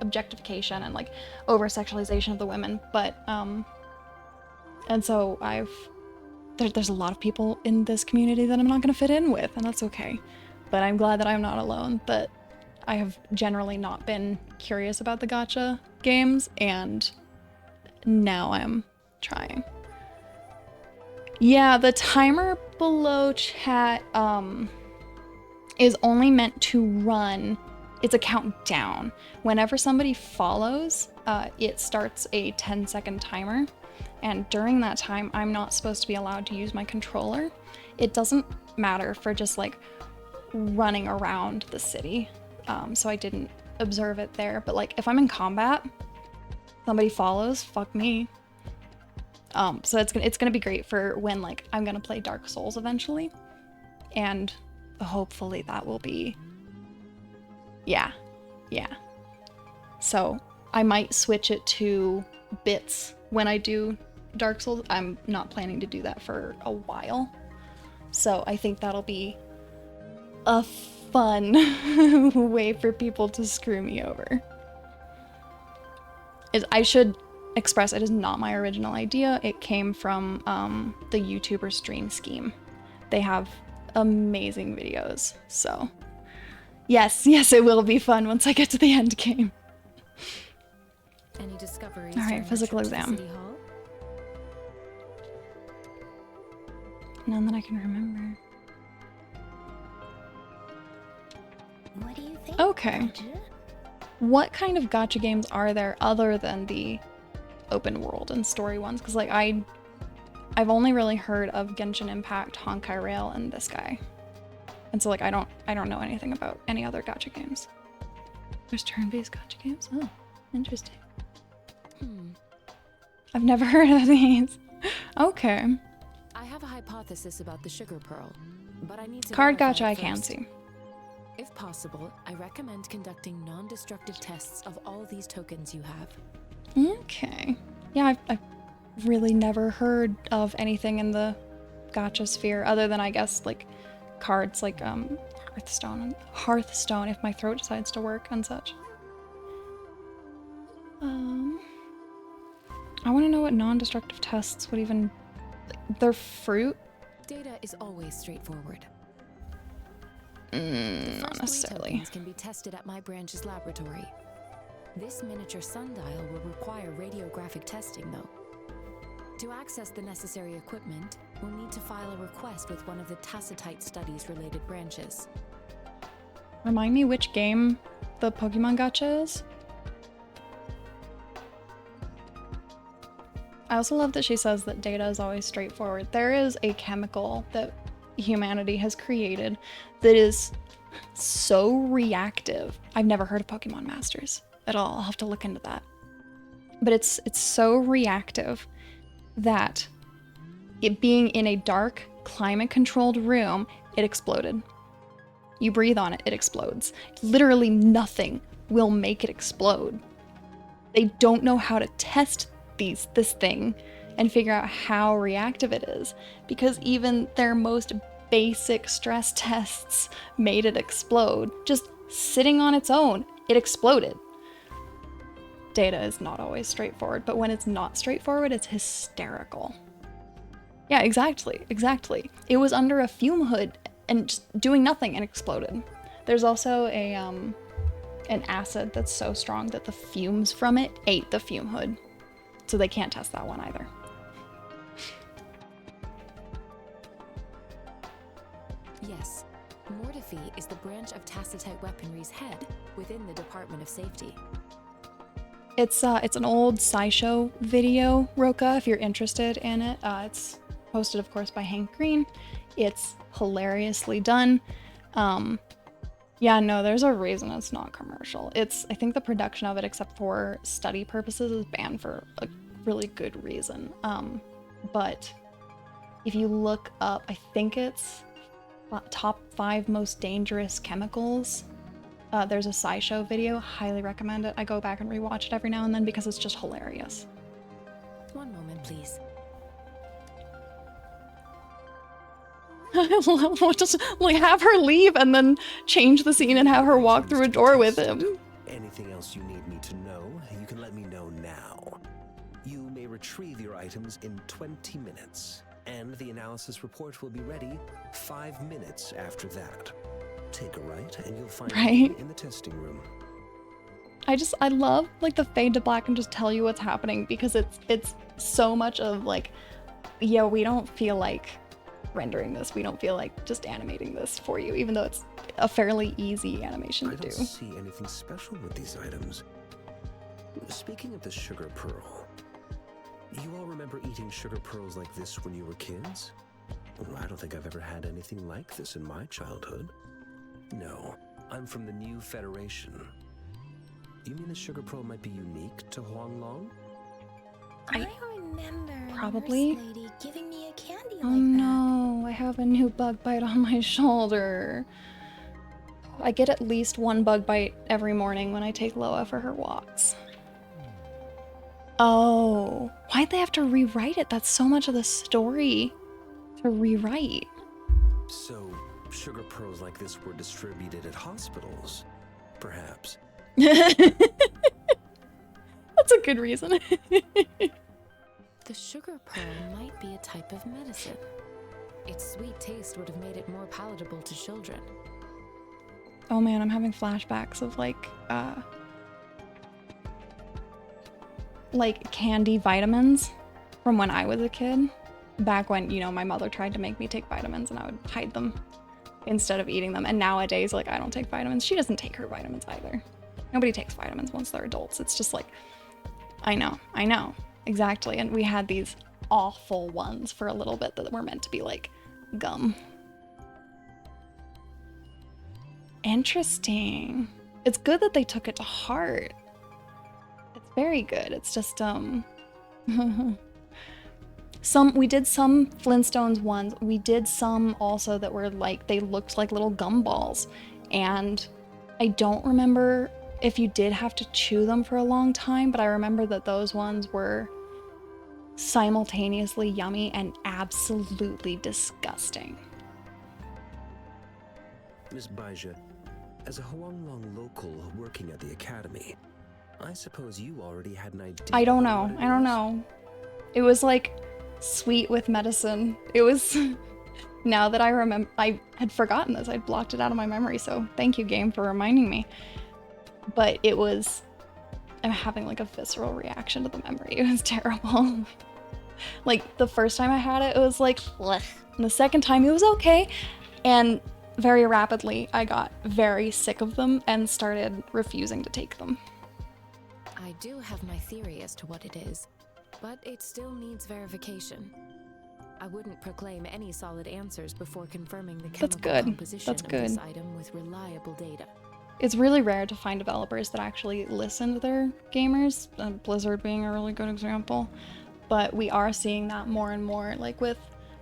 objectification and like over-sexualization of the women. But and so there's a lot of people in this community that I'm not gonna fit in with, and that's okay. But I'm glad that I'm not alone, that I have generally not been curious about the gacha games, and now I'm trying. Yeah, the timer below chat is only meant to run, it's a countdown. Whenever somebody follows, it starts a 10-second timer, and during that time, I'm not supposed to be allowed to use my controller. It doesn't matter for just like running around the city, so I didn't observe it there, but like if I'm in combat, somebody follows, fuck me. So it's gonna be great for when like I'm gonna play Dark Souls eventually, and hopefully that will be, yeah. So I might switch it to bits when I do Dark Souls. I'm not planning to do that for a while, so I think that'll be a fun way for people to screw me over. I should express, it is not my original idea. It came from the YouTuber Stream Scheme. They have amazing videos, so yes, it will be fun once I get to the end game. Any discoveries? All right, physical exam. None that I can remember. What do you think? Okay. Gacha? What kind of gacha games are there other than the open world and story ones? Because like I've only really heard of Genshin Impact, Honkai Rail, and this guy, and so like I don't know anything about any other gacha games. There's turn-based gacha games. Oh, interesting. I've never heard of these. Okay. I have a hypothesis about the sugar pearl, but I need to Card verify gacha it I can first. see. If possible, I recommend conducting non-destructive tests of all these tokens you have. Okay. Yeah, I've really never heard of anything in the gacha sphere other than I guess like cards like Hearthstone if my throat decides to work and such. I want to know what non-destructive tests would even... They're fruit? Data is always straightforward. Not First necessarily. 3 tokens can be tested at my branch's laboratory. This miniature sundial will require radiographic testing, though. To access the necessary equipment, we'll need to file a request with one of the Tacitite Studies-related branches. Remind me which game the Pokemon gacha is? I also love that she says that data is always straightforward. There is a chemical that humanity has created that is so reactive. I've never heard of Pokemon Masters at all. I'll have to look into that. But it's so reactive that it being in a dark, climate-controlled room, it exploded. You breathe on it, it explodes. Literally nothing will make it explode. They don't know how to test this thing and figure out how reactive it is, because even their most basic stress tests made it explode. Just sitting on its own, it exploded. Data is not always straightforward, but when it's not straightforward, it's hysterical. Yeah, exactly. It was under a fume hood and just doing nothing and exploded. There's also a an acid that's so strong that the fumes from it ate the fume hood. So they can't test that one either. Yes, Mortefi is the branch of Tacitite Weaponry's head within the Department of Safety. It's an old SciShow video, Roka, if you're interested in it. It's hosted, of course, by Hank Green. It's hilariously done. Yeah, no, there's a reason it's not commercial. I think the production of it, except for study purposes, is banned for a really good reason. But if you look up, I think it's top 5 most dangerous chemicals. There's a SciShow video, highly recommend it. I go back and rewatch it every now and then because it's just hilarious. One moment, please. We'll just like have her leave and then change the scene and have her walk through a door with him. Anything else you need me to know, you can let me know now. You may retrieve your items in 20 minutes, and the analysis report will be ready 5 minutes after that. Take a right, and you'll find me in the testing room. I love like the fade to black and just tell you what's happening because it's so much of like, yeah, we don't feel like rendering this. We don't feel like just animating this for you, even though it's a fairly easy animation to do. I don't see anything special with these items. Speaking of the sugar pearl, you all remember eating sugar pearls like this when you were kids? Well, I don't think I've ever had anything like this in my childhood. No, I'm from the New Federation. You mean the sugar pearl might be unique to Huanglong? I remember probably. Nurse Lady giving me a candy Oh like no, I have a new bug bite on my shoulder. I get at least 1 bug bite every morning when I take Loa for her walks. Oh, why'd they have to rewrite it? That's so much of the story to rewrite. So, sugar pearls like this were distributed at hospitals, perhaps. That's a good reason. The sugar pearl might be a type of medicine. Its sweet taste would have made it more palatable to children. Oh man, I'm having flashbacks of like candy vitamins from when I was a kid. Back when, you know, my mother tried to make me take vitamins and I would hide them instead of eating them. And nowadays, like, I don't take vitamins. She doesn't take her vitamins either. Nobody takes vitamins once they're adults. It's just like, I know, exactly. And we had these awful ones for a little bit that were meant to be like gum. Interesting. It's good that they took it to heart. It's very good. It's just, we did some Flintstones ones. We did some also that were like, they looked like little gumballs. And I don't remember if you did have to chew them for a long time, but I remember that those ones were simultaneously yummy and absolutely disgusting. Miss Baija, as a Huanglong local working at the academy, I suppose you already had an idea. I don't know. It was like sweet with medicine. It was, now that I remember, I had forgotten this. I'd blocked it out of my memory, so thank you, game, for reminding me. But it was, I'm having like a visceral reaction to the memory. It was terrible. Like the first time I had it, it was like, blech. And the second time it was okay. And very rapidly, I got very sick of them and started refusing to take them. I do have my theory as to what it is, but it still needs verification. I wouldn't proclaim any solid answers before confirming the chemical composition of this item with reliable data. It's really rare to find developers that actually listen to their gamers, Blizzard being a really good example. But we are seeing that more and more, like with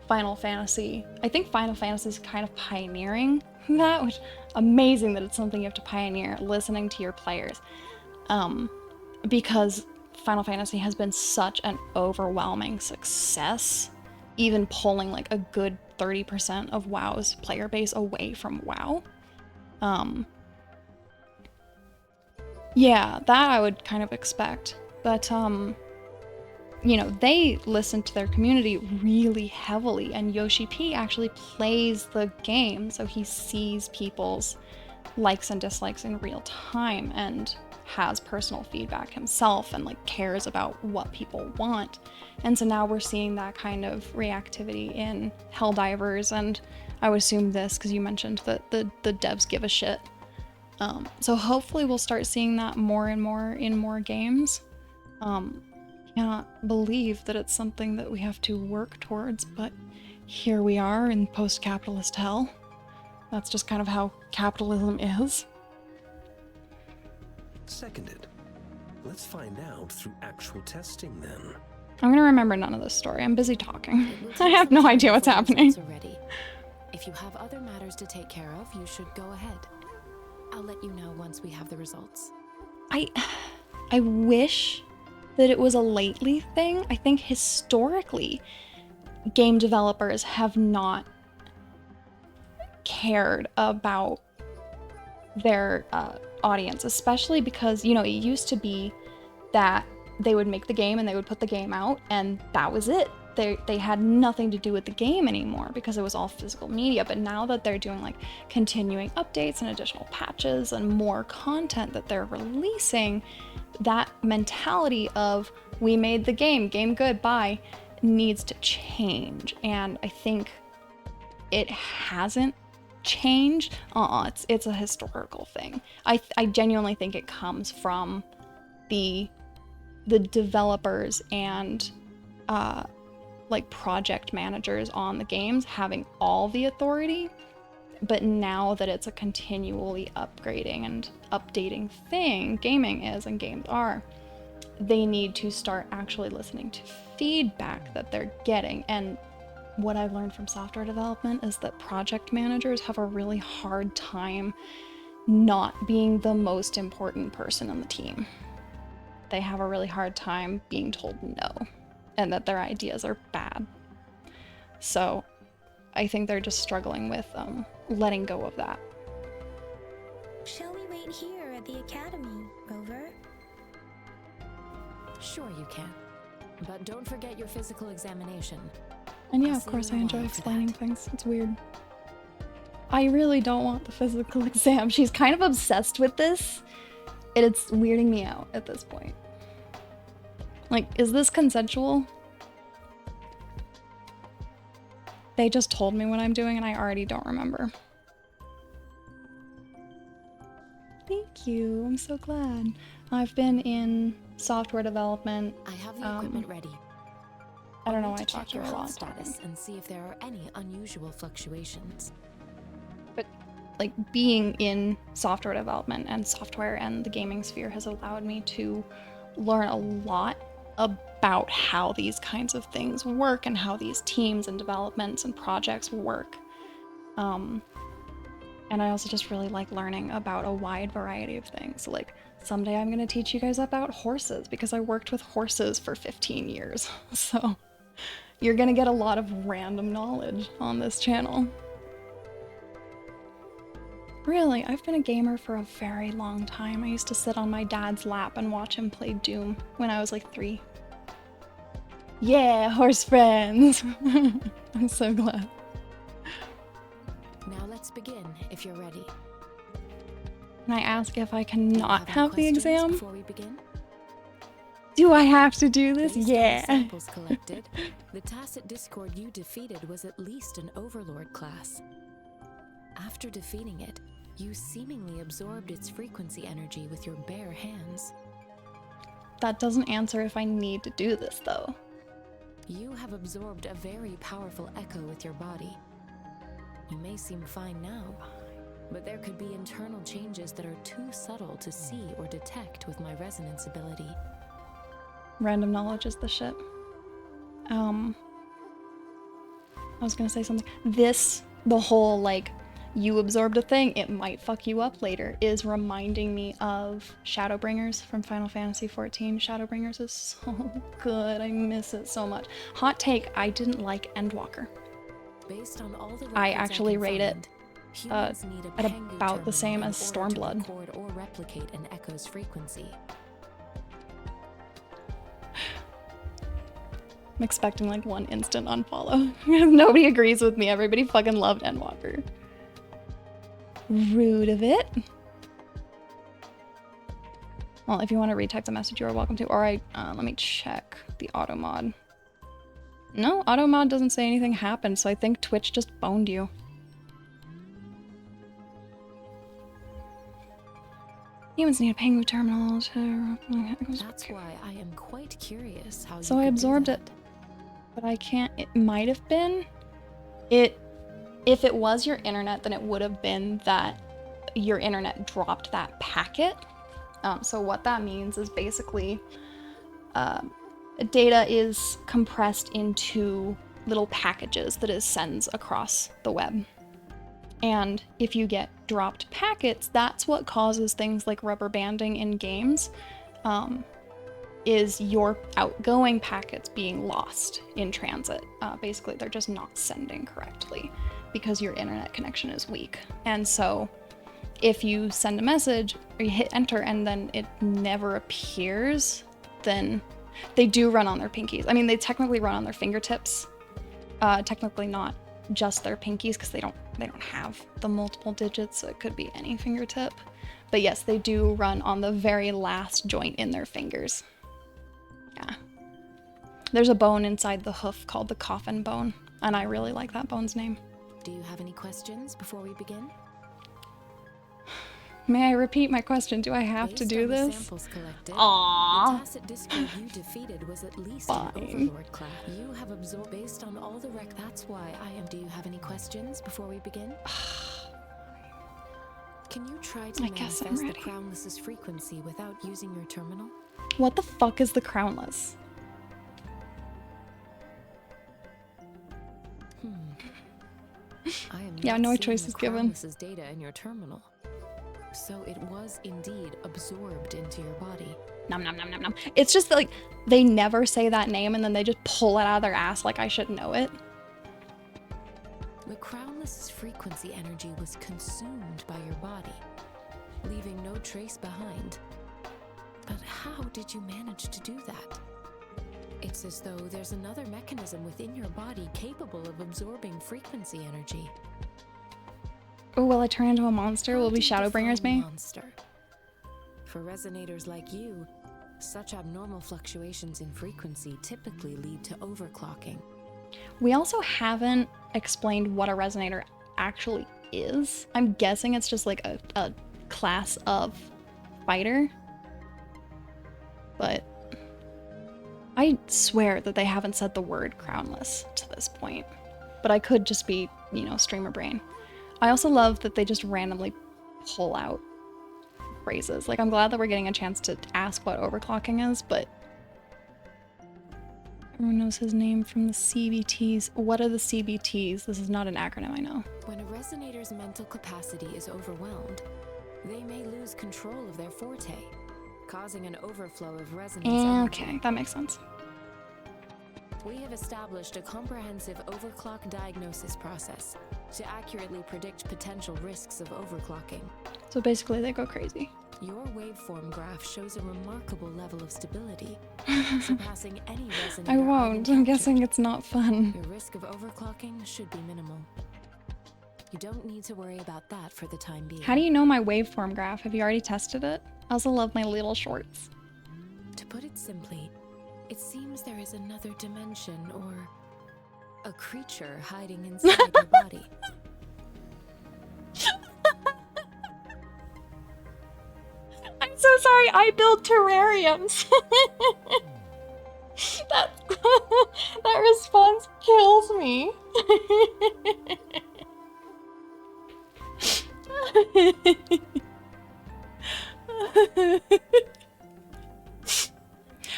Final Fantasy. I think Final Fantasy is kind of pioneering that, which amazing that it's something you have to pioneer, listening to your players. Because Final Fantasy has been such an overwhelming success, even pulling like a good 30% of WoW's player base away from WoW. Yeah, that I would kind of expect. But, you know, they listen to their community really heavily, and Yoshi P actually plays the game, so he sees people's likes and dislikes in real time and has personal feedback himself and like cares about what people want. And so now we're seeing that kind of reactivity in Helldivers, and I would assume this because you mentioned that the devs give a shit. So hopefully we'll start seeing that more and more in more games. Cannot believe that it's something that we have to work towards, but here we are in post-capitalist hell. That's just kind of how capitalism is. Seconded. Let's find out through actual testing then. I'm gonna remember none of this story. I'm busy talking. It will I take have some no time idea what's before happening. results are ready. If you have other matters to take care of, you should go ahead. I'll let you know once we have the results. I wish that it was a lately thing. I think historically, game developers have not cared about their audience, especially because, you know, it used to be that they would make the game and they would put the game out and that was it. They had nothing to do with the game anymore because it was all physical media. But now that they're doing like continuing updates and additional patches and more content that they're releasing, that mentality of we made the game good, bye, needs to change. And I think it hasn't changed. It's a historical thing. I genuinely think it comes from the developers and like project managers on the games having all the authority. But now that it's a continually upgrading and updating thing, gaming is and games are, they need to start actually listening to feedback that they're getting. And what I've learned from software development is that project managers have a really hard time not being the most important person on the team. They have a really hard time being told no and that their ideas are bad. So I think they're just struggling with letting go of that. Shall we wait here at the academy, Rover? Sure you can. But don't forget your physical examination. And yeah, I'll of see course you I in a enjoy while for explaining that. things. It's weird. I really don't want the physical exam. She's kind of obsessed with this, and it's weirding me out at this point. Like, is this consensual? They just told me what I'm doing and I already don't remember. Thank you, I'm so glad. I've been in software development. I have the equipment ready. I don't know want why I to talked check to your her a health lot. status and see if there are any unusual fluctuations. But like being in software development and software and the gaming sphere has allowed me to learn a lot about how these kinds of things work and how these teams and developments and projects work. And I also just really like learning about a wide variety of things. So like someday I'm gonna teach you guys about horses because I worked with horses for 15 years. So you're gonna get a lot of random knowledge on this channel. Really, I've been a gamer for a very long time. I used to sit on my dad's lap and watch him play Doom when I was like 3. Yeah, horse friends! I'm so glad. Now let's begin, if you're ready. Can I ask if I cannot any have the questions exam? before we begin? Do I have to do this? Based on the Yeah. samples collected, the Tacit Discord you defeated was at least an Overlord class. After defeating it, you seemingly absorbed its frequency energy with your bare hands. That doesn't answer if I need to do this, though. You have absorbed a very powerful echo with your body. You may seem fine now, but there could be internal changes that are too subtle to see or detect with my resonance ability. Random knowledge is the shit. I was gonna say something. The whole, like, you absorbed a thing, it might fuck you up later, is reminding me of Shadowbringers from Final Fantasy XIV. Shadowbringers is so good. I miss it so much. Hot take, I didn't like Endwalker. Based on all the I records actually can rate it find, humans need a at Pengu about the terminal same in as order to Stormblood. record or replicate an echo's frequency. I'm expecting like one instant unfollow. Nobody agrees with me. Everybody fucking loved Endwalker. Rude of it. Well, if you want to retype the message, you are welcome to. Or let me check the auto mod. No, auto mod doesn't say anything happened, so I think Twitch just boned you. Humans need a Pengu terminal to... That's why I am quite curious how So you I could do absorbed that. it. But I can't... It might have been... If it was your internet, then it would have been that your internet dropped that packet. So what that means is basically data is compressed into little packages that it sends across the web. And if you get dropped packets, that's what causes things like rubber banding in games, is your outgoing packets being lost in transit. Basically, they're just not sending correctly because your internet connection is weak. And so if you send a message or you hit enter and then it never appears, then they do run on their pinkies. I mean, they technically run on their fingertips. Technically not just their pinkies because they don't have the multiple digits, so it could be any fingertip. But yes, they do run on the very last joint in their fingers. Yeah. There's a bone inside the hoof called the coffin bone, and I really like that bone's name. Do you have any questions before we begin? May I repeat my question? Do I have to do this? Samples collected, Aww. the tacit discord you defeated was at least an overlord class. You have absorbed based on all the rec. That's why I am. Do you have any questions before we begin? Can you try to manifest the Crownless's frequency without using your terminal? What the fuck is the Crownless? I am yeah, no choice is given. Crownless's data in your terminal. So it was indeed absorbed into your body. Nom nom nom nom nom. It's just like they never say that name and then they just pull it out of their ass like I should know it. The Crownless's frequency energy was consumed by your body, leaving no trace behind. But how did you manage to do that? It's as though there's another mechanism within your body capable of absorbing frequency energy. Oh, will I turn into a monster? Will we Shadowbringers me? Monster. For resonators like you, such abnormal fluctuations in frequency typically lead to overclocking. We also haven't explained what a resonator actually is. I'm guessing it's just like a class of fighter. But I swear that they haven't said the word crownless to this point. But I could just be, you know, streamer brain. I also love that they just randomly pull out phrases. Like, I'm glad that we're getting a chance to ask what overclocking is, but everyone knows his name from the CBTs. What are the CBTs? This is not an acronym, I know. When a resonator's mental capacity is overwhelmed, they may lose control of their forte, causing an overflow of resonance energy. Okay, that makes sense. We have established a comprehensive overclock diagnosis process to accurately predict potential risks of overclocking. So basically they go crazy. Your waveform graph shows a remarkable level of stability, surpassing any resonator. I won't. I'm guessing it's not fun. Your risk of overclocking should be minimal. You don't need to worry about that for the time being. How do you know my waveform graph? Have you already tested it? I also love my little shorts. To put it simply, it seems there is another dimension or a creature hiding inside your body. I'm so sorry, I build terrariums. That response kills me.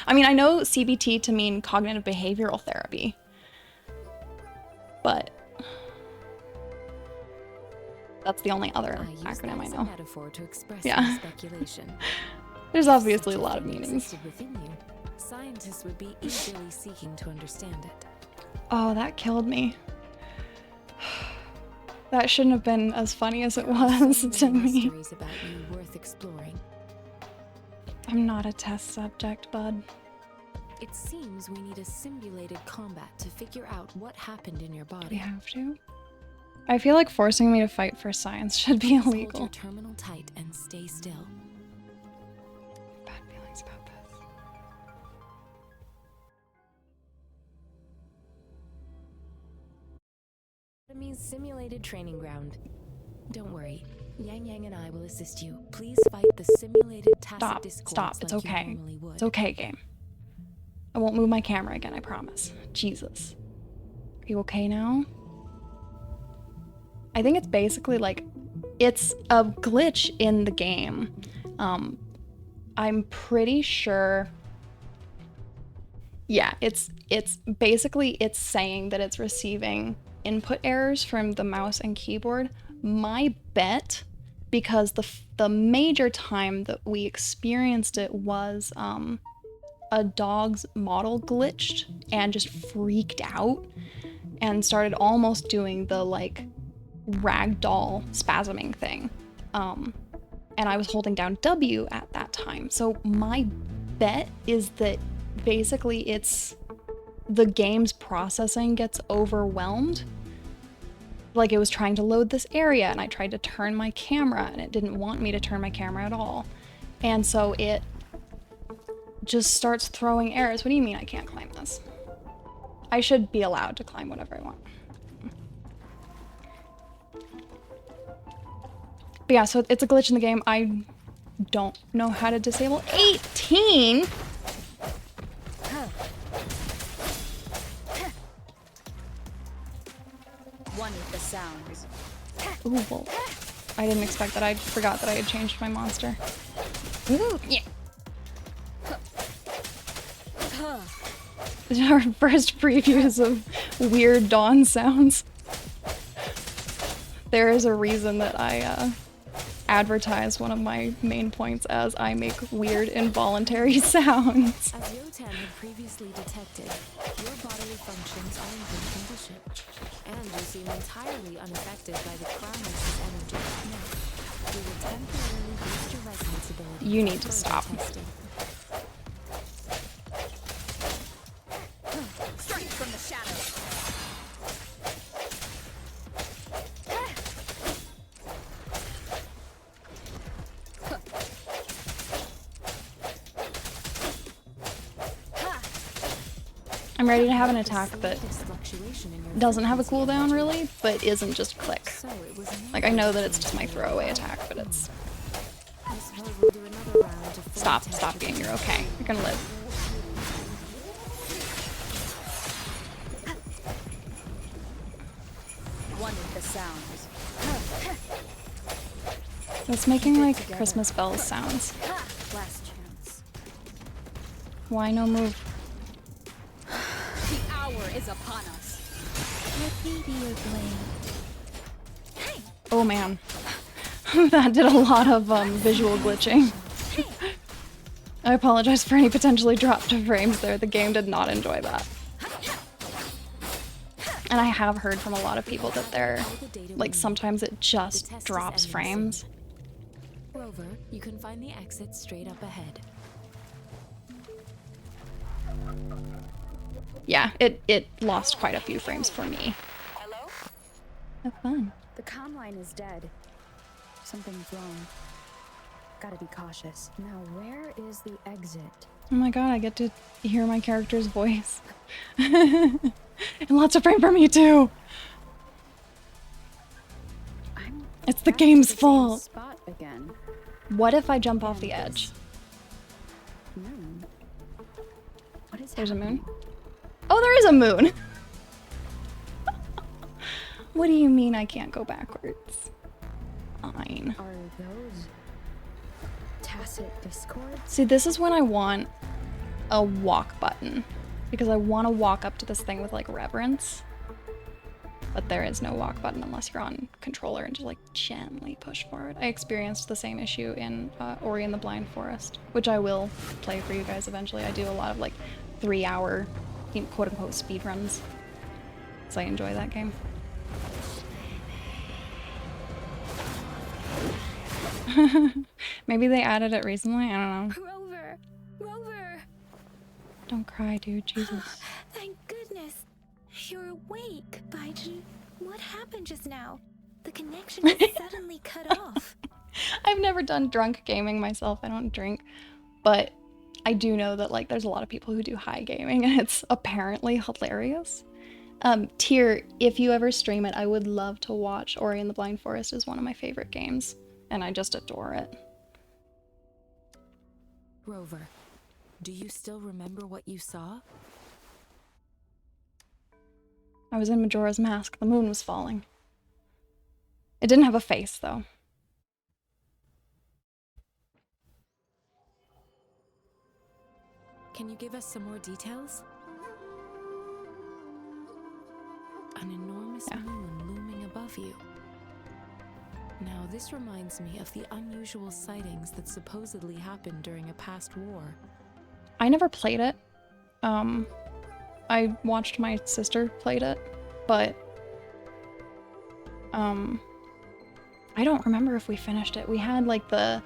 I mean, I know CBT to mean cognitive behavioral therapy, but that's the only other acronym I know. Metaphor to express Yeah. speculation. There's obviously a lot of meanings. Within you, scientists would be eagerly seeking to understand it. Oh, that killed me. That shouldn't have been as funny as it was to me. Mysteries about you worth exploring. I'm not a test subject, bud. It seems we need a simulated combat to figure out what happened in your Do we body. have to? I feel like forcing me to fight for science should be Hold illegal. your terminal tight and stay still. Bad feelings about this. Enemy's simulated training ground. Don't worry. Yang Yang and I will assist you. Please fight the simulated tacit Stop. discords Stop. It's like you okay. normally would. It's okay, game. I won't move my camera again, I promise. Jesus. Are you okay now? I think it's basically like, it's a glitch in the game. I'm pretty sure. Yeah, it's basically, it's saying that it's receiving input errors from the mouse and keyboard. My bet, because the major time that we experienced it was a dog's model glitched and just freaked out and started almost doing the like ragdoll spasming thing. And I was holding down W at that time. So my bet is that basically it's the game's processing gets overwhelmed. Like it was trying to load this area and I tried to turn my camera and it didn't want me to turn my camera at all. And so it just starts throwing errors. What do you mean I can't climb this? I should be allowed to climb whatever I want. But yeah, so it's a glitch in the game. I don't know how to disable 18. One with the sounds. Ooh, well, I didn't expect that. I forgot that I had changed my monster. Ooh, yeah. Our first previews of weird dawn sounds. There is a reason that I advertise one of my main points as I make weird involuntary sounds. As Yotan had previously detected, your bodily functions are in good condition, and you seem entirely unaffected by the Crownless's energy. We will temporarily boost your resonance ability. You need to for stop. testing. Strike from the shadows. I'm ready to have an attack that Slightest fluctuation in your doesn't have a frequency cooldown energy. really, but isn't just click. So it was Like I know that it's just my throwaway attack, but it's... I suppose we'll do another round of full Stop, test stop your game, you're okay. You're gonna live. One with the sounds. It's making like Christmas bells sounds. Last chance. Why no move? The hour is upon us. Let me be your blade. Oh man. That did a lot of visual glitching. I apologize for any potentially dropped frames there. The game did not enjoy that. And I have heard from a lot of people that they're, like, sometimes it just drops frames. Rover, you can find the exit straight up ahead. Yeah, it lost quite a few frames for me. Hello? Have fun. The comm line is dead. Something's wrong. Gotta be cautious. Now, where is the exit? Oh my god, I get to hear my character's voice. And lots of frame for me too. It's the back to game's same fault. Spot again. What if I jump off the edge? Moon. What is There's a happening? moon? Oh, there is a moon! What do you mean I can't go backwards? Fine. Are those tacit discords? See, this is when I want a walk button. Because I want to walk up to this thing with, like, reverence. But there is no walk button unless you're on controller and just, like, gently push forward. I experienced the same issue in Ori and the Blind Forest, which I will play for you guys eventually. I do a lot of, like, 3-hour, quote-unquote, speedruns. Because I enjoy that game. Maybe they added it recently? I don't know. Rover! Rover! Don't cry, dude. Jesus. Thank goodness. You're awake, Baiji. What What happened just now? The connection just suddenly cut off. I've never done drunk gaming myself. I don't drink, but I do know that like there's a lot of people who do high gaming and it's apparently hilarious. Tyr, if you ever stream it, I would love to watch. Ori and the Blind Forest is one of my favorite games, and I just adore it. Rover, do you still remember what you saw? I was in Majora's Mask. The moon was falling. It didn't have a face, though. Can you give us some more details? An enormous moon looming above you. Now, this reminds me of the unusual sightings that supposedly happened during a past war. I never played it. I watched my sister played it, but I don't remember if we finished it. We had like the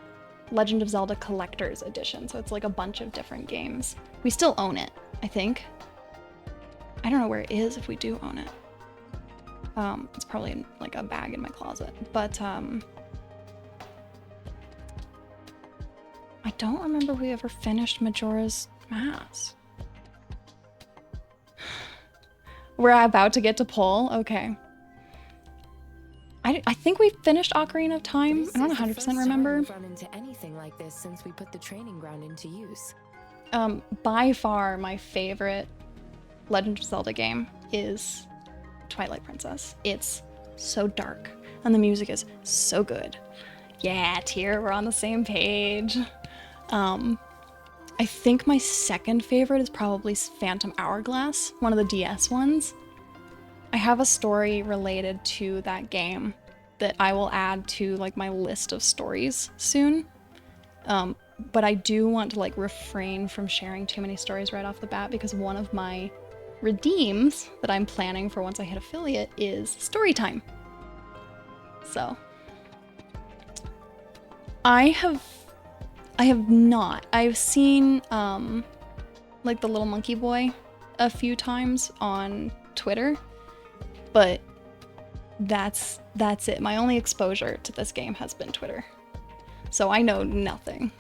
Legend of Zelda Collector's Edition, so it's like a bunch of different games. We still own it, I think. I don't know where it is if we do own it. It's probably in like a bag in my closet, but I don't remember we ever finished Majora's Mask. We're about to get to Pole? Okay. I think we finished Ocarina of Time. I don't 100% remember. Run into anything like this since we put the training ground into use. By far my favorite Legend of Zelda game is Twilight Princess. It's so dark and the music is so good. Yeah, Tyr, we're on the same page. I think my second favorite is probably Phantom Hourglass, one of the DS ones. I have a story related to that game that I will add to like my list of stories soon. But I do want to like refrain from sharing too many stories right off the bat because one of my redeems that I'm planning for once I hit affiliate is story time. So I have not. I've seen like the little monkey boy a few times on Twitter, but that's it. My only exposure to this game has been Twitter. So I know nothing.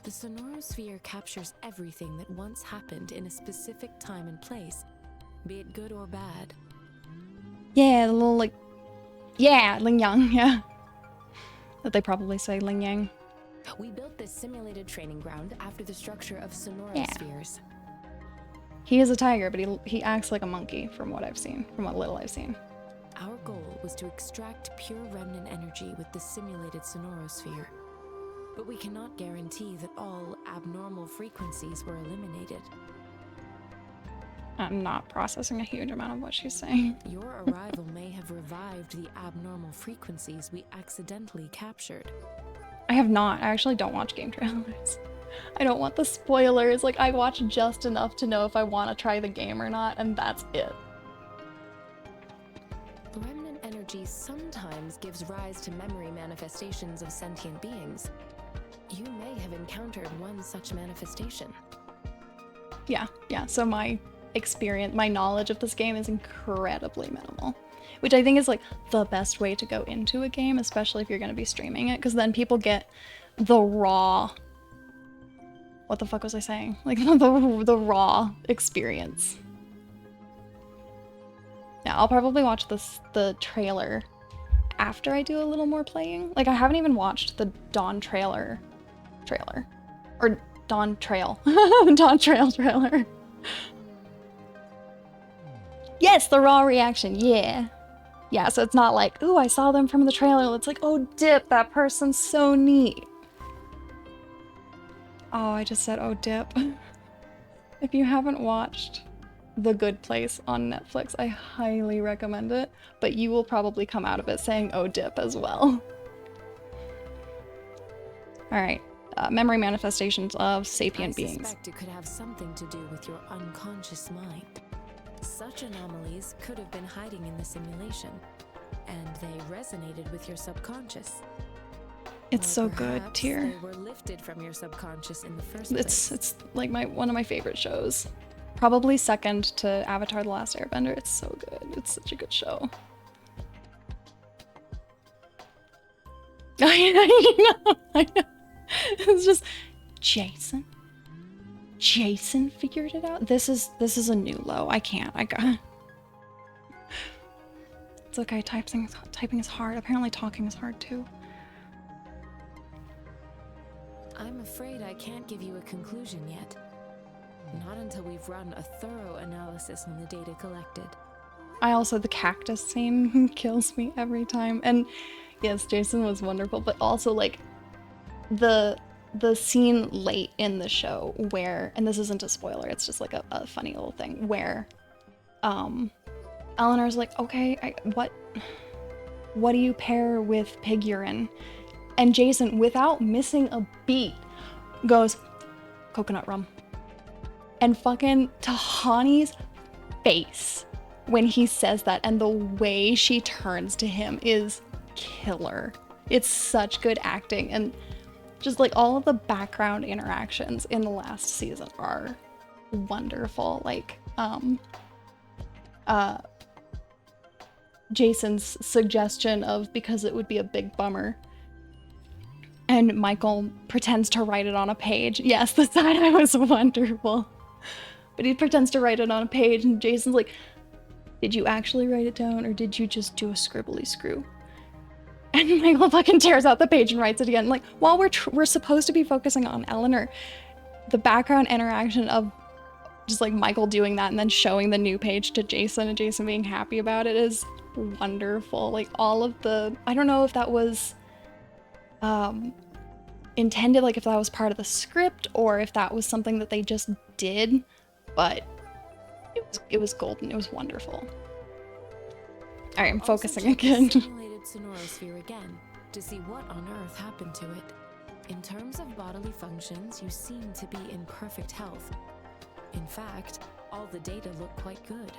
The Sonorosphere captures everything that once happened in a specific time and place, be it good or bad. Yeah, the little like, yeah, Ling Yang, yeah. That they probably say Ling Yang. We built this simulated training ground after the structure of Sonorospheres. He is a tiger, but he acts like a monkey from what I've seen, from what little I've seen. Our goal was to extract pure remnant energy with the simulated Sonorosphere. But we cannot guarantee that all abnormal frequencies were eliminated. I'm not processing a huge amount of what she's saying. Your arrival may have revived the abnormal frequencies we accidentally captured. I have not. I actually don't watch game trailers. I don't want the spoilers. Like, I watch just enough to know if I want to try the game or not, and that's it. Remnant energy sometimes gives rise to memory manifestations of sentient beings. You may have encountered one such manifestation. Yeah. So my experience, my knowledge of this game is incredibly minimal, which I think is like the best way to go into a game, especially if you're going to be streaming it, because then people get the raw, what the fuck was I saying? Like the raw experience. Yeah, I'll probably watch the trailer after I do a little more playing. Like, I haven't even watched the Dawn trailer. Or Dawn Trail. Dawn Trail trailer. Yes, the raw reaction, yeah. Yeah, so it's not like, ooh, I saw them from the trailer. It's like, oh, dip, that person's so neat. Oh, I just said, oh, dip. If you haven't watched The Good Place on Netflix, I highly recommend it, but you will probably come out of it saying, oh, dip as well. All right. Memory manifestations of sapient beings. I suspect it could have something to do with your unconscious mind. Such anomalies could have been hiding in the simulation, and they resonated with your subconscious. It's so good, Tyr. They were lifted from your subconscious in the first place. It's like one of my favorite shows. Probably second to Avatar: The Last Airbender. It's so good. It's such a good show. I know. It's just Jason. Jason figured it out. This is a new low. I can't. I got. It's okay. Typing is hard. Apparently, talking is hard too. I'm afraid I can't give you a conclusion yet. Not until we've run a thorough analysis on the data collected. The cactus scene kills me every time. And yes, Jason was wonderful, but also like the scene late in the show where, and this isn't a spoiler, it's just like a funny little thing where Eleanor's like, okay, what do you pair with pig urine? And Jason, without missing a beat, goes, coconut rum. And fucking Tahani's face when he says that and the way she turns to him is killer. It's such good acting, and just like all of the background interactions in the last season are wonderful. Like Jason's suggestion of, because it would be a big bummer, and Michael pretends to write it on a page. Yes, the side-eye was wonderful. But he pretends to write it on a page, and Jason's like, did you actually write it down, or did you just do a scribbly screw? And Michael fucking tears out the page and writes it again. Like, while we're supposed to be focusing on Eleanor, the background interaction of just like Michael doing that and then showing the new page to Jason and Jason being happy about it is wonderful. Like all of the, I don't know if that was intended, like if that was part of the script or if that was something that they just did, but it was golden. It was wonderful. All right, I'm focusing again. Simulated sonorosphere again to see what on earth happened to it. In terms of bodily functions, you seem to be in perfect health. In fact, all the data look quite good.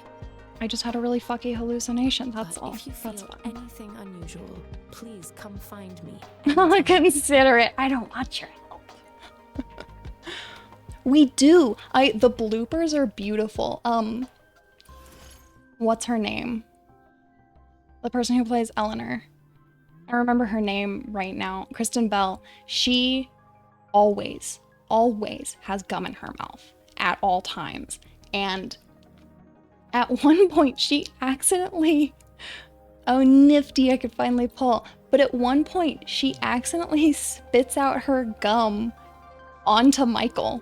I just had a really fucky hallucination, that's all. If you That's feel fine. anything unusual, please come find me. I'll consider it. I don't want your help. We do. The bloopers are beautiful. What's her name? The person who plays Eleanor. I remember her name right now. Kristen Bell. She always has gum in her mouth at all times. And at one point she accidentally, oh nifty, I could finally pull. But at one point she accidentally spits out her gum onto Michael.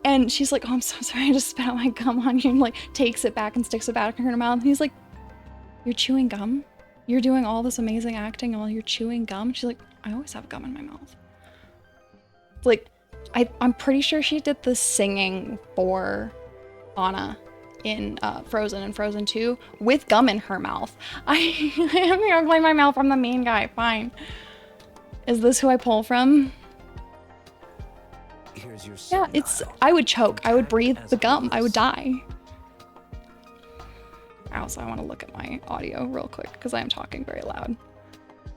And she's like, oh, I'm so sorry, I just spit out my gum on you, and like takes it back and sticks it back in her mouth. And he's like, you're chewing gum? You're doing all this amazing acting while you're chewing gum? She's like, I always have gum in my mouth. It's like, I'm pretty sure she did the singing for Anna in Frozen and Frozen 2 with gum in her mouth. I'm gonna blame my mouth from the main guy, fine. Is this who I pull from? Here's your Yeah, I would choke. I would breathe the gum. I would die. Also, I want to look at my audio real quick because I am talking very loud.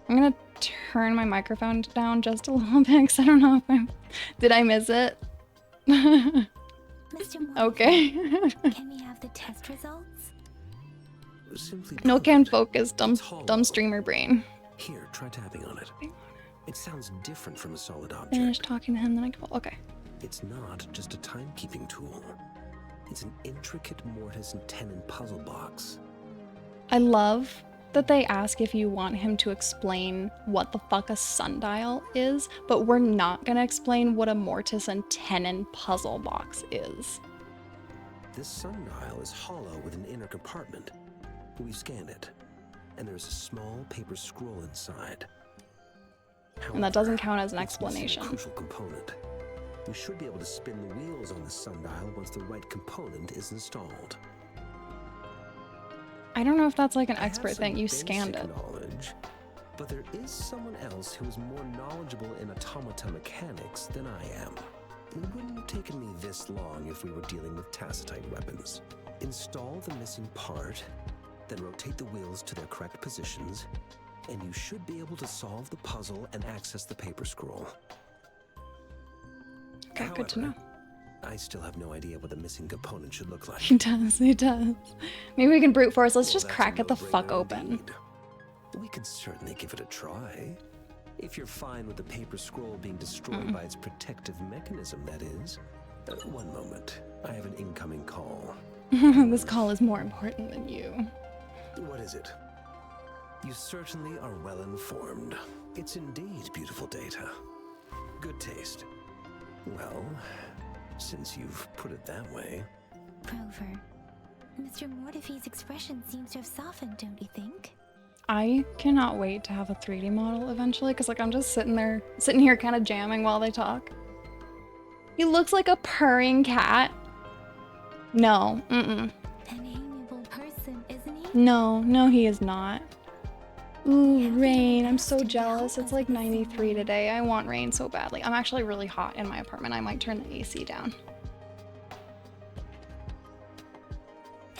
I'm gonna turn my microphone down just a little bit because I don't know if did I miss it? Mr. Okay. Can we have the test results? Simply No put, can focus, dumb it's hollow. Streamer brain. Here, try tapping on it. It sounds different from a solid object. Finish talking to him, then I can. Okay. It's not just a timekeeping tool. It's an intricate mortise and tenon puzzle box. I love that they ask if you want him to explain what the fuck a sundial is, but we're not gonna explain what a mortise and tenon puzzle box is. This sundial is hollow with an inner compartment. We scanned it, and there's a small paper scroll inside. And that doesn't count as an it's missing a explanation. crucial component. We should be able to spin the wheels on the sundial once the right component is installed. I don't know if that's like an I have expert some thing. You basic scanned it. knowledge, but there is someone else who is more knowledgeable in automata mechanics than I am. It wouldn't have taken me this long if we were dealing with tacitite weapons. Install the missing part, then rotate the wheels to their correct positions, and you should be able to solve the puzzle and access the paper scroll. Okay, good to know. I I still have no idea what the missing component should look like. He does, he does. Maybe we can brute force. Let's Well, just that's a crack it the fuck no-brainer open. indeed. We could certainly give it a try. If you're fine with the paper scroll being destroyed by its protective mechanism, that is. One moment. I have an incoming call. This call is more important than you. What is it? You certainly are well informed. It's indeed beautiful data. Good taste. Well, since you've put it that way. Rover, Mr. Mortifee's expression seems to have softened, don't you think? I cannot wait to have a 3D model eventually, because like I'm just sitting here kind of jamming while they talk. He looks like a purring cat. No, An amiable person, isn't he? No, he is not. Ooh, rain. I'm so jealous. It's like 93 today. I want rain so badly. I'm actually really hot in my apartment. I might turn the AC down.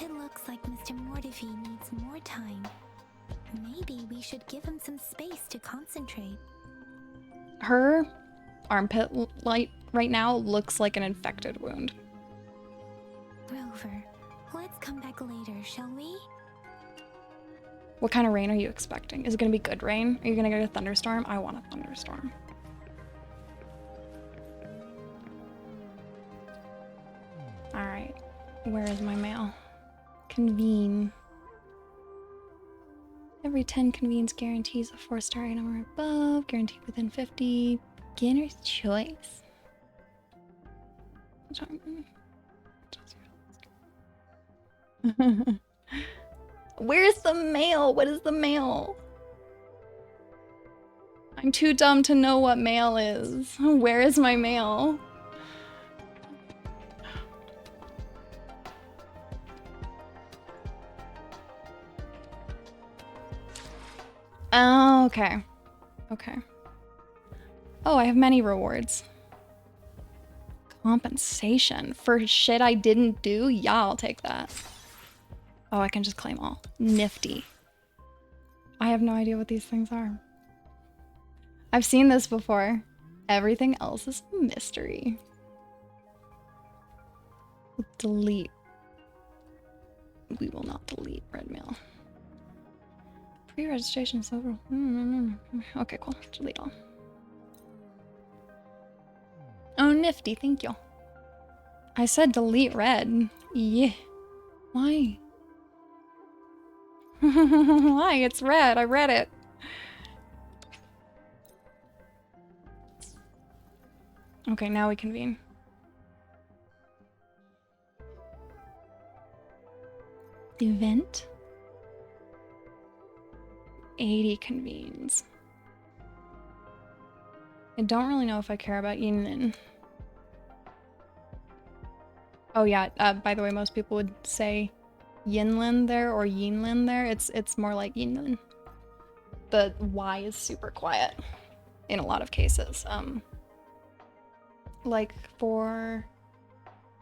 It looks like Mr. Mortifee needs more time. Maybe we should give him some space to concentrate. Her armpit light right now looks like an infected wound. Rover, let's come back later, shall we? What kind of rain are you expecting? Is it gonna be good rain? Are you gonna get a thunderstorm? I want a thunderstorm. Alright, where is my mail? Convene. Every 10 convenes guarantees a 4-star item or above, guaranteed within 50. Beginner's choice. Where's the mail? What is the mail? I'm too dumb to know what mail is. Where is my mail? Oh, okay. Okay. Oh, I have many rewards. Compensation for shit I didn't do? Yeah, I'll take that. Oh, I can just claim all. Nifty. I have no idea what these things are. I've seen this before. Everything else is a mystery. Delete. We will not delete red mail. Pre-registration silver. Okay, cool. Delete all. Oh, nifty. Thank you. I said delete red. Yeah. Why? Why? It's red. I read it. Okay, now we convene. Event? 80 convenes. I don't really know if I care about Yinlin. Oh yeah, by the way, most people would say Yinlin there or Yinlin there. It's more like Yinlin. The Y is super quiet in a lot of cases. Like for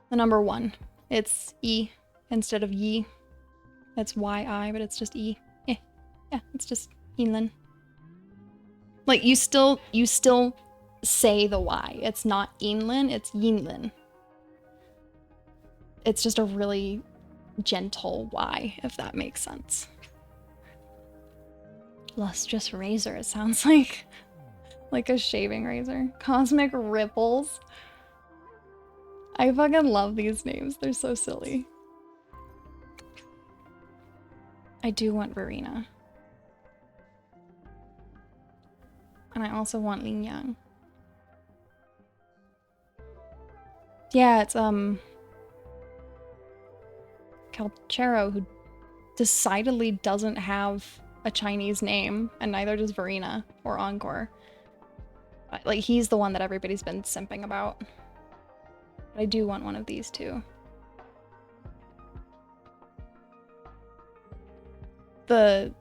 the number 1, it's E instead of Yi. It's Y-I, but it's just E. Yeah, it's just Yinlin. Like you still say the Y. It's not Yinlin, it's Yinlin. It's just a really gentle Y, if that makes sense. Lustrous razor, it sounds like. Like a shaving razor. Cosmic ripples. I fucking love these names. They're so silly. I do want Verena. And I also want Ling Yang. Yeah, it's Calchero, who decidedly doesn't have a Chinese name, and neither does Verena or Encore. Like, he's the one that everybody's been simping about. But I do want one of these two. The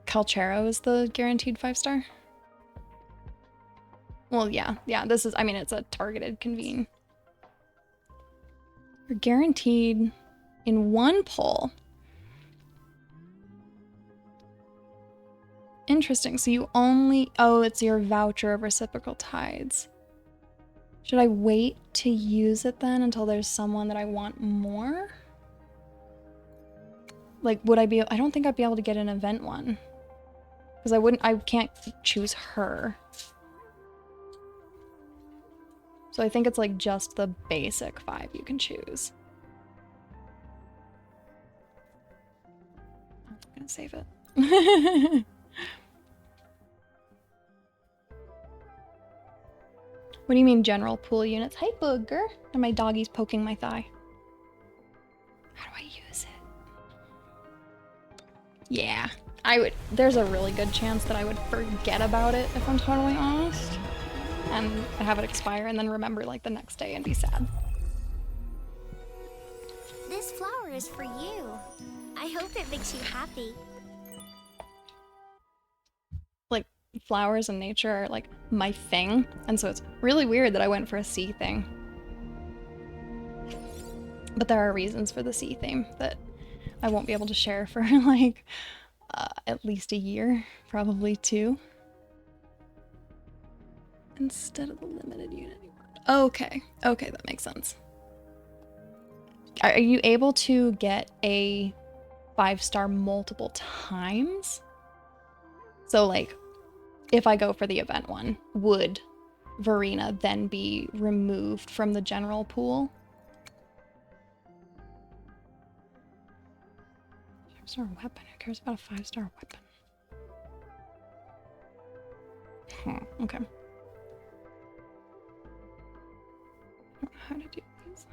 Calchero is the guaranteed 5-star? Well, yeah, this is, I mean, it's a targeted convene. You're guaranteed in 1 pull. Interesting, so you only, oh, it's your voucher of reciprocal tides. Should I wait to use it then until there's someone that I want more? Like, would I be... I don't think I'd be able to get an event one. Because I can't choose her. So I think it's like just the basic 5 you can choose. I'm gonna save it. What do you mean general pool units? Hey, booger. And my doggy's poking my thigh. How do I use it? Yeah, there's a really good chance that I would forget about it if I'm totally honest. And have it expire and then remember like the next day and be sad. This flower is for you. I hope it makes you happy. Like, flowers and nature are like my thing, and so it's really weird that I went for a sea thing. But there are reasons for the sea theme that I won't be able to share for like at least a year, probably 2. Instead of the limited unit. Okay, okay, that makes sense. Are you able to get a 5-star multiple times? So like, if I go for the event one, would Verena then be removed from the general pool? 5-star weapon? Who cares about a 5-star weapon? Okay. I don't know how to do these.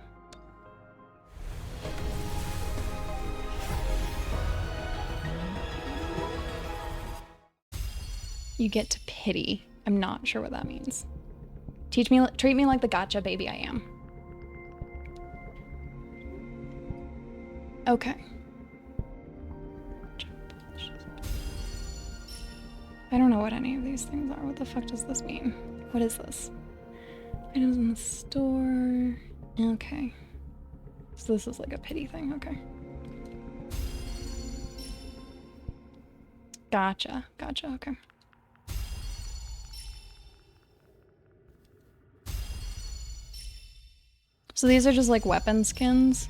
You get to pity. I'm not sure what that means. Treat me like the gacha baby I am. Okay. I don't know what any of these things are. What the fuck does this mean? What is this? Items in the store. Okay. So this is like a pity thing. Okay. Gotcha. Gotcha. Okay. So these are just like weapon skins.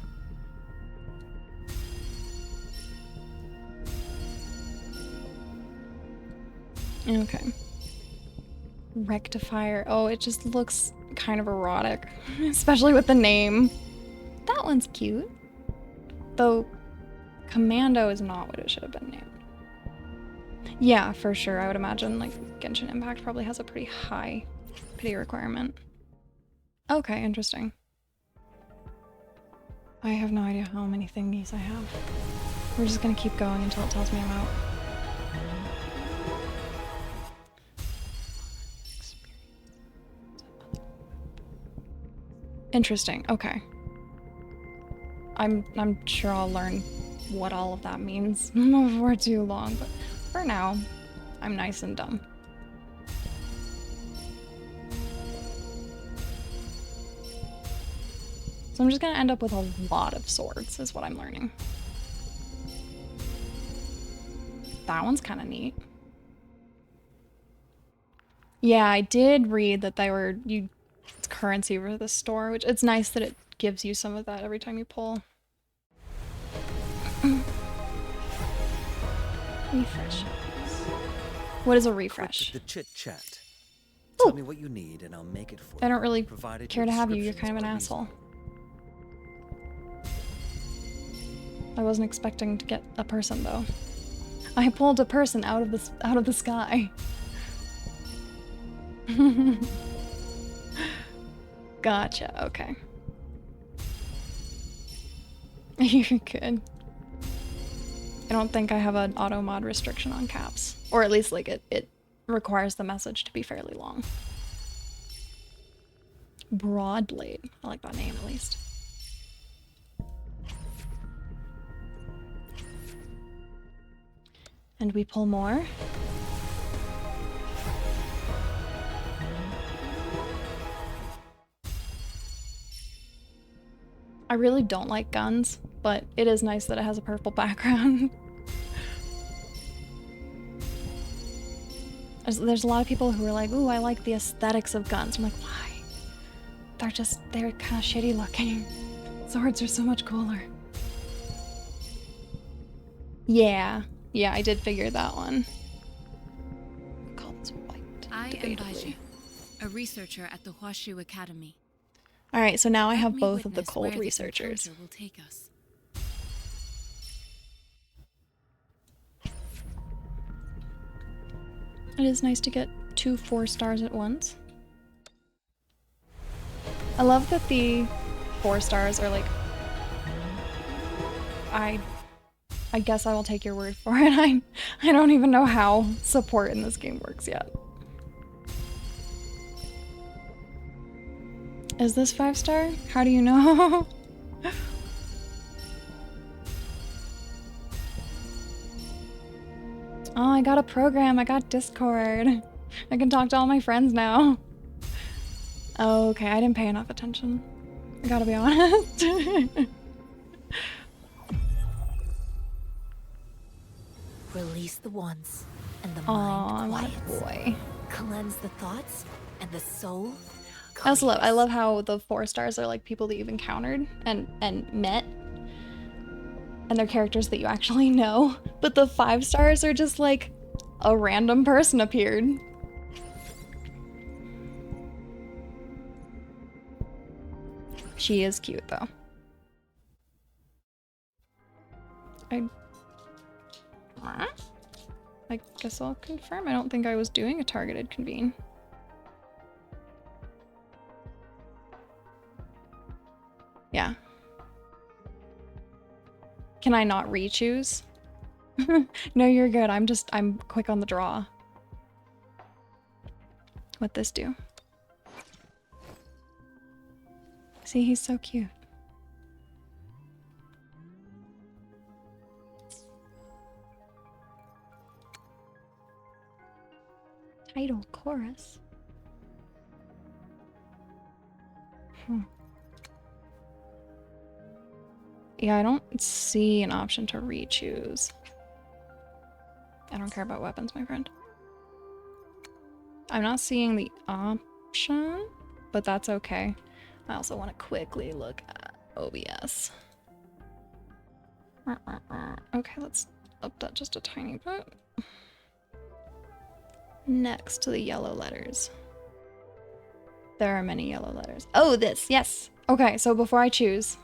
Okay. Rectifier. Oh, it just looks kind of erotic, especially with the name. That one's cute. Though Commando is not what it should have been named. Yeah, for sure. I would imagine like Genshin Impact probably has a pretty high pity requirement. Okay, interesting. I have no idea how many thingies I have. We're just gonna keep going until it tells me I'm out. Interesting. Okay. I'm sure I'll learn what all of that means before too long, but for now, I'm nice and dumb. So I'm just gonna end up with a lot of swords, is what I'm learning. That one's kind of neat. Yeah, I did read that they were it's currency for the store, which it's nice that it gives you some of that every time you pull. Refresh. What is a refresh? The chit chat. Ooh. Tell me what you need and I'll make it for you. I don't really provided care to your have you. You're kind of an descriptions asshole. I wasn't expecting to get a person though. I pulled a person out of the sky. Gotcha. Okay. You're good. I don't think I have an auto mod restriction on caps, or at least like it requires the message to be fairly long. Broadblade. I like that name at least. And we pull more. I really don't like guns, but it is nice that it has a purple background. There's a lot of people who are like, ooh, I like the aesthetics of guns. I'm like, why? they're kind of shitty looking. Swords are so much cooler. Yeah, I did figure that one. Call this white. I am debatably. Baiju, a researcher at the Huashu Academy. All right, so now I Help have me both of the witness cold where this researchers. encounter will take us. It is nice to get 2 4 stars at once. I love that the 4 stars are like, I guess I will take your word for it. I don't even know how support in this game works yet. Is this 5 star? How do you know? Oh, I got a program. I got Discord. I can talk to all my friends now. Oh, okay, I didn't pay enough attention. I gotta be honest. Release the wands, and the Aw, mind my quiets. boy. Cleanse the thoughts, and the soul I clears. love how the 4 stars are like people that you've encountered and met. And they're characters that you actually know. But the 5 stars are just like a random person appeared. She is cute though. I guess I'll confirm. I don't think I was doing a targeted convene. Yeah. Can I not re-choose? No, you're good. I'm quick on the draw. What'd this do? See, he's so cute. Title chorus. Yeah, I don't see an option to re-choose. I don't care about weapons, my friend. I'm not seeing the option, but that's okay. I also want to quickly look at OBS. Okay, let's up that just a tiny bit. Next to the yellow letters. There are many yellow letters. Oh, this, yes. Okay, so before I choose.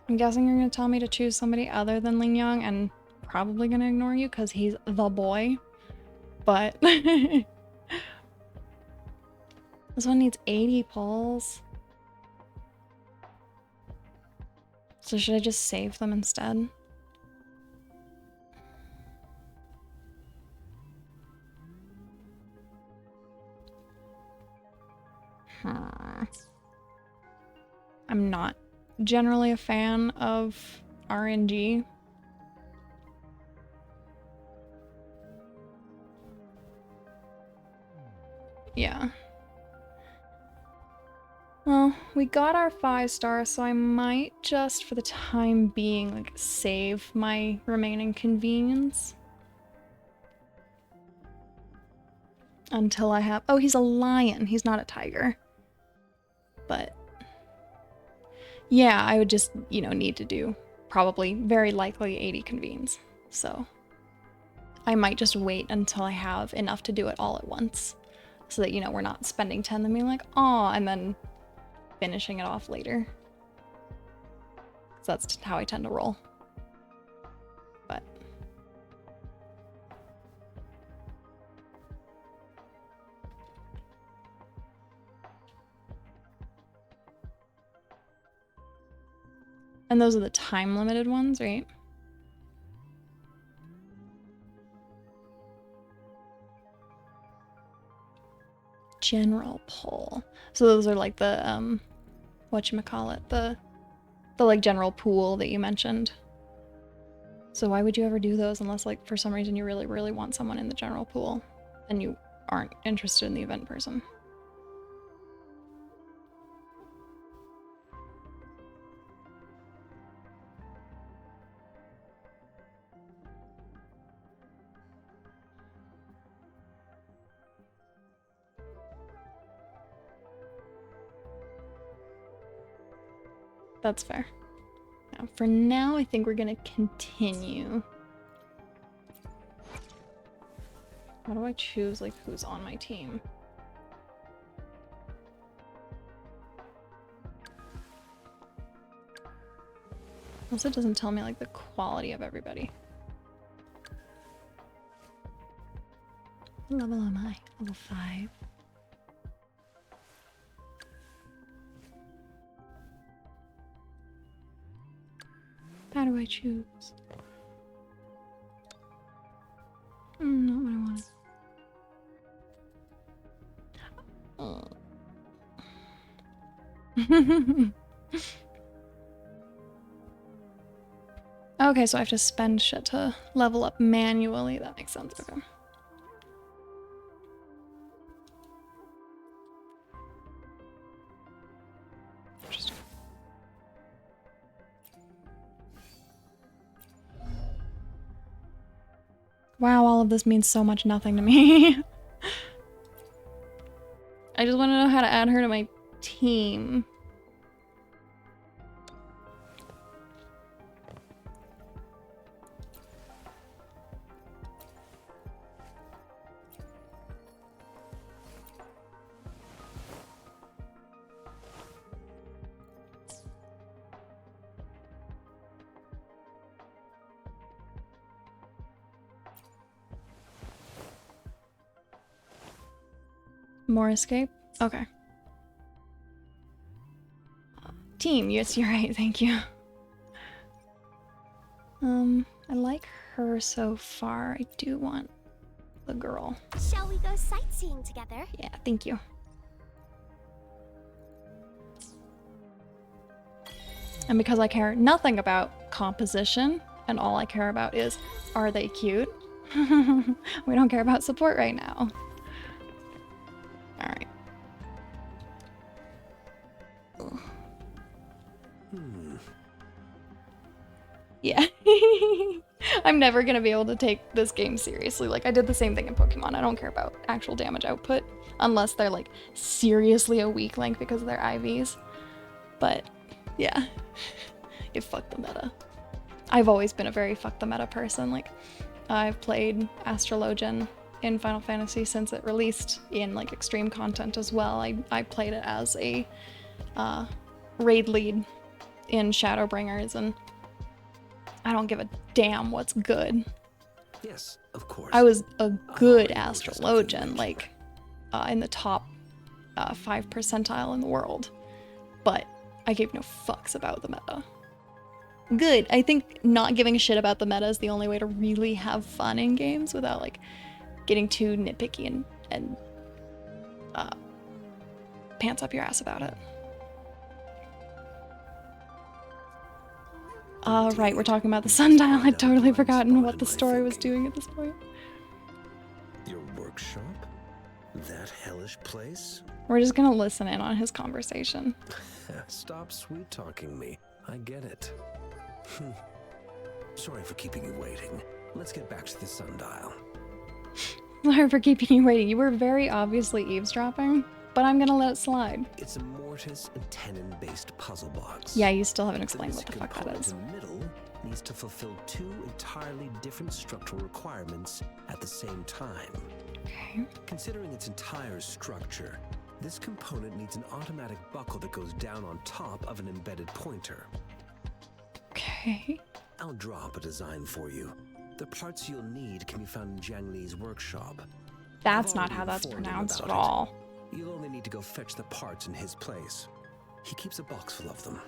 I'm guessing you're gonna tell me to choose somebody other than Ling Yang and probably gonna ignore you because he's the boy. But this one needs 80 pulls. So should I just save them instead? I'm not generally a fan of RNG. Yeah. Well, we got our 5 stars, so I might just, for the time being, like, save my remaining convenience. Until I have... Oh, he's a lion. He's not a tiger. But... yeah, I would just, you know, need to do probably, very likely, 80 convenes. So I might just wait until I have enough to do it all at once. So that, you know, we're not spending 10 and being like, aw, and then finishing it off later. So that's how I tend to roll. But... and those are the time-limited ones, right? General pull. So those are like the, whatchamacallit, the like general pool that you mentioned. So why would you ever do those unless like for some reason you really, really want someone in the general pool and you aren't interested in the event person? That's fair. Now, for now, I think we're gonna continue. How do I choose, like, who's on my team? Also, it doesn't tell me, like, the quality of everybody. What level am I? Level 5. How do I choose? Not what I wanted. Okay, so I have to spend shit to level up manually. That makes sense. Okay. Interesting. Wow, all of this means so much nothing to me. I just want to know how to add her to my team. More escape? Okay. Team, yes, you're right, thank you. I like her so far. I do want the girl. Shall we go sightseeing together? Yeah, thank you. And because I care nothing about composition, and all I care about is, are they cute? We don't care about support right now. Alright. Yeah. I'm never gonna be able to take this game seriously. Like, I did the same thing in Pokemon. I don't care about actual damage output, unless they're, like, seriously a weak link because of their IVs. But, yeah. It fucked the meta. I've always been a very fuck the meta person. Like, I've played Astrologian in Final Fantasy since it released in, like, extreme content as well. I played it as a raid lead in Shadowbringers, and I don't give a damn what's good. Yes, of course. I was a good Astrologian, like, in the top 5 percentile in the world, but I gave no fucks about the meta. Good. I think not giving a shit about the meta is the only way to really have fun in games without, like, getting too nitpicky and pants up your ass about it. Right, we're talking about the sundial. I'd totally forgotten what the story was doing at this point. Your workshop? That hellish place? We're just gonna listen in on his conversation. Stop sweet-talking me. I get it. Sorry for keeping you waiting. Let's get back to the sundial. Sorry for keeping you waiting. You were very obviously eavesdropping, but I'm gonna let it slide. It's a mortise and tenon-based puzzle box. Yeah, you still haven't explained what the fuck that is. The middle needs to fulfill 2 entirely different structural requirements at the same time. Okay. Considering its entire structure, this component needs an automatic buckle that goes down on top of an embedded pointer. Okay. I'll draw up a design for you. The parts you'll need can be found in Jiang Li's workshop. That's not how that's pronounced at all. You'll only need to go fetch the parts in his place. He keeps a box full of them.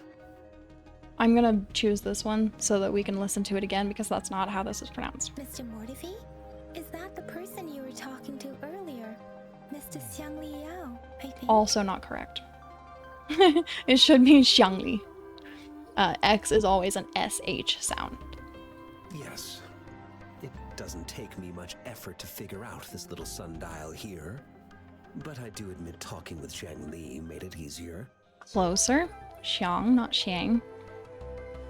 I'm gonna choose this one so that we can listen to it again, because that's not how this is pronounced. Mr. Mortifi? Is that the person you were talking to earlier? Mr. Xiangli Yao, I think. Also not correct. It should be Xiangli. X is always an SH sound. Yes. It doesn't take me much effort to figure out this little sundial here. But I do admit talking with Jiang Li made it easier. Closer. Xiang, not Xiang.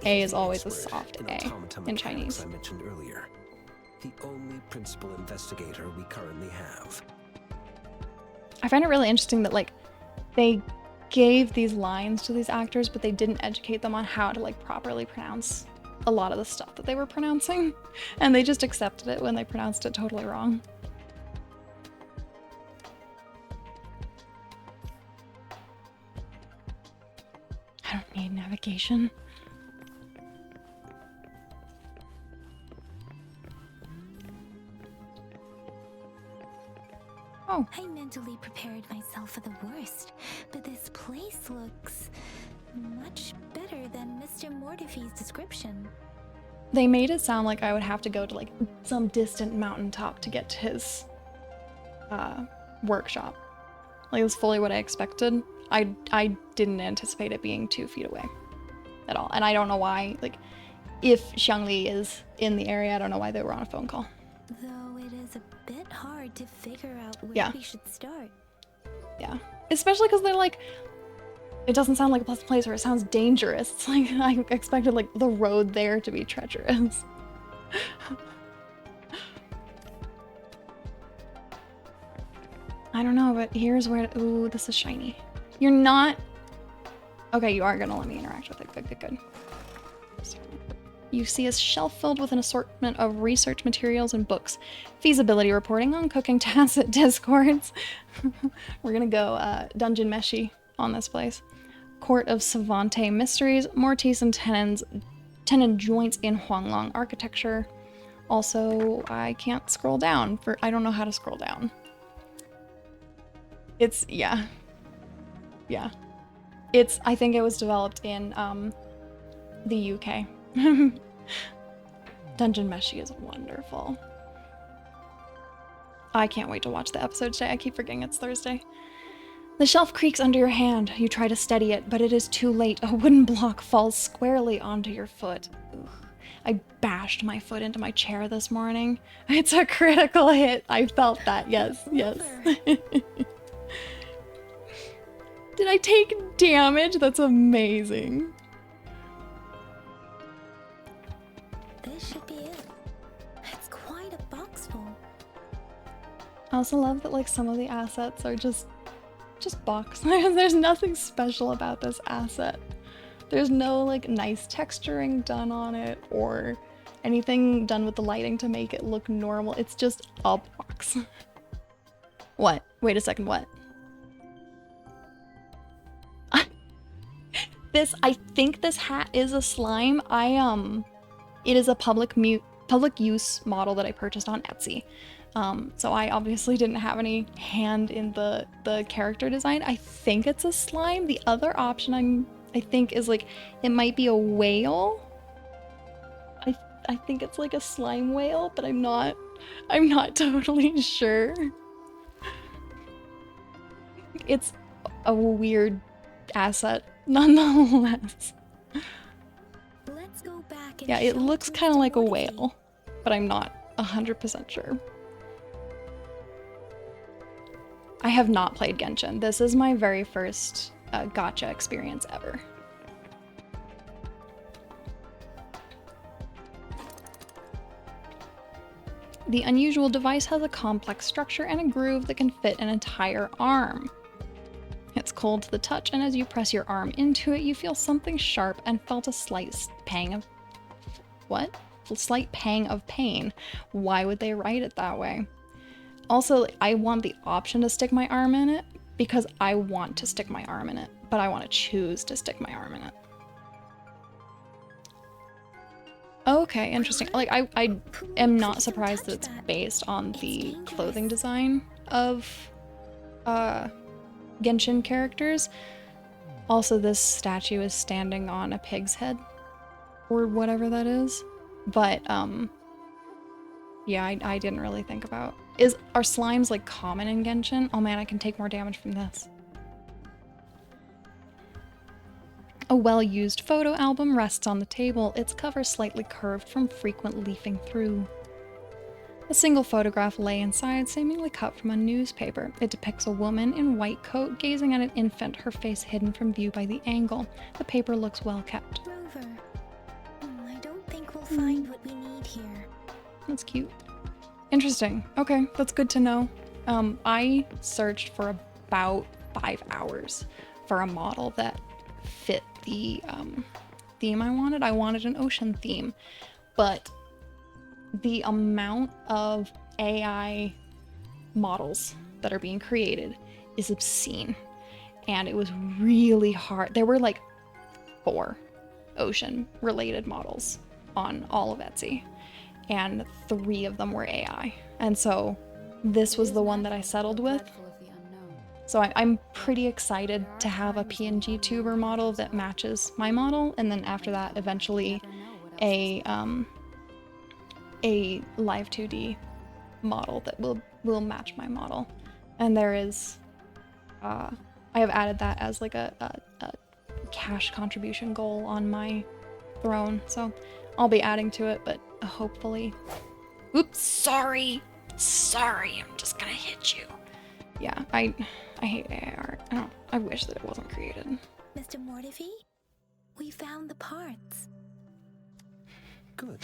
A is always a Expert soft in A automata in mechanics Chinese. I mentioned earlier. The only principal investigator we currently have. I find it really interesting that, like, they gave these lines to these actors, but they didn't educate them on how to like properly pronounce a lot of the stuff that they were pronouncing, and they just accepted it when they pronounced it totally wrong. I don't need navigation. Oh. I mentally prepared myself for the worst, but this place looks much better than Mr. Mortefi's description. They made it sound like I would have to go to like some distant mountaintop to get to his workshop. Like, it was fully what I expected. I didn't anticipate it being 2 feet away at all. And I don't know why, like, if Xiangli is in the area, I don't know why they were on a phone call. Though it is a bit hard to figure out where we should start. Yeah. Especially because they're like, it doesn't sound like a pleasant place, or it sounds dangerous. It's like, I expected like the road there to be treacherous. I don't know, but here's where, ooh, this is shiny. You're not, okay, you are gonna let me interact with it. Good, good, good. You see a shelf filled with an assortment of research materials and books. Feasibility reporting on cooking tacit discords. We're gonna go Dungeon Meshi on this place. Court of Savante Mysteries, Mortise and Tenon joints in Huanglong architecture. Also, I can't scroll down for, I don't know how to scroll down. It's, yeah. Yeah. It's, I think it was developed in the UK. Dungeon Meshi is wonderful. I can't wait to watch the episode today. I keep forgetting it's Thursday. The shelf creaks under your hand. You try to steady it, but it is too late. A wooden block falls squarely onto your foot. Ugh. I bashed my foot into my chair this morning. It's a critical hit. I felt that. Yes, yes. Did I take damage? That's amazing. This should be it. It's quite a box full. I also love that like some of the assets are just box. There's nothing special about this asset. There's no like nice texturing done on it or anything done with the lighting to make it look normal. It's just a box. What? Wait a second, what? I think this hat is a slime. It is a public use model that I purchased on Etsy. So I obviously didn't have any hand in the character design. I think it's a slime. The other option I think is like, it might be a whale. I think it's like a slime whale, but I'm not totally sure. It's a weird asset nonetheless. Let's go back and yeah, it show looks Mr. kind of like a Mortefi. whale, but I'm not 100% sure. I have not played Genshin. This is my very first gacha experience ever. The unusual device has a complex structure and a groove that can fit an entire arm. It's cold to the touch, and as you press your arm into it, you feel something sharp and felt a slight pang of... What? A slight pang of pain. Why would they write it that way? Also, I want the option to stick my arm in it because I want to stick my arm in it, but I want to choose to stick my arm in it. Okay, interesting. Like, I am not surprised that it's based on the clothing design of Genshin characters. Also, this statue is standing on a pig's head or whatever that is. But yeah, I didn't really think about. Are slimes like common in Genshin? Oh man, I can take more damage from this. A well-used photo album rests on the table, its cover slightly curved from frequent leafing through. A single photograph lay inside, seemingly cut from a newspaper. It depicts a woman in white coat gazing at an infant, her face hidden from view by the angle. The paper looks well kept. Rover, I don't think we'll find what we need here. That's cute. Interesting. Okay, that's good to know. I searched for about 5 hours for a model that fit the theme I wanted. I wanted an ocean theme, but the amount of AI models that are being created is obscene, and it was really hard. There were like 4 ocean related models on all of Etsy, and 3 of them were AI, and so this was the one that I settled with. So I'm pretty excited to have a PNG tuber model that matches my model, and then after that eventually a live 2D model that will match my model. And there is I have added that as like a cash contribution goal on my throne, so I'll be adding to it, but hopefully. Oops, sorry, I'm just gonna hit you. Yeah, I hate AI art. I wish that it wasn't created. Mr. Mortifi, we found the parts. Good.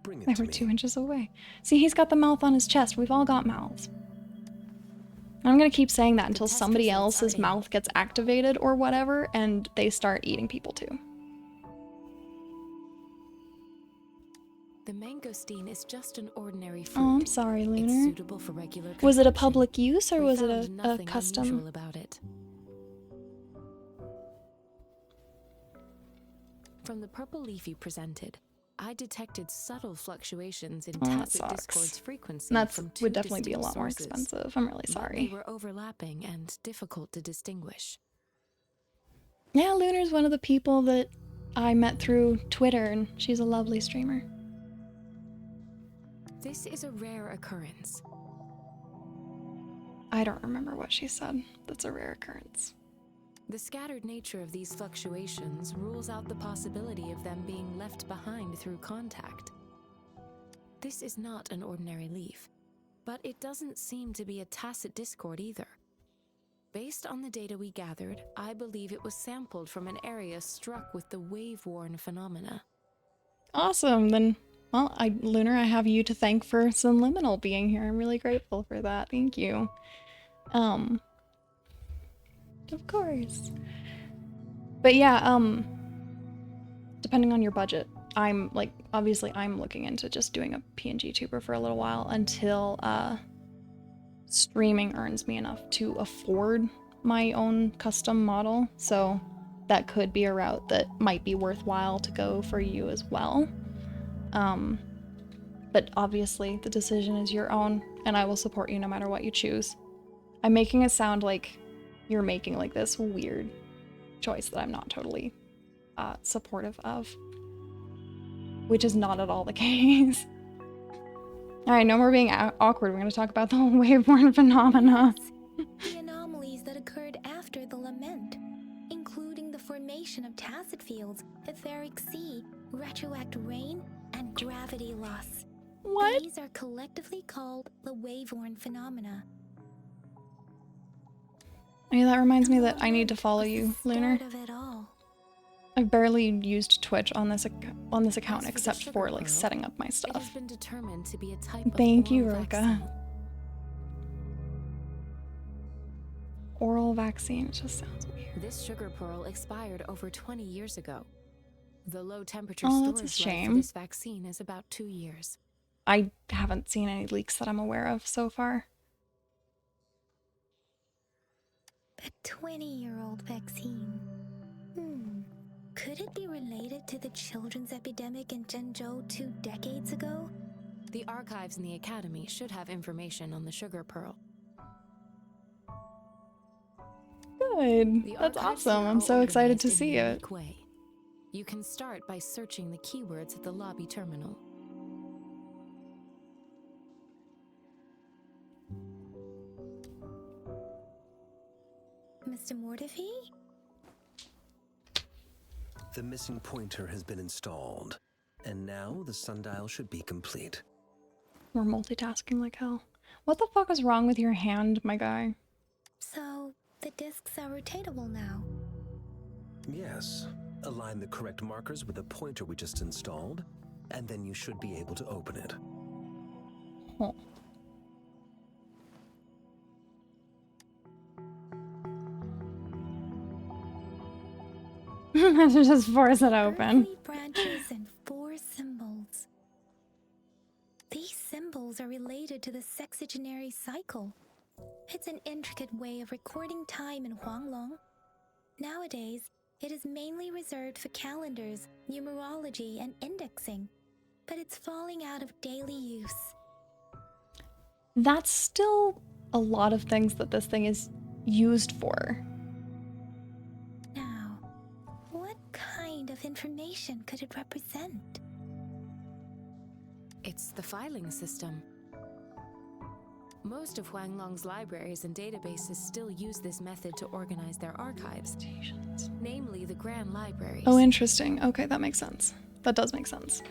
Bring it They to were me. 2 inches away. See, he's got the mouth on his chest. We've all got mouths. I'm gonna keep saying that until somebody else's mouth gets activated or whatever, and they start eating people too. The mangosteen is just an ordinary fruit. Oh, I'm sorry, It's Lunar. suitable for regular Was it a consumption. public use or We was it found a nothing custom? unusual about it. From the purple leaf you presented, I detected subtle fluctuations in Oh, that tacit sucks. discord's frequency That from 2 would definitely be a distinct lot more sources. expensive. I'm really But sorry. they were overlapping and difficult to distinguish. Yeah, Lunar's one of the people that I met through Twitter, and she's a lovely streamer. This is a rare occurrence. I don't remember what she said. That's a rare occurrence. The scattered nature of these fluctuations rules out the possibility of them being left behind through contact. This is not an ordinary leaf, but it doesn't seem to be a tacit discord either. Based on the data we gathered, I believe it was sampled from an area struck with the wave-worn phenomena. Awesome, then, well, Lunar, I have you to thank for Sunliminal being here. I'm really grateful for that. Thank you. Of course. But yeah, depending on your budget, obviously I'm looking into just doing a PNG tuber for a little while until streaming earns me enough to afford my own custom model. So that could be a route that might be worthwhile to go for you as well. But obviously the decision is your own, and I will support you no matter what you choose. I'm making it sound like you're making like this weird choice that I'm not totally supportive of, which is not at all the case. All right, no more being awkward. We're going to talk about the whole wave-worn phenomena. The anomalies that occurred after the lament, including the formation of tacit fields, etheric sea, retroact rain, and gravity loss. What? These are collectively called the wave-worn phenomena. Yeah, that reminds me that I need to follow you, Lunar. Start of it all. I've barely used Twitch on this account except for like setting up my It stuff. has been determined to be a type of Thank you, oral Roka. vaccine. Oral vaccine, it just sounds weird. This sugar pearl expired over 20 years ago. The low temperature Oh, that's a storage life for shame. this vaccine is about 2 years. I haven't seen any leaks that I'm aware of so far. A 20-year-old vaccine. Could it be related to the children's epidemic in Zhengzhou 2 decades ago? The archives in the academy should have information on the sugar pearl. Good. The That's archives awesome. here I'm are so excited to organized in see a it. unique way. You can start by searching the keywords at the lobby terminal. Mr. Mortifi? The missing pointer has been installed, and now the sundial should be complete. We're multitasking like hell. What the fuck is wrong with your hand, my guy? So, the discs are rotatable now. Yes. Align the correct markers with the pointer we just installed, and then you should be able to open it. Oh. Just force it open. Earthly branches and 4 symbols. These symbols are related to the sexagenary cycle. It's an intricate way of recording time in Huanglong. Nowadays, it is mainly reserved for calendars, numerology, and indexing, but it's falling out of daily use. That's still a lot of things that this thing is used for. Now, what kind of information could it represent? It's the filing system. Most of Huanglong's libraries and databases still use this method to organize their archives, namely the Grand Libraries. Oh, interesting. Okay, that makes sense. That does make sense.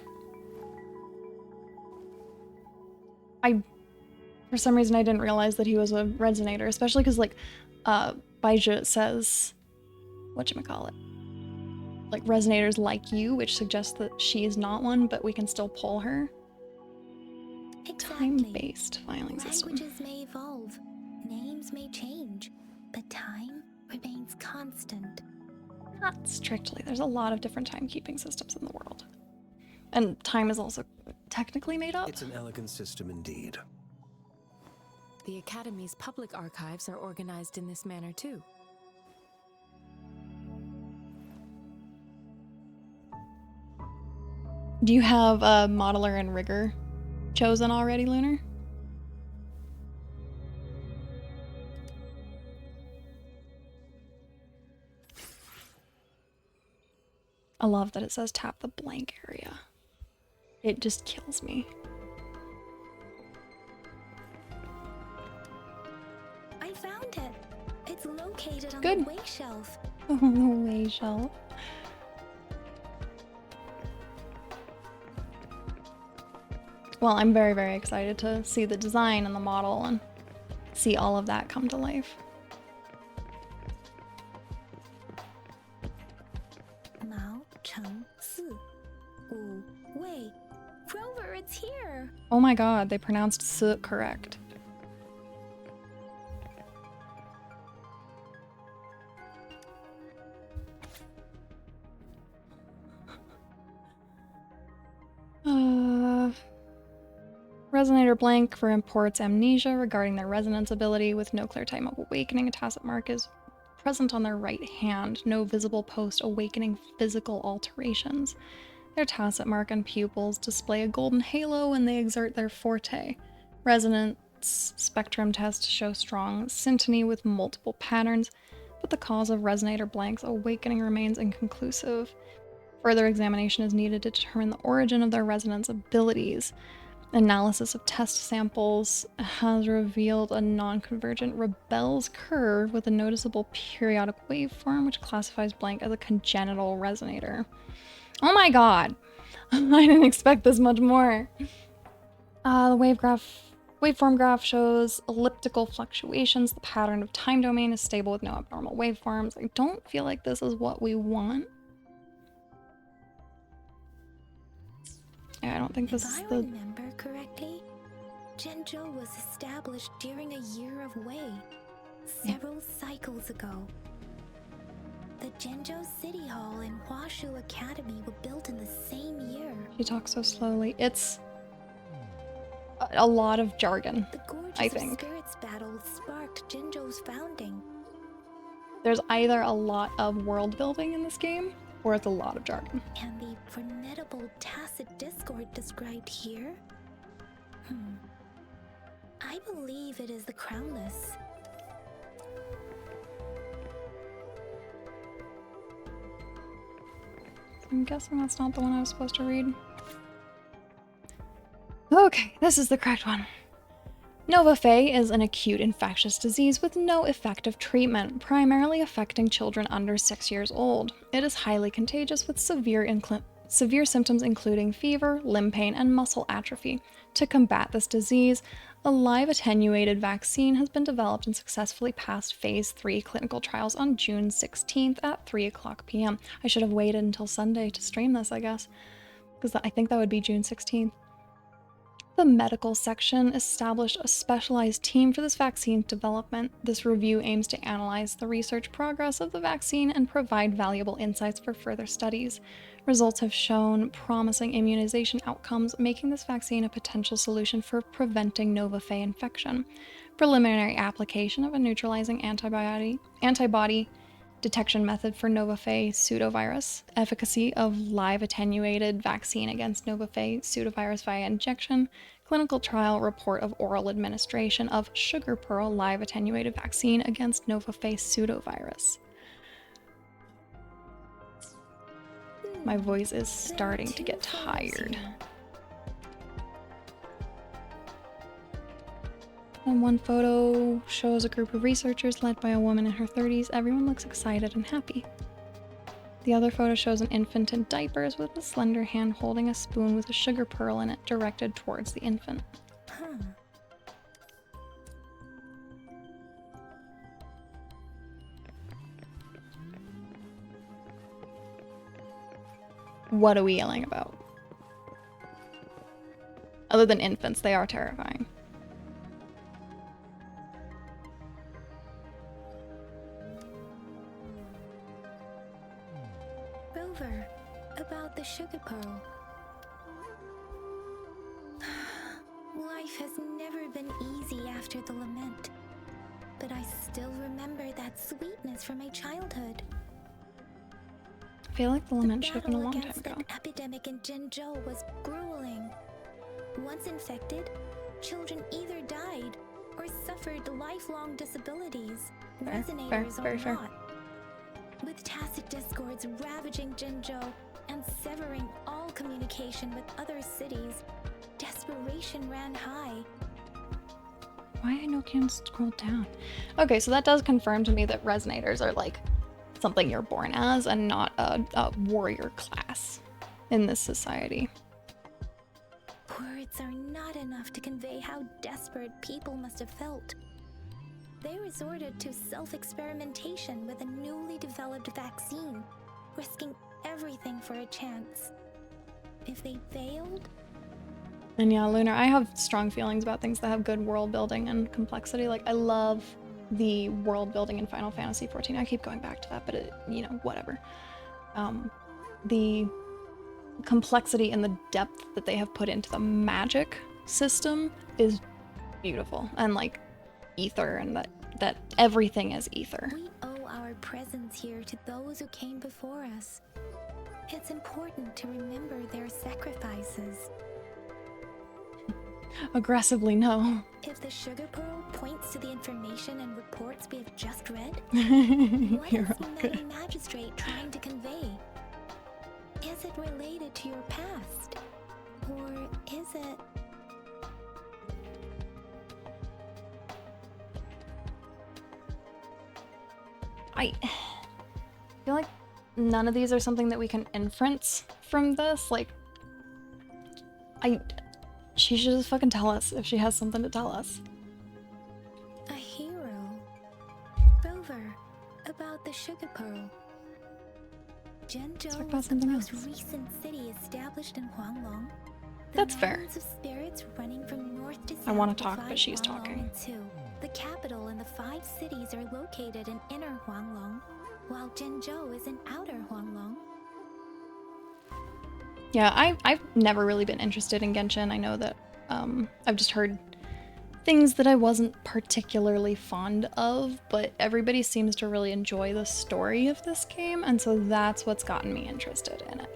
For some reason, I didn't realize that he was a resonator, especially because, like, Baija says, whatchamacallit, like, resonators like you, which suggests that she is not one, but we can still pull her. Exactly. Time-based filing system. Languages may evolve, names may change, but time remains constant. Not strictly. There's a lot of different timekeeping systems in the world. And time is also technically made up. It's an elegant system indeed. The Academy's public archives are organized in this manner too. Do you have a modeler and rigger chosen already, Lunar? I love that it says tap the blank area. It just kills me. I found it. It's located on Good. the way shelf. On the way shelf. Well, I'm very, very excited to see the design and the model and see all of that come to life. Mao Cheng Si. Wu Wei. Rover, it's here. Oh my god, they pronounced S correct. Resonator blank for imports amnesia regarding their resonance ability with no clear time of awakening. A tacit mark is present on their right hand. No visible post-awakening physical alterations. Their tacit mark and pupils display a golden halo when they exert their forte. Resonance spectrum tests show strong syntony with multiple patterns, but the cause of resonator blank's awakening remains inconclusive. Further examination is needed to determine the origin of their resonance abilities. Analysis of test samples has revealed a non-convergent Rebel's curve with a noticeable periodic waveform, which classifies blank as a congenital resonator. Oh my god! I didn't expect this much more. The waveform graph shows elliptical fluctuations. The pattern of time domain is stable with no abnormal waveforms. I don't feel like this is what we want. Yeah, I don't think this is If I the... remember correctly, Zhenzhou was established during a year of Wei, several cycles ago. The Zhenzhou City Hall and Huashu Academy were built in the same year. She talks so slowly. It's a lot of jargon, The Gorgeous I of think. Spirits battle sparked Zhenzhou's founding. There's either a lot of world building in this game, or it's a lot of jargon. And the formidable tacit discord described here? I believe it is the Crownless. I'm guessing that's not the one I was supposed to read. Okay, this is the correct one. Nova Fey is an acute infectious disease with no effective treatment, primarily affecting children under 6 years old. It is highly contagious with severe symptoms including fever, limb pain, and muscle atrophy. To combat this disease, a live attenuated vaccine has been developed and successfully passed Phase 3 clinical trials on June 16th at 3:00 p.m. I should have waited until Sunday to stream this, I guess, because I think that would be June 16th. The medical section established a specialized team for this vaccine development. This review aims to analyze the research progress of the vaccine and provide valuable insights for further studies. Results have shown promising immunization outcomes, making this vaccine a potential solution for preventing Nova Fae infection. Preliminary application of a neutralizing antibody detection method for Nova Fae pseudovirus. Efficacy of live attenuated vaccine against Nova Fae pseudovirus via injection. Clinical trial report of oral administration of sugar pearl live attenuated vaccine against Nova Fae pseudovirus. My voice is starting to get tired. And one photo shows a group of researchers led by a woman in her 30s. Everyone looks excited and happy. The other photo shows an infant in diapers with a slender hand holding a spoon with a sugar pearl in it directed towards the infant. What are we yelling about? Other than infants, they are terrifying. Rover, about the sugar pearl. Life has never been easy after the lament, but I still remember that sweetness from my childhood. I feel like the lament should have been a long time against ago. an epidemic in Jinzhou was grueling. Once infected, children either died or suffered lifelong disabilities. Resonators Very or fair. not. With tacit discords ravaging Jinzhou and severing all communication with other cities, desperation ran high. Why I know can't scroll down? Okay, so that does confirm to me that resonators are like something you're born as and not a warrior class in this society. Words are not enough to convey how desperate people must have felt. They resorted to self-experimentation with a newly developed vaccine, risking everything for a chance. If they failed... And yeah, Lunar, I have strong feelings about things that have good world building and complexity. Like, I love the world building in Final Fantasy XIV. I keep going back to that, but it, you know, whatever. The complexity and the depth that they have put into the magic system is beautiful. And like ether, and that everything is ether. We owe our presence here to those who came before us. It's important to remember their sacrifices. Aggressively, no. If the sugar pearl points to the information and reports we have just read, what You're is all the good. magistrate trying to convey? Is it related to your past? Or is it... I feel like none of these are something that we can inference from this. Like, she should just fucking tell us if she has something to tell us. A hero. Rover, about the sugar pearl. Jinzhou about was the something most else. recent city established in Huanglong. The That's fair. mountains of spirits running from north to south. I want to talk, divide but she's Huanglong talking. in two. The capital and the 5 cities are located in inner Huanglong, while Jinzhou is in outer Huanglong. Yeah, I've never really been interested in Genshin. I know that I've just heard things that I wasn't particularly fond of, but everybody seems to really enjoy the story of this game, and so that's what's gotten me interested in it.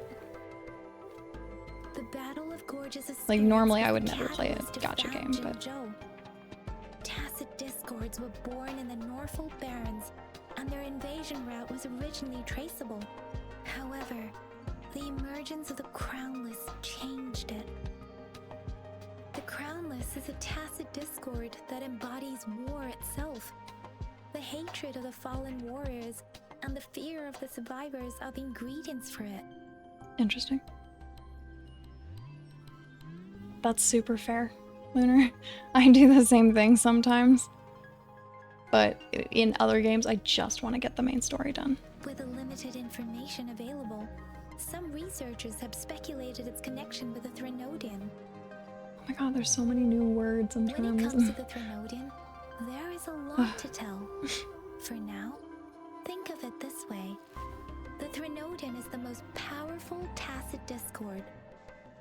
The Battle of Gorgeous Like, Spirits normally was I would the never play a catalyst to gacha found game, but Jinzhou. Tacit discords were born in the Norfolk Barrens, and their invasion route was originally traceable. However, the emergence of the Crownless changed it. The Crownless is a tacit discord that embodies war itself. The hatred of the fallen warriors and the fear of the survivors are the ingredients for it. interesting. That's super fair, Lunar. I do the same thing sometimes. But in other games, I just want to get the main story done. With the limited information available, some researchers have speculated its connection with the Threnodian. Oh my god, there's so many new words and When it terms. comes to the Threnodian, there is a lot to tell. For now, think of it this way. The Threnodian is the most powerful tacit discord.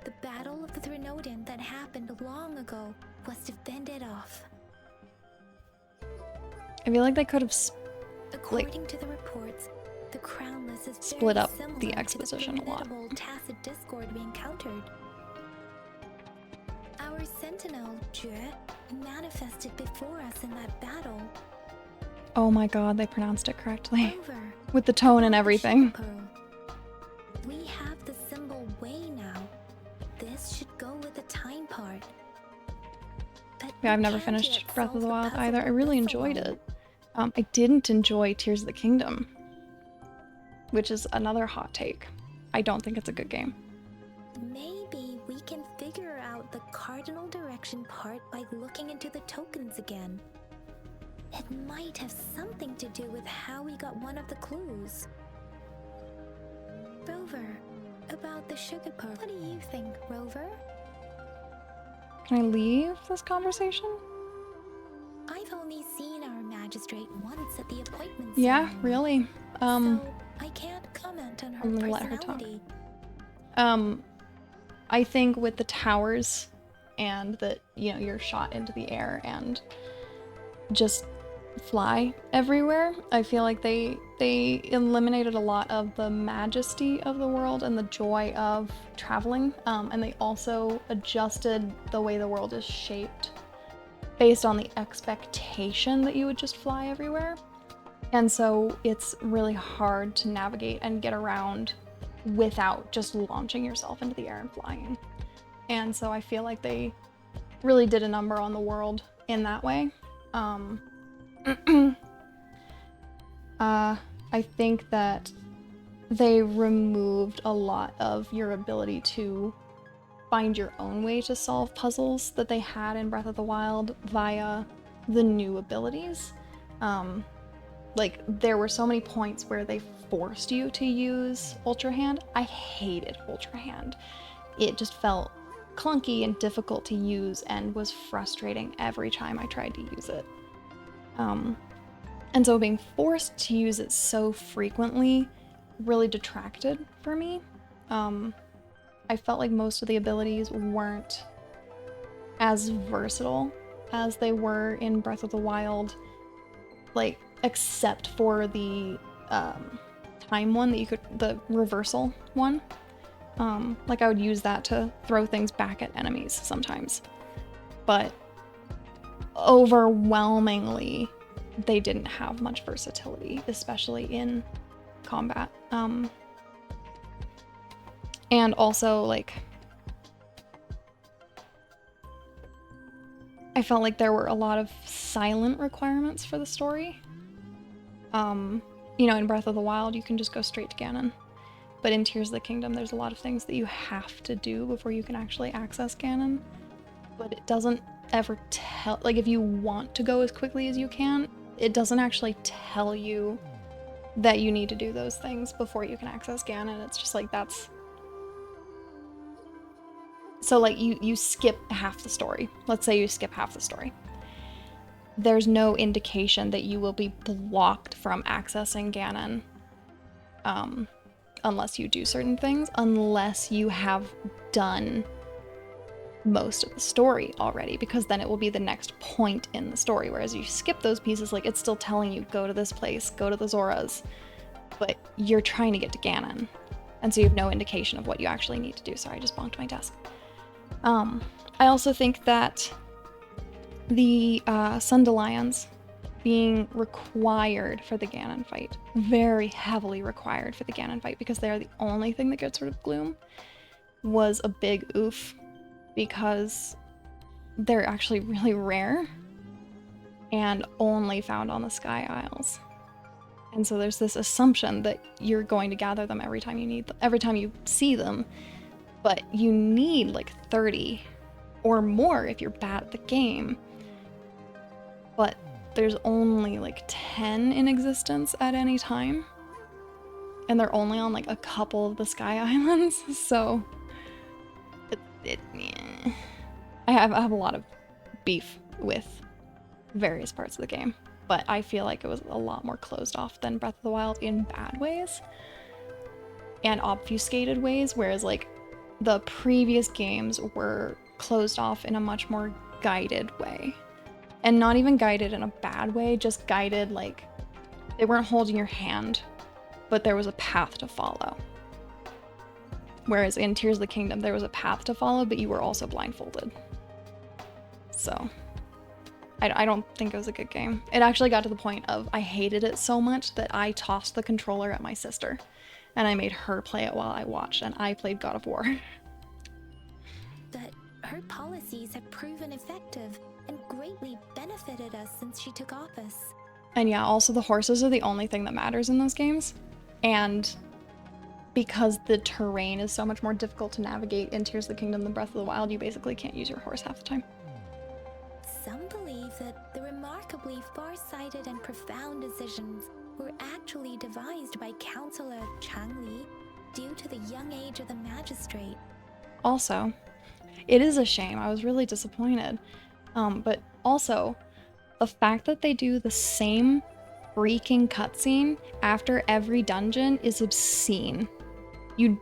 The battle of the Threnodian that happened long ago was to fend it off. I feel like they could have According to the reports, the Crownless is split very up similar the to exposition a lot. formidable tacit discord we encountered. Our sentinel, Jue, manifested before us in that battle. Oh my god, they pronounced it correctly. Over. With the tone and everything. Pearl. We have the symbol way now. This should go with the time part. But Yeah, I've we never can't finished yet Breath of solve the Wild puzzle either. I of really this enjoyed alone. it. I didn't enjoy Tears of the Kingdom, which is another hot take. I don't think it's a good game. Maybe we can figure out the cardinal direction part by looking into the tokens again. It might have something to do with how we got one of the clues. Rover, about the sugar pearl. What do you think, Rover? Can I leave this conversation? I've only seen our magistrate once at the appointment Yeah, ceremony, really. so I can't comment on her I'm gonna let her talk. personality. I think with the towers and that, you know, you're shot into the air and just fly everywhere, I feel like they eliminated a lot of the majesty of the world and the joy of traveling, and they also adjusted the way the world is shaped based on the expectation that you would just fly everywhere. And so it's really hard to navigate and get around without just launching yourself into the air and flying. And so I feel like they really did a number on the world in that way. I think that they removed a lot of your ability to find your own way to solve puzzles that they had in Breath of the Wild via the new abilities. Like, there were so many points where they forced you to use Ultra Hand. I hated Ultra Hand. It just felt clunky and difficult to use and was frustrating every time I tried to use it. And so being forced to use it so frequently really detracted for me. I felt like most of the abilities weren't as versatile as they were in Breath of the Wild, like, except for the time one that you could, the reversal one. Like, I would use that to throw things back at enemies sometimes. But overwhelmingly, they didn't have much versatility, especially in combat. And also, like, I felt like there were a lot of silent requirements for the story. You know, in Breath of the Wild, you can just go straight to Ganon. But in Tears of the Kingdom, there's a lot of things that you have to do before you can actually access Ganon. But it doesn't ever tell, like, if you want to go as quickly as you can, it doesn't actually tell you that you need to do those things before you can access Ganon. It's just like, that's... So, like, you skip half the story. Let's say you skip half the story. There's no indication that you will be blocked from accessing Ganon unless you do certain things, unless you have done most of the story already, because then it will be the next point in the story, whereas you skip those pieces, like, it's still telling you, go to this place, go to the Zoras, but you're trying to get to Ganon, and so you have no indication of what you actually need to do. Sorry, I just bonked my desk. I also think that the Sundelions being required for the Ganon fight, very heavily required for the Ganon fight, because they are the only thing that gets rid of Gloom, was a big oof, because they're actually really rare and only found on the Sky Isles. And so there's this assumption that you're going to gather them every time you see them, but you need like 30 or more if you're bad at the game. But there's only like 10 in existence at any time, and they're only on like a couple of the Sky Islands, so yeah. I have a lot of beef with various parts of the game, but I feel like it was a lot more closed off than Breath of the Wild in bad ways and obfuscated ways, whereas like the previous games were closed off in a much more guided way. And not even guided in a bad way, just guided like they weren't holding your hand, but there was a path to follow. Whereas in Tears of the Kingdom, there was a path to follow, but you were also blindfolded. So I don't think it was a good game. It actually got to the point of I hated it so much that I tossed the controller at my sister and I made her play it while I watched, and I played God of War. But her policies have proven effective and greatly benefited us since she took office. And yeah, also the horses are the only thing that matters in those games. And because the terrain is so much more difficult to navigate in Tears of the Kingdom than Breath of the Wild, you basically can't use your horse half the time. Some believe that the remarkably far-sighted and profound decisions were actually devised by Counselor Changli due to the young age of the magistrate. Also, it is a shame. I was really disappointed. But also, the fact that they do the same freaking cutscene after every dungeon is obscene. You...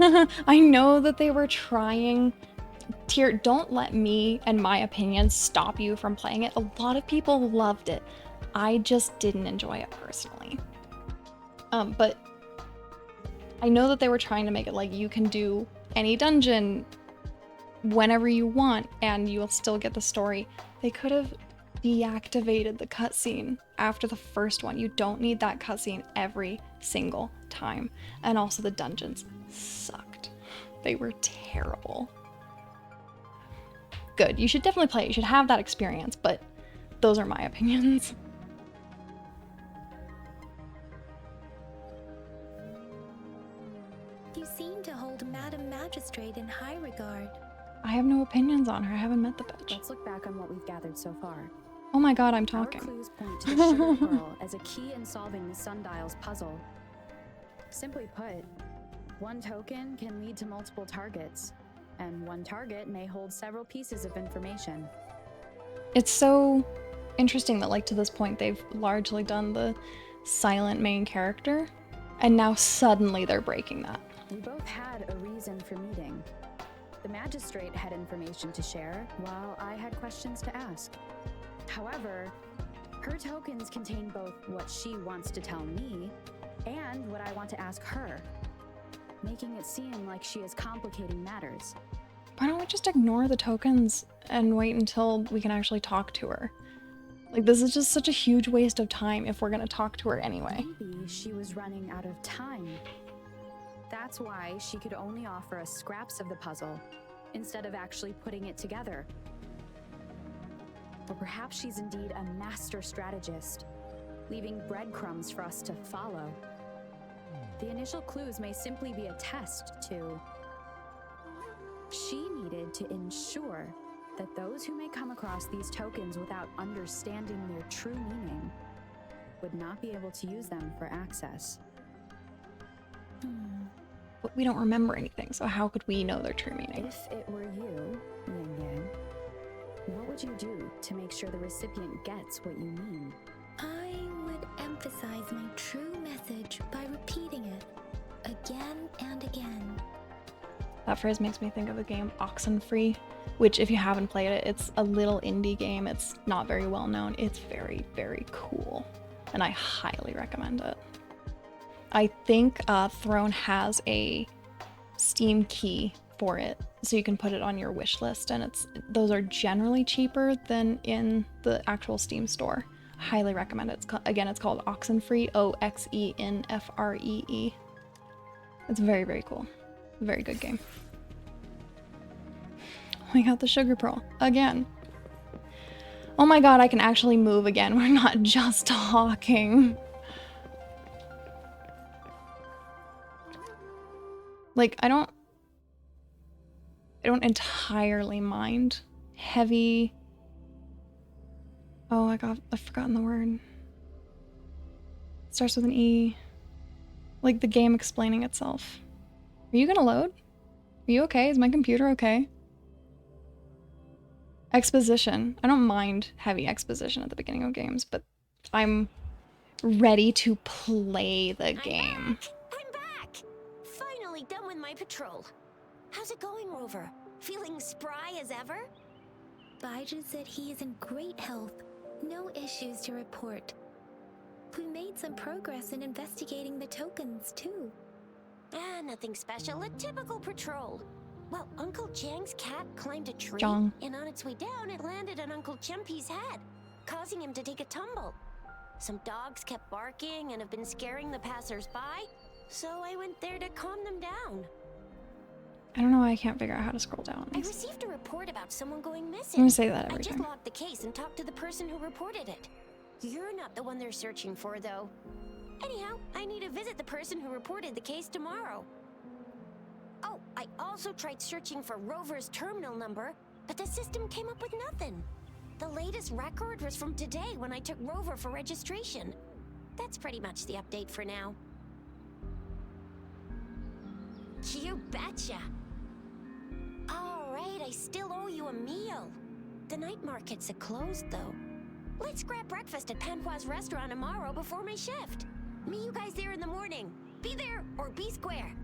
I know that they were trying... Tyr, don't let me and my opinions stop you from playing it. A lot of people loved it. I just didn't enjoy it personally. But I know that they were trying to make it like you can do any dungeon whenever you want and you will still get the story. They could have deactivated the cutscene after the first one. You don't need that cutscene every single time. And also the dungeons sucked. They were terrible. Good, you should definitely play it. You should have that experience, but those are my opinions. You seem to hold Madam Magistrate in high regard. I have no opinions on her. I haven't met the bitch. Let's look back on what we've gathered so far. Oh my god, I'm Our talking. clues point to the sugar pearl as a key in solving the sundial's puzzle. Simply put, one token can lead to multiple targets, and one target may hold several pieces of information. It's so interesting that, like, to this point, they've largely done the silent main character, and now suddenly they're breaking that. We both had a reason for meeting. The magistrate had information to share, while I had questions to ask. However, her tokens contain both what she wants to tell me and what I want to ask her, making it seem like she is complicating matters. Why don't we just ignore the tokens and wait until we can actually talk to her? Like, this is just such a huge waste of time if we're gonna talk to her anyway. Maybe she was running out of time. That's why she could only offer us scraps of the puzzle, instead of actually putting it together. Or perhaps she's indeed a master strategist, leaving breadcrumbs for us to follow. The initial clues may simply be a test to... She needed to ensure that those who may come across these tokens without understanding their true meaning would not be able to use them for access. But we don't remember anything, so how could we know their true meaning? If it were you, Yin Yang, what would you do to make sure the recipient gets what you mean? I would emphasize my true message by repeating it again and again. That phrase makes me think of the game Oxenfree, which, if you haven't played it, it's a little indie game. It's not very well known. It's very, very cool, and I highly recommend it. I think Throne has a Steam key for it, so you can put it on your wish list, and those are generally cheaper than in the actual Steam store. Highly recommend it. It's called Oxenfree, Oxenfree. It's very, very cool. Very good game. We got the sugar pearl again. Oh my god, I can actually move again. We're not just talking. Like, I don't entirely mind heavy... Oh, I've forgotten the word. It starts with an E. Like, the game explaining itself. Are you gonna load? Are you okay? Is my computer okay? Exposition. I don't mind heavy exposition at the beginning of games, but I'm ready to play the game. I'm back! Finally done with my patrol. How's it going, Rover? Feeling spry as ever? Baija said he is in great health. No issues to report. We made some progress in investigating the tokens, too. Nothing special. A typical patrol. Well, Uncle Chang's cat climbed a tree, Jong. and on its way down, it landed on Uncle Chempi's head, causing him to take a tumble. Some dogs kept barking and have been scaring the passers-by, so I went there to calm them down. I don't know why I can't figure out how to scroll down. I received a report about someone going I'm missing. gonna say that every I just time. logged the case and talked to the person who reported it. You're not the one they're searching for, though. Anyhow, I need to visit the person who reported the case tomorrow. Oh, I also tried searching for Rover's terminal number, but the system came up with nothing. The latest record was from today when I took Rover for registration. That's pretty much the update for now. You betcha! Alright, I still owe you a meal. The night markets are closed, though. Let's grab breakfast at Panhua's restaurant tomorrow before my shift. Meet you guys there in the morning. Be there or be square.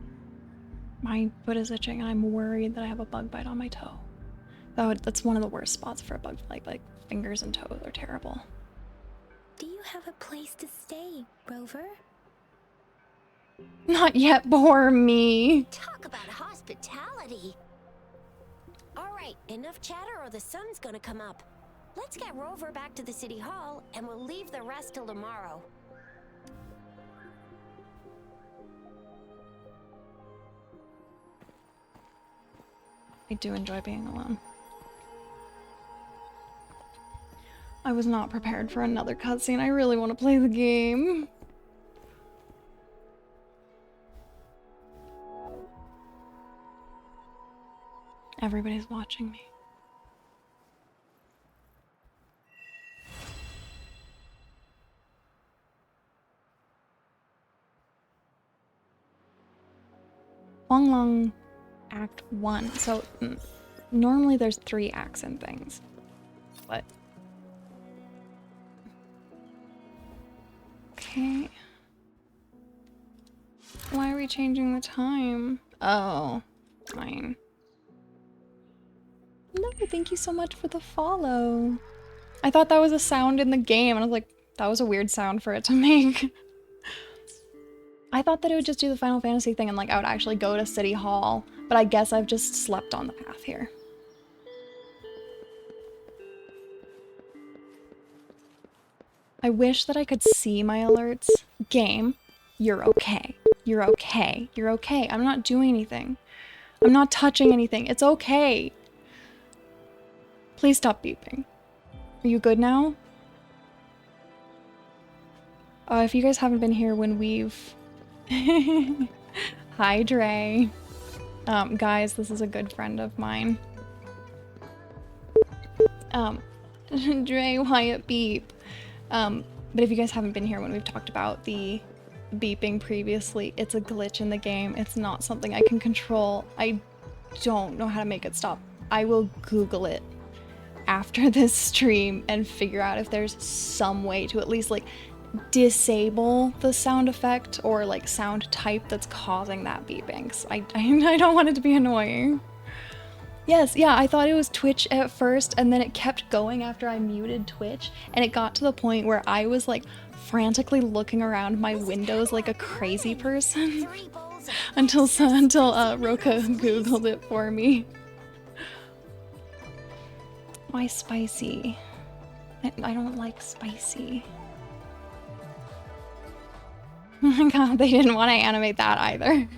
My foot is itching and I'm worried that I have a bug bite on my toe. That's one of the worst spots for a bug bite. Like fingers and toes are terrible. Do you have a place to stay, Rover? Not yet, poor me. Talk about hospitality. Alright, enough chatter or the sun's gonna come up. Let's get Rover back to the city hall and we'll leave the rest till tomorrow. I do enjoy being alone. I was not prepared for another cutscene. I really want to play the game. Everybody's watching me. Long Long Act 1. So normally there's 3 acts and things. But okay. Why are we changing the time? Oh, fine. No, thank you so much for the follow. I thought that was a sound in the game, and I was like, that was a weird sound for it to make. I thought that it would just do the Final Fantasy thing and like I would actually go to City Hall, but I guess I've just slept on the path here. I wish that I could see my alerts. Game, you're okay. You're okay. You're okay. I'm not doing anything. I'm not touching anything. It's okay. Please stop beeping. Are you good now? If you guys haven't been here when we've... Hi, Dre. Guys, this is a good friend of mine. Dre, Wyatt, beep. But if you guys haven't been here when we've talked about the beeping previously, it's a glitch in the game. It's not something I can control. I don't know how to make it stop. I will Google it after this stream and figure out if there's some way to at least like disable the sound effect or like sound type that's causing that beeping. 'Cause I don't want it to be annoying. Yes, yeah, I thought it was Twitch at first, and then it kept going after I muted Twitch, and it got to the point where I was like frantically looking around my windows like a crazy person until Roka Googled it for me. Why spicy? I don't like spicy. Oh my god, they didn't want to animate that either.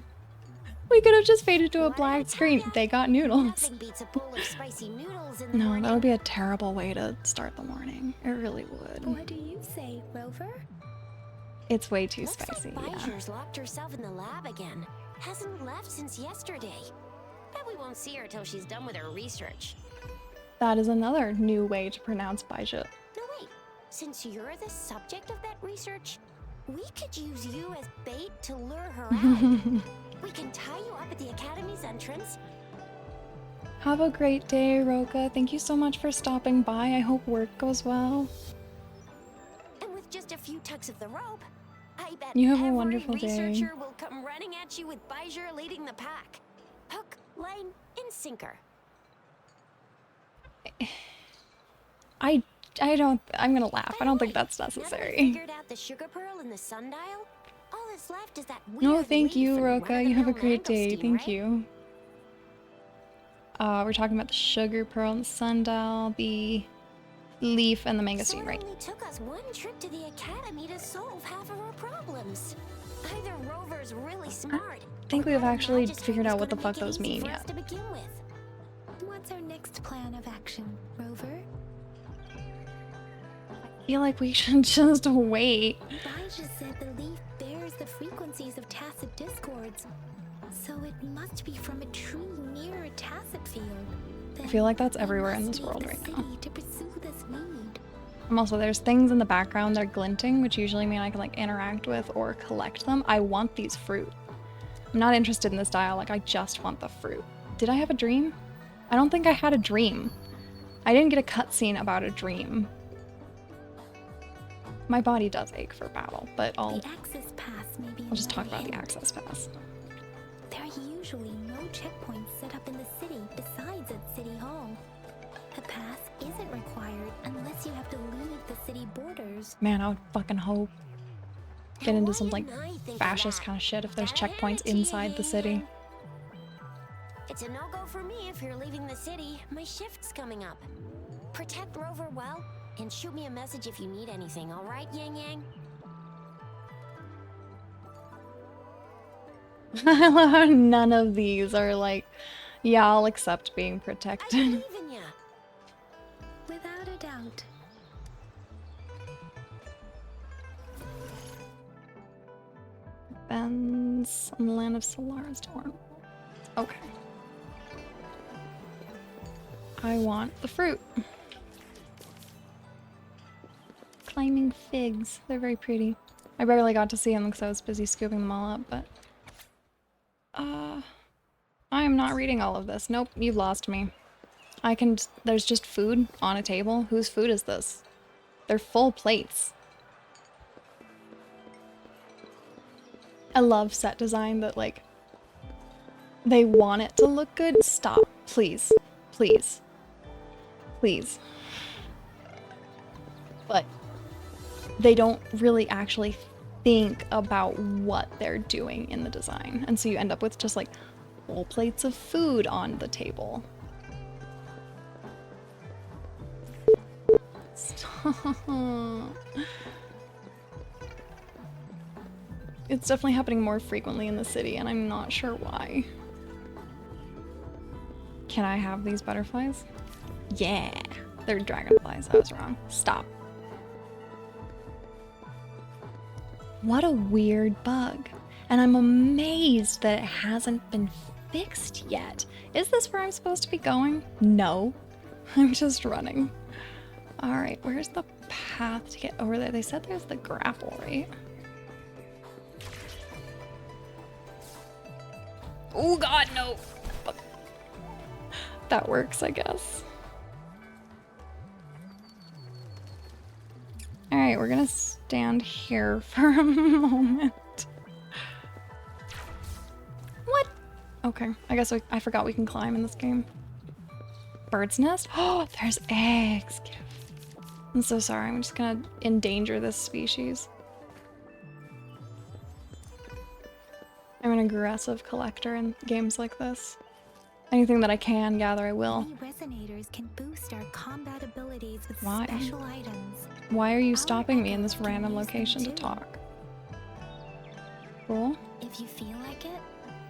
We could have just faded to a black screen. They got noodles. No, that would be a terrible way to start the morning. It really would. What do you say, Rover? It's way too Looks spicy, like yeah. Baijer's locked herself in the lab again. Hasn't left since yesterday. Bet we won't see her till she's done with her research. That is another new way to pronounce Baija. No, wait. Since you're the subject of that research, we could use you as bait to lure her out. We can tie you up at the academy's entrance. Have a great day, Roka. Thank you so much for stopping by. I hope work goes well. And with just a few tugs of the rope, I bet You have a every wonderful day. researcher will come running at you with Baijer leading the pack. Hook, line, and sinker. I'm gonna laugh. I don't think that's Now that we necessary. figured out the sugar pearl and the sundial, all that's left is that weird No, thank leaf you, and Roka. You have a run-of-the-mill great day. mangosteen, Thank right? you. We're talking about the sugar pearl and the sundial, the leaf, and the So mangosteen, it right? only took us one trip to the academy to solve half of our problems. Either Rover's really smart. I think or we've Madam actually Magistrate figured is out what the gonna fuck make it those easy mean for us yet. to begin with. What's our next plan of action, Rover? I feel like we should just wait. Baija said the leaf bears the frequencies of tacit discords, so it must be from a tree near a tacit field. I feel like that's Then we everywhere in must this leave world the right now. city to pursue this need. Also, there's things in the background that are glinting, which usually mean I can like interact with or collect them. I want these fruit. I'm not interested in this dial, like I just want the fruit. Did I have a dream? I don't think I had a dream. I didn't get a cutscene about a dream. My body does ache for battle, but I'll The access pass may be just talk another about the hint. access pass. There are usually no checkpoints set up in the city besides at City Hall. A pass isn't required unless you have to leave the city borders. Man, I would fucking hope. Get Now, into why some like didn't I think of fascist that? kind of shit if there's Gotta hand checkpoints it to you, inside the city. Yang. It's a no-go for me if you're leaving the city. My shift's coming up. Protect Rover well, and shoot me a message if you need anything, all right, Yang Yang? I love how none of these are like, yeah, I'll accept being I protected. believe in ya. Without a doubt. Bends on the land of Solar's Torn. Okay. I want the fruit. Climbing figs. They're very pretty. I barely got to see them because I was busy scooping them all up, but... I am not reading all of this. Nope, you've lost me. There's just food on a table. Whose food is this? They're full plates. I love set design that, like, they want it to look good. Stop. Please. Please. Please. But they don't really actually think about what they're doing in the design. And so you end up with just, like, full plates of food on the table. Stop. It's definitely happening more frequently in the city, and I'm not sure why. Can I have these butterflies? Yeah, they're dragonflies. I was wrong. Stop. What a weird bug. And I'm amazed that it hasn't been fixed yet. Is this where I'm supposed to be going? No. I'm just running. Alright, where's the path to get over there? They said there's the grapple, right? Oh god, no! Fuck. That works, I guess. Alright, we're gonna stand here for a moment. What? Okay, I guess I forgot we can climb in this game. Bird's nest? Oh, there's eggs! I'm so sorry, I'm just gonna endanger this species. I'm an aggressive collector in games like this. Anything that I can gather, I will. Many resonators can boost our combat abilities with Why? special items. Why are you Our stopping me in echoes this can random use them location to too. talk? Cool. If you feel like it,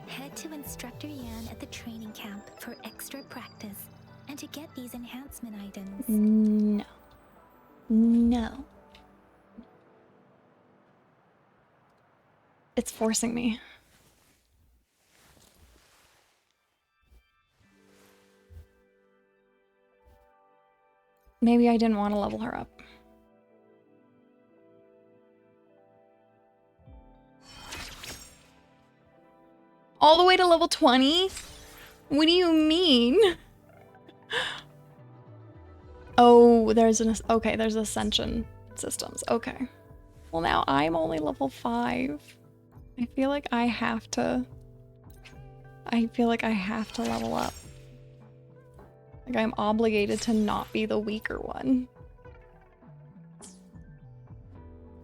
head to Instructor Yan at the training camp for extra practice and to get these enhancement items. No. No. It's forcing me. Maybe I didn't want to level her up. All the way to level 20? What do you mean? Oh, there's ascension systems. Okay. Well, now I'm only level 5. I feel like I have to level up. Like I'm obligated to not be the weaker one.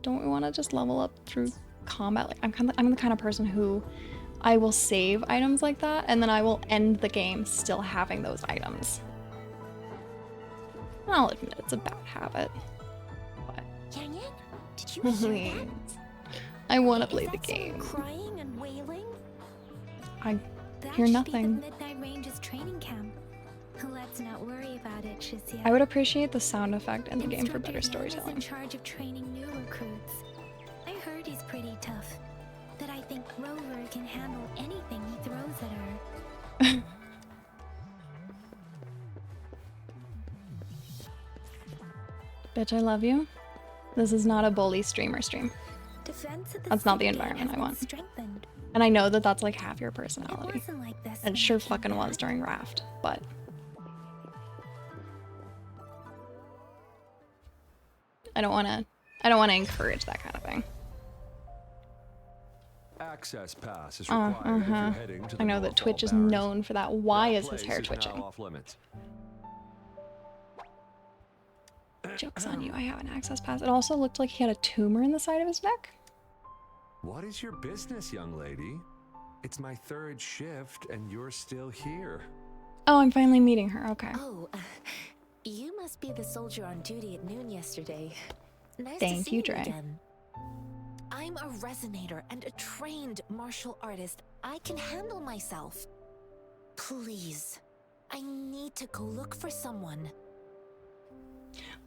Don't we want to just level up through combat? Like I'm the kind of person who I will save items like that and then I will end the game still having those items. I'll admit it's a bad habit. But Yang Yang, did you hear that? I want to Is play the that someone game. crying and wailing? I That hear should nothing. be the Midnight Range's training camp. Let's not worry about it, Shisia. I would appreciate the sound effect in the game for better Instructor Yan is in storytelling. charge of training new recruits. I heard he's pretty tough, but I think Rover can handle anything he throws at her. Bitch, I love you. This is not a bully streamer stream. Defense of the That's not the city environment has I been want. strengthened. And I know that that's like half your It personality. wasn't like this And when it sure I came fucking was back. during Raft, but I don't want to encourage that kind of thing. Access pass is required if you're heading to the I know that Northall Twitch is Barrens. known for that. Why That is his place hair now twitching? off limits. Joke's on you, I have an access pass. It also looked like he had a tumor in the side of his neck. What is your business, young lady? It's my 3rd shift and you're still here. Oh, I'm finally meeting her. Okay. Oh, you must be the soldier on duty at noon yesterday. Nice Thank to see you, you Dre. again. I'm a resonator and a trained martial artist. I can handle myself. Please, I need to go look for someone.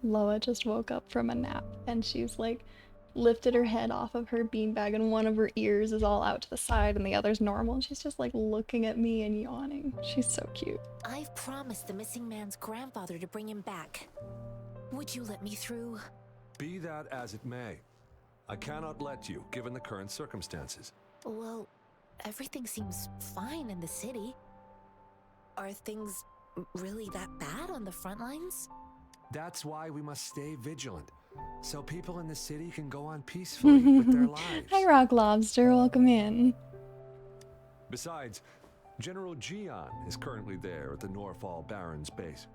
Loa just woke up from a nap and she's like lifted her head off of her beanbag and one of her ears is all out to the side and the other's normal and she's just like looking at me and yawning. She's so cute. I've promised the missing man's grandfather to bring him back. Would you let me through? Be that as it may, I cannot let you, given the current circumstances. Well, everything seems fine in the city. Are things really that bad on the front lines? That's why we must stay vigilant, so people in the city can go on peacefully with their lives. Hi Rock Lobster, welcome in. Besides, General Gian is currently there at the Northall Barrens base.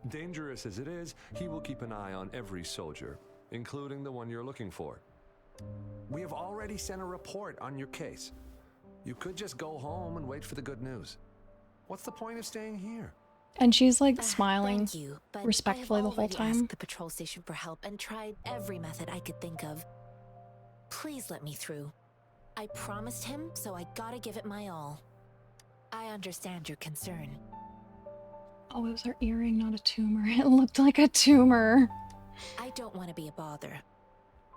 Dangerous as it is, he will keep an eye on every soldier, including the one you're looking for. We have already sent a report on your case. You could just go home and wait for the good news. What's the point of staying here? And she's like smiling Thank you, but respectfully the I have whole already time. asked the patrol station for help and tried every method I could think of. Please let me through. I promised him, so I gotta give it my all. I understand your concern. Oh, it was her earring, not a tumor. It looked like a tumor. I don't want to be a bother.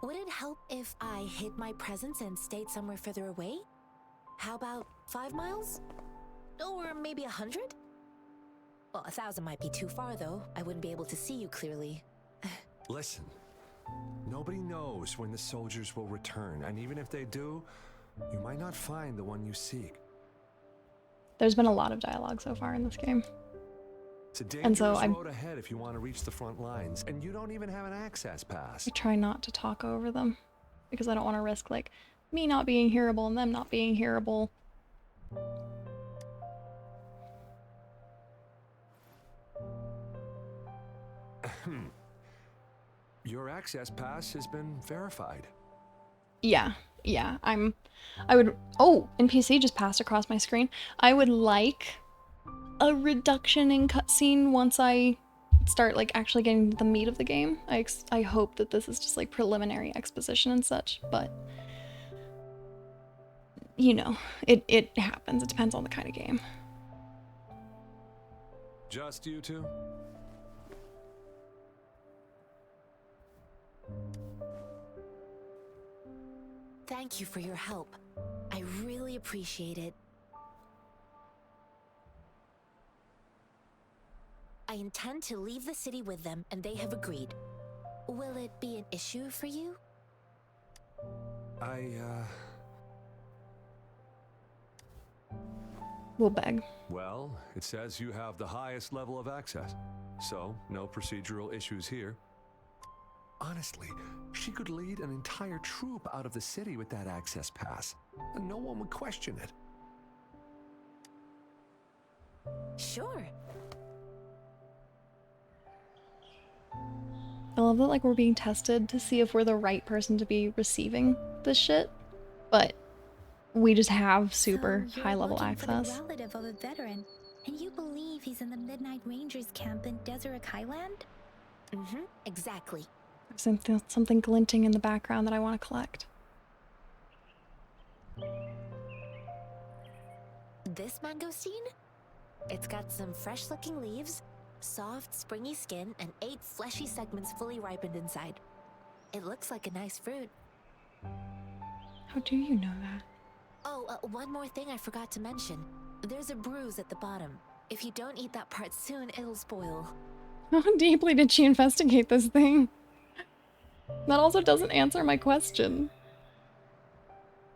Would it help if I hid my presence and stayed somewhere further away? How about 5 miles? Or maybe 100? Well, 1,000 might be too far, though. I wouldn't be able to see you clearly. Listen, nobody knows when the soldiers will return, and even if they do, you might not find the one you seek. There's been a lot of dialogue so far in this game. It's a And so dangerous I'm- road ahead if you want to reach the front lines, and you don't even have an access pass. I try not to talk over them because I don't want to risk like me not being hearable and them not being hearable. Your access pass has been verified. Yeah, I would, oh, NPC just passed across my screen. I would like a reduction in cutscene once I start like actually getting to the meat of the game. I hope that this is just like preliminary exposition and such, but you know, it happens. It depends on the kind of game. Just you two? Thank you for your help. I really appreciate it. I intend to leave the city with them, and they have agreed. Will it be an issue for you? We'll beg. Well, it says you have the highest level of access. so no procedural issues here. Honestly, she could lead an entire troop out of the city with that access pass, and no one would question it. Sure. I love that, like, we're being tested to see if we're the right person to be receiving this shit, but we just have super So high level you're looking for access. the relative of a veteran, and you believe he's in the Midnight Rangers camp in Deseret Highland? Mm-hmm, exactly. There's something glinting in the background that I want to collect. This mangosteen? It's got some fresh-looking leaves, soft, springy skin, and 8 fleshy segments fully ripened inside. It looks like a nice fruit. How do you know that? Oh, one more thing I forgot to mention. There's a bruise at the bottom. If you don't eat that part soon, it'll spoil. How deeply did she investigate this thing? That also doesn't answer my question.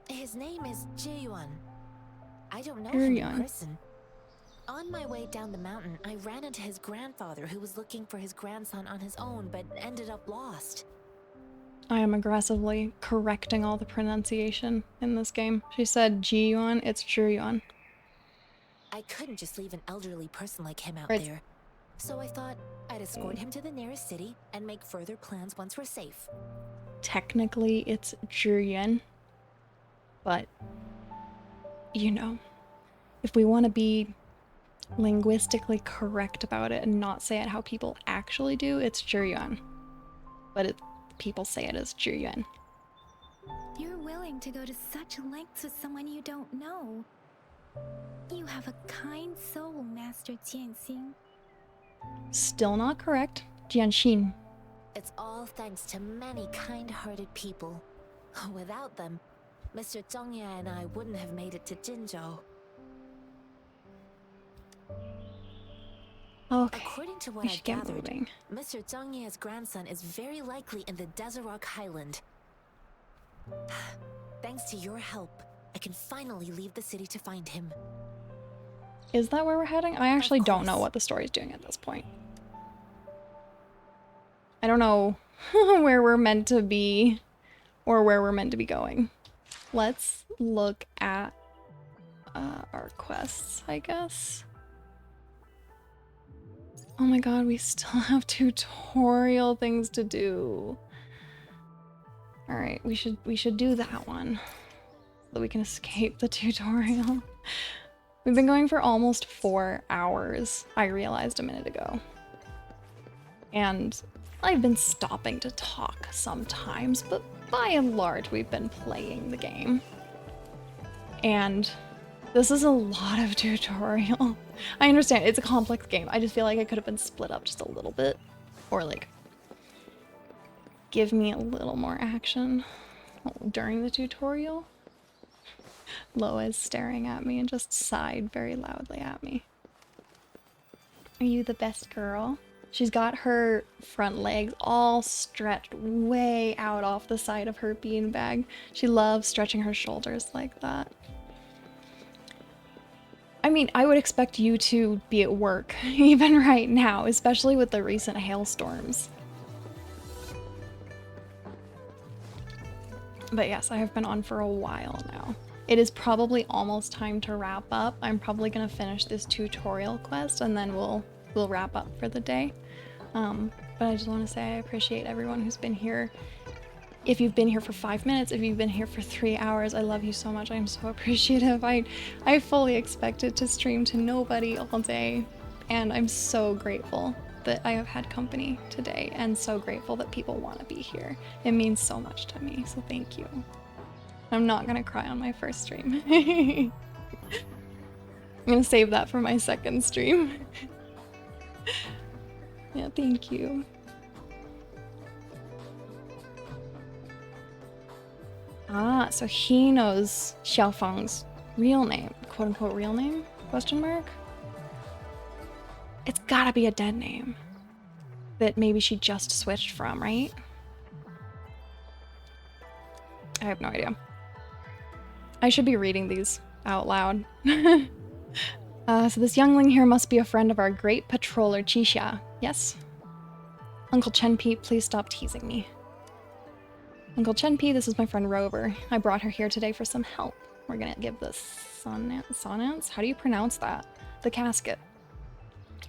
His name is Jiyuan. I don't know him in person. On my way down the mountain, I ran into his grandfather who was looking for his grandson on his own, but ended up lost. I am aggressively correcting all the pronunciation in this game. She said Jiyuan, it's Jiyuan. I couldn't just leave an elderly person like him out Right. there. So I thought I'd escort him to the nearest city and make further plans once we're safe. Technically, it's Jiyuan, but, you know, if we want to be linguistically correct about it and not say it how people actually do, it's Jiyuan. But people say it as Jiyuan. You're willing to go to such lengths with someone you don't know. You have a kind soul, Master Jianxing. Still not correct. Jianxin. It's all thanks to many kind-hearted people. Without them, Mr. Zhongye and I wouldn't have made it to Jinzhou. Okay, According to we what I should get gathered, moving. Mr. Zhongye's grandson is very likely in the Deseret Highland. Thanks to your help, I can finally leave the city to find him. Is that where we're heading? I actually don't know course. what the story's doing at this point. I don't know where we're meant to be or where we're meant to be going. Let's look at our quests, I guess. Oh my god, we still have tutorial things to do. Alright, we should do that one. So that we can escape the tutorial. We've been going for almost 4 hours, I realized a minute ago. And I've been stopping to talk sometimes, but by and large we've been playing the game. And this is a lot of tutorial. I understand, it's a complex game. I just feel like it could have been split up just a little bit. Or like, give me a little more action during the tutorial. Loa is staring at me and just sighed very loudly at me. Are you the best girl? She's got her front legs all stretched way out off the side of her beanbag. She loves stretching her shoulders like that. I mean, I would expect you to be at work even right now, especially with the recent hailstorms. But yes, I have been on for a while now. It is probably almost time to wrap up. I'm probably gonna finish this tutorial quest and then we'll wrap up for the day. But I just want to say I appreciate everyone who's been here. If you've been here for 5 minutes, if you've been here for 3 hours, I love you so much. I'm so appreciative. I fully expected to stream to nobody all day, and I'm so grateful that I have had company today, and so grateful that people want to be here. It means so much to me, so thank you. I'm not gonna cry on my first stream. I'm gonna save that for my second stream. Yeah, thank you. Ah, so he knows Xiaofang's real name, quote unquote real name? Question mark? It's gotta be a dead name that maybe she just switched from, right? I have no idea. I should be reading these out loud. So this youngling here must be a friend of our great patroller, Chisha. Yes? Uncle Chenpi, please stop teasing me. Uncle Chenpi, this is my friend Rover. I brought her here today for some help. We're gonna give the sonance? How do you pronounce that? The casket.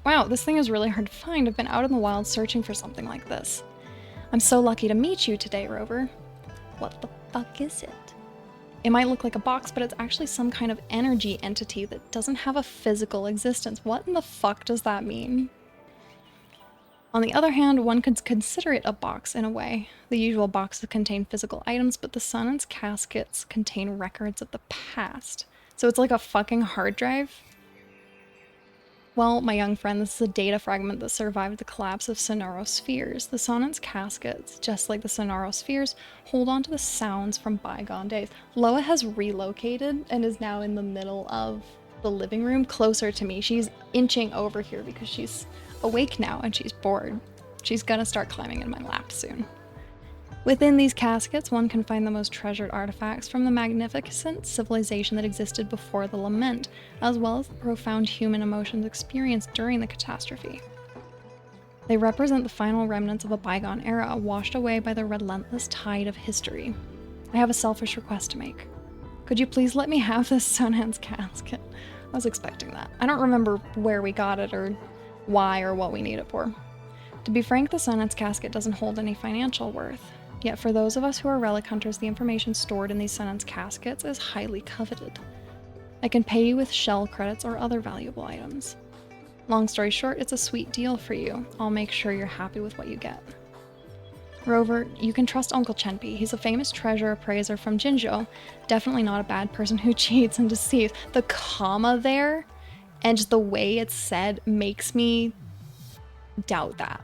Wow, this thing is really hard to find. I've been out in the wild searching for something like this. I'm so lucky to meet you today, Rover. What the fuck is it? It might look like a box, but it's actually some kind of energy entity that doesn't have a physical existence. What in the fuck does that mean? On the other hand, one could consider it a box in a way. The usual boxes contain physical items, but the sonance caskets contain records of the past. So it's like a fucking hard drive? Well, my young friend, this is a data fragment that survived the collapse of Sonoro spheres. The sonance caskets, just like the Sonoro spheres, hold on to the sounds from bygone days. Loa has relocated and is now in the middle of the living room, closer to me. She's inching over here because she's awake now and she's bored. She's gonna start climbing in my lap soon. Within these caskets, one can find the most treasured artifacts from the magnificent civilization that existed before the lament, as well as the profound human emotions experienced during the catastrophe. They represent the final remnants of a bygone era, washed away by the relentless tide of history. I have a selfish request to make. Could you please let me have this sonance casket? I was expecting that. I don't remember where we got it or why or what we need it for. To be frank, the sonance casket doesn't hold any financial worth. Yet for those of us who are relic hunters, the information stored in these sonance caskets is highly coveted. I can pay you with shell credits or other valuable items. Long story short, it's a sweet deal for you. I'll make sure you're happy with what you get. Rover, you can trust Uncle Chenpi. He's a famous treasure appraiser from Jinzhou. Definitely not a bad person who cheats and deceives. The comma there and just the way it's said makes me doubt that.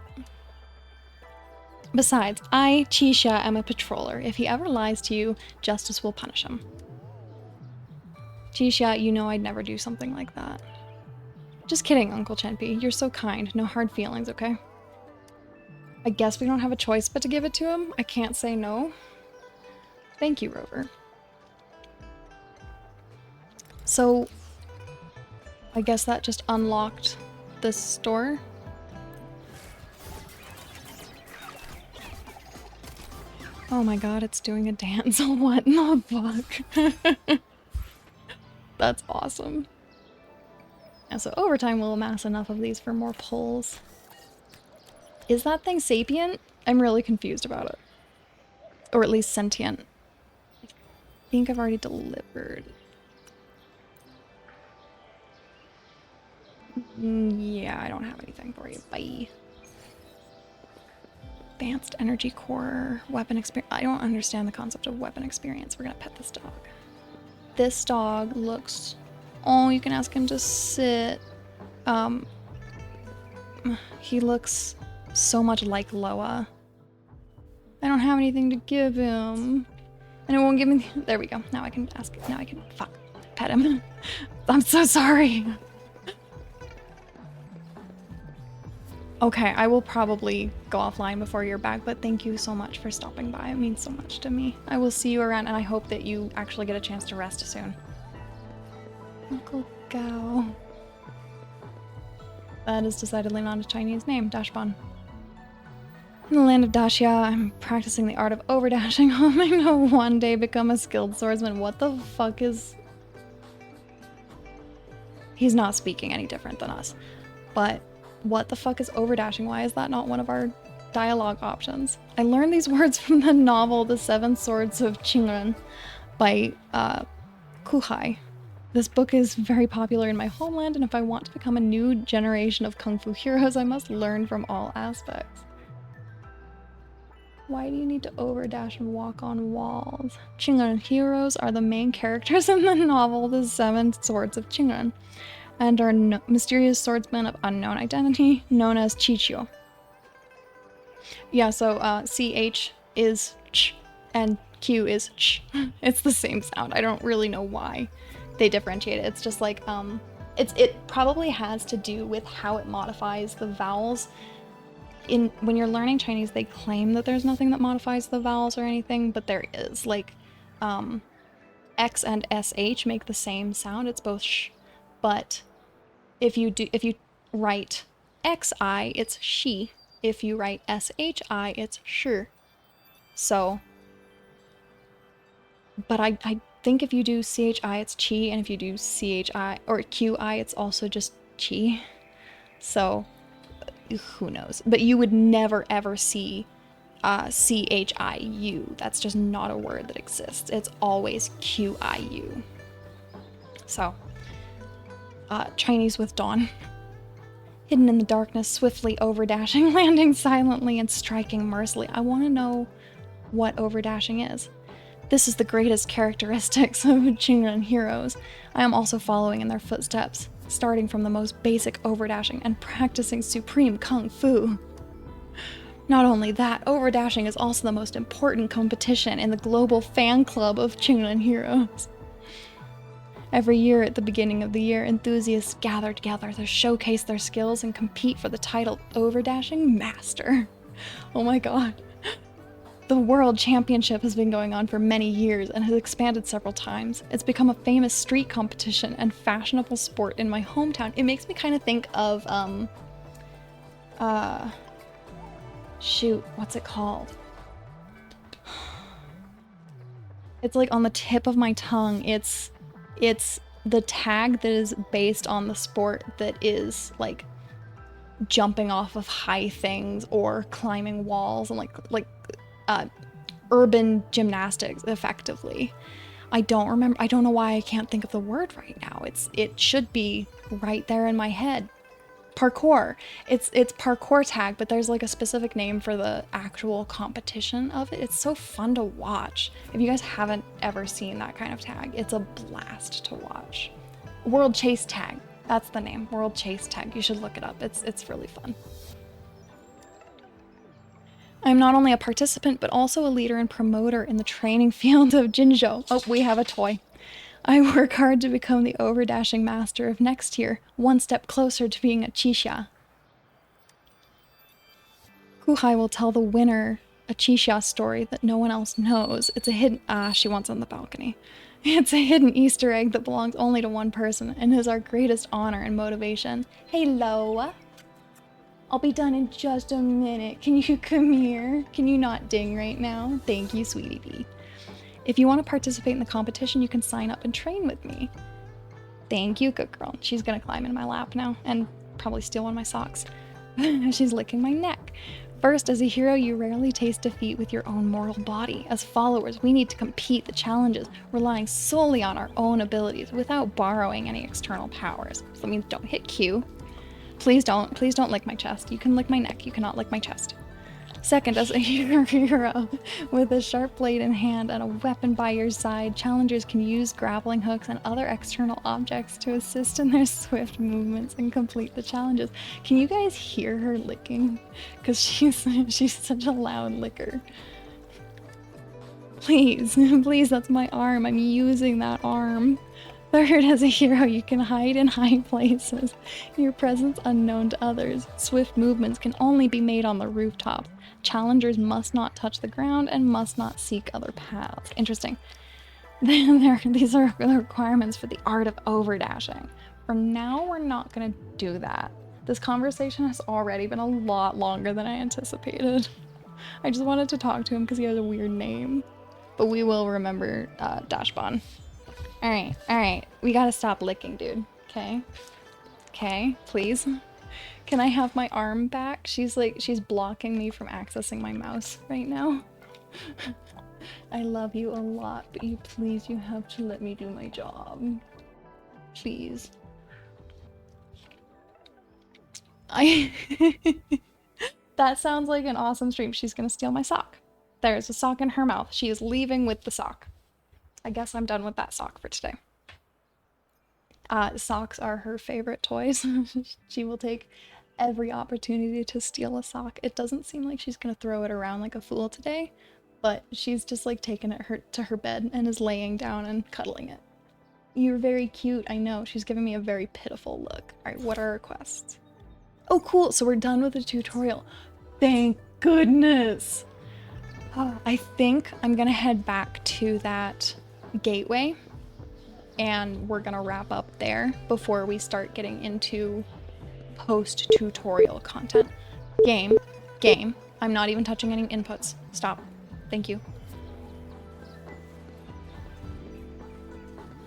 Besides, I, Chisha, am a patroller. If he ever lies to you, justice will punish him. Chisha, you know I'd never do something like that. Just kidding, Uncle Chenpi. You're so kind. No hard feelings, okay? I guess we don't have a choice but to give it to him. I can't say no. Thank you, Rover. So, I guess that just unlocked this store. Oh my god, it's doing a dance. What in the fuck? That's awesome. And so over time we'll amass enough of these for more pulls. Is that thing sapient? I'm really confused about it. Or at least sentient. I think I've already delivered. Yeah, I don't have anything for you. Bye. Advanced energy core, weapon experience. I don't understand the concept of weapon experience. We're gonna pet this dog. This dog looks... Oh, you can ask him to sit. He looks so much like Loa. I don't have anything to give him. And it won't give me... There we go. Now I can ask... Now I can... Fuck. Pet him. I'm so sorry. Okay, I will probably go offline before you're back, but thank you so much for stopping by. It means so much to me. I will see you around, and I hope that you actually get a chance to rest soon. Uncle Gao. That is decidedly not a Chinese name. Dashbon. In the land of Daxia, I'm practicing the art of overdashing, hoping to one day become a skilled swordsman. What the fuck is... He's not speaking any different than us, but... What the fuck is overdashing? Why is that not one of our dialogue options? I learned these words from the novel The Seven Swords of Qingren by Kuhai. This book is very popular in my homeland, and if I want to become a new generation of kung fu heroes, I must learn from all aspects. Why do you need to overdash and walk on walls? Qingren heroes are the main characters in the novel The Seven Swords of Qingren, and are mysterious swordsmen of unknown identity, known as Chichio. Yeah, so CH is ch, and Q is ch. It's the same sound. I don't really know why they differentiate it. It's just like, it probably has to do with how it modifies the vowels. When you're learning Chinese, they claim that there's nothing that modifies the vowels or anything, but there is. Like, X and SH make the same sound. It's both sh, but If you write XI, it's she. If you write SHI, it's sure. So, but I think if you do CHI, it's chi, and if you do CHI or QI, it's also just chi. So, who knows? But you would never ever see CHIU. That's just not a word that exists. It's always QIU. So, Chinese with dawn. Hidden in the darkness, swiftly overdashing, landing silently and striking mercilessly. I want to know what overdashing is. This is the greatest characteristics of Qingren heroes. I am also following in their footsteps, starting from the most basic overdashing and practicing supreme kung fu. Not only that, overdashing is also the most important competition in the global fan club of Qingren heroes. Every year at the beginning of the year, enthusiasts gather together to showcase their skills and compete for the title Overdashing Master. Oh my god. The World Championship has been going on for many years and has expanded several times. It's become a famous street competition and fashionable sport in my hometown. It makes me kind of think of, shoot, what's it called? It's like on the tip of my tongue. It's the tag that is based on the sport that is like jumping off of high things or climbing walls and like urban gymnastics effectively. I don't remember. I don't know why I can't think of the word right now. It should be right there in my head. Parkour. It's parkour tag, but there's like a specific name for the actual competition of it. It's so fun to watch. If you guys haven't ever seen that kind of tag, it's a blast to watch. World Chase Tag. That's the name. World Chase Tag. You should look it up. It's really fun. I'm not only a participant, but also a leader and promoter in the training field of Jinzhou. Oh, we have a toy. I work hard to become the overdashing master of next year, one step closer to being a Qixia. Kuhai will tell the winner a Qixia story that no one else knows. It's a hidden— she wants on the balcony. It's a hidden Easter egg that belongs only to one person and is our greatest honor and motivation. Hey, Loa. I'll be done in just a minute. Can you come here? Can you not ding right now? Thank you, sweetie pea. If you want to participate in the competition, you can sign up and train with me. Thank you, good girl. She's gonna climb in my lap now and probably steal one of my socks. She's licking my neck. First, as a hero, you rarely taste defeat with your own mortal body. As followers, we need to compete the challenges, relying solely on our own abilities without borrowing any external powers. So that means don't hit Q. Please don't lick my chest. You can lick my neck, you cannot lick my chest. Second, as a hero with a sharp blade in hand and a weapon by your side, challengers can use grappling hooks and other external objects to assist in their swift movements and complete the challenges. Can you guys hear her licking? Because she's such a loud licker. Please, that's my arm. I'm using that arm. Third, as a hero, you can hide in high places, your presence unknown to others. Swift movements can only be made on the rooftop. Challengers must not touch the ground and must not seek other paths. Interesting. These are the requirements for the art of overdashing. For now, we're not going to do that. This conversation has already been a lot longer than I anticipated. I just wanted to talk to him because he has a weird name. But we will remember Dashbon. Alright. We gotta stop licking, dude. Okay, please. Can I have my arm back? She's blocking me from accessing my mouse right now. I love you a lot, but you have to let me do my job. Please. That sounds like an awesome stream. She's gonna steal my sock. There's a sock in her mouth. She is leaving with the sock. I guess I'm done with that sock for today. Socks are her favorite toys. She will take every opportunity to steal a sock. It doesn't seem like she's gonna throw it around like a fool today, but she's just like taking it to her bed and is laying down and cuddling it. You're very cute, I know. She's giving me a very pitiful look. Alright, what are requests? Oh, cool, so we're done with the tutorial. Thank goodness! I think I'm gonna head back to that gateway and we're gonna wrap up there before we start getting into post-tutorial content. Game. I'm not even touching any inputs. Stop. Thank you.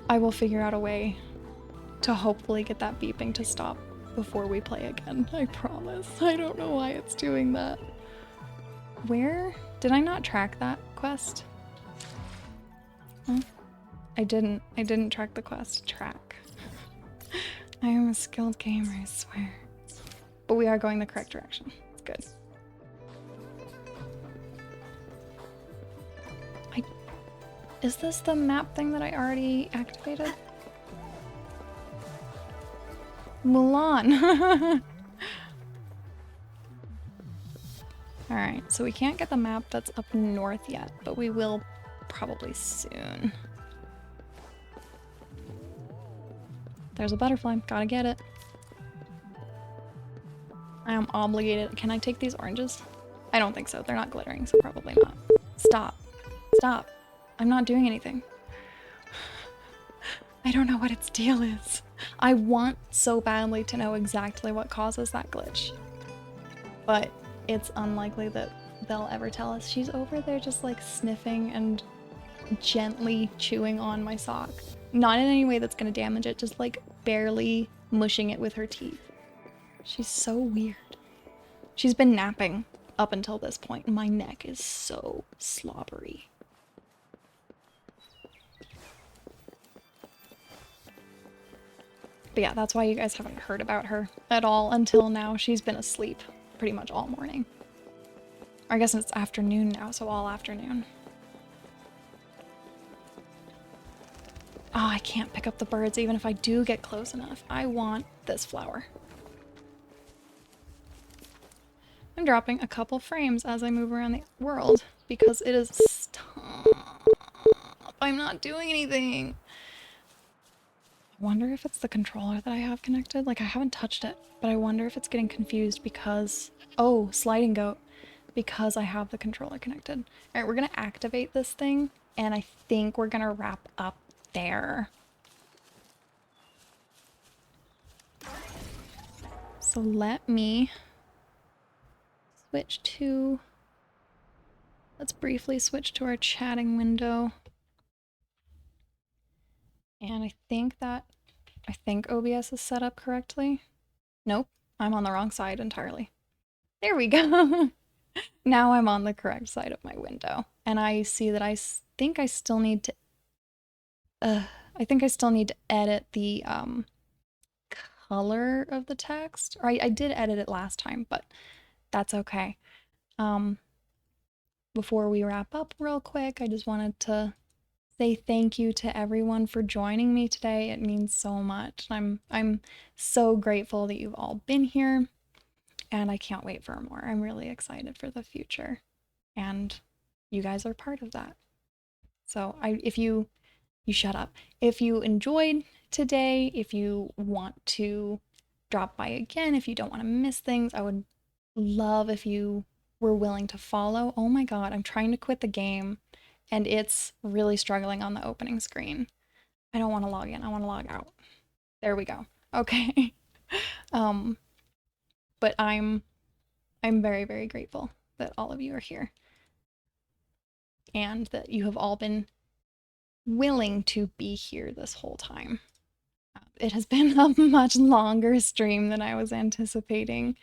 I will figure out a way to hopefully get that beeping to stop before we play again. I promise. I don't know why it's doing that. Where? Did I not track that quest? Huh? I didn't track the quest. Track. I am a skilled gamer, I swear. But we are going the correct direction. It's good. Is this the map thing that I already activated? Mulan! Alright, so we can't get the map that's up north yet, but we will probably soon. There's a butterfly. Gotta get it. I am obligated. Can I take these oranges? I don't think so. They're not glittering, so probably not. Stop. Stop. I'm not doing anything. I don't know what its deal is. I want so badly to know exactly what causes that glitch. But it's unlikely that they'll ever tell us. She's over there just like sniffing and gently chewing on my sock. Not in any way that's gonna damage it, just like barely mushing it with her teeth. She's so weird. She's been napping up until this point. My neck is so slobbery. But yeah, that's why you guys haven't heard about her at all until now. She's been asleep pretty much all morning. Or I guess it's afternoon now, so all afternoon. Oh, I can't pick up the birds even if I do get close enough. I want this flower. I'm dropping a couple frames as I move around the world because it is... Stop. I'm not doing anything. I wonder if it's the controller that I have connected. Like, I haven't touched it, but I wonder if it's getting confused because... Oh, sliding goat. Because I have the controller connected. Alright, we're gonna activate this thing, and I think we're gonna wrap up there. So let me switch to... Let's briefly switch to our chatting window. And I think OBS is set up correctly. Nope, I'm on the wrong side entirely. There we go. Now I'm on the correct side of my window. And I see that I think I still need to edit the color of the text. Or I did edit it last time, but that's okay. Before we wrap up real quick, I just wanted to say thank you to everyone for joining me today. It means so much. I'm so grateful that you've all been here, and I can't wait for more. I'm really excited for the future, and you guys are part of that. So if you shut up. If you enjoyed today, if you want to drop by again, if you don't want to miss things, I would love if you were willing to follow. Oh my god, I'm trying to quit the game and it's really struggling on the opening screen. I don't want to log in, I want to log out. There we go. Okay. But I'm very, very grateful that all of you are here and that you have all been willing to be here this whole time. It has been a much longer stream than I was anticipating,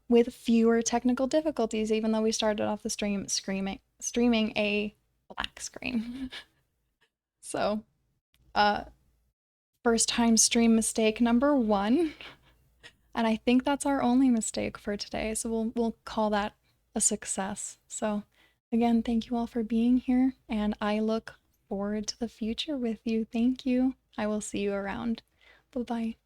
with fewer technical difficulties, even though we started off the stream streaming a black screen. So, first time stream mistake number 1. And I think that's our only mistake for today, so we'll call that a success. So, again, thank you all for being here, and I look forward to the future with you. Thank you. I will see you around. Bye-bye.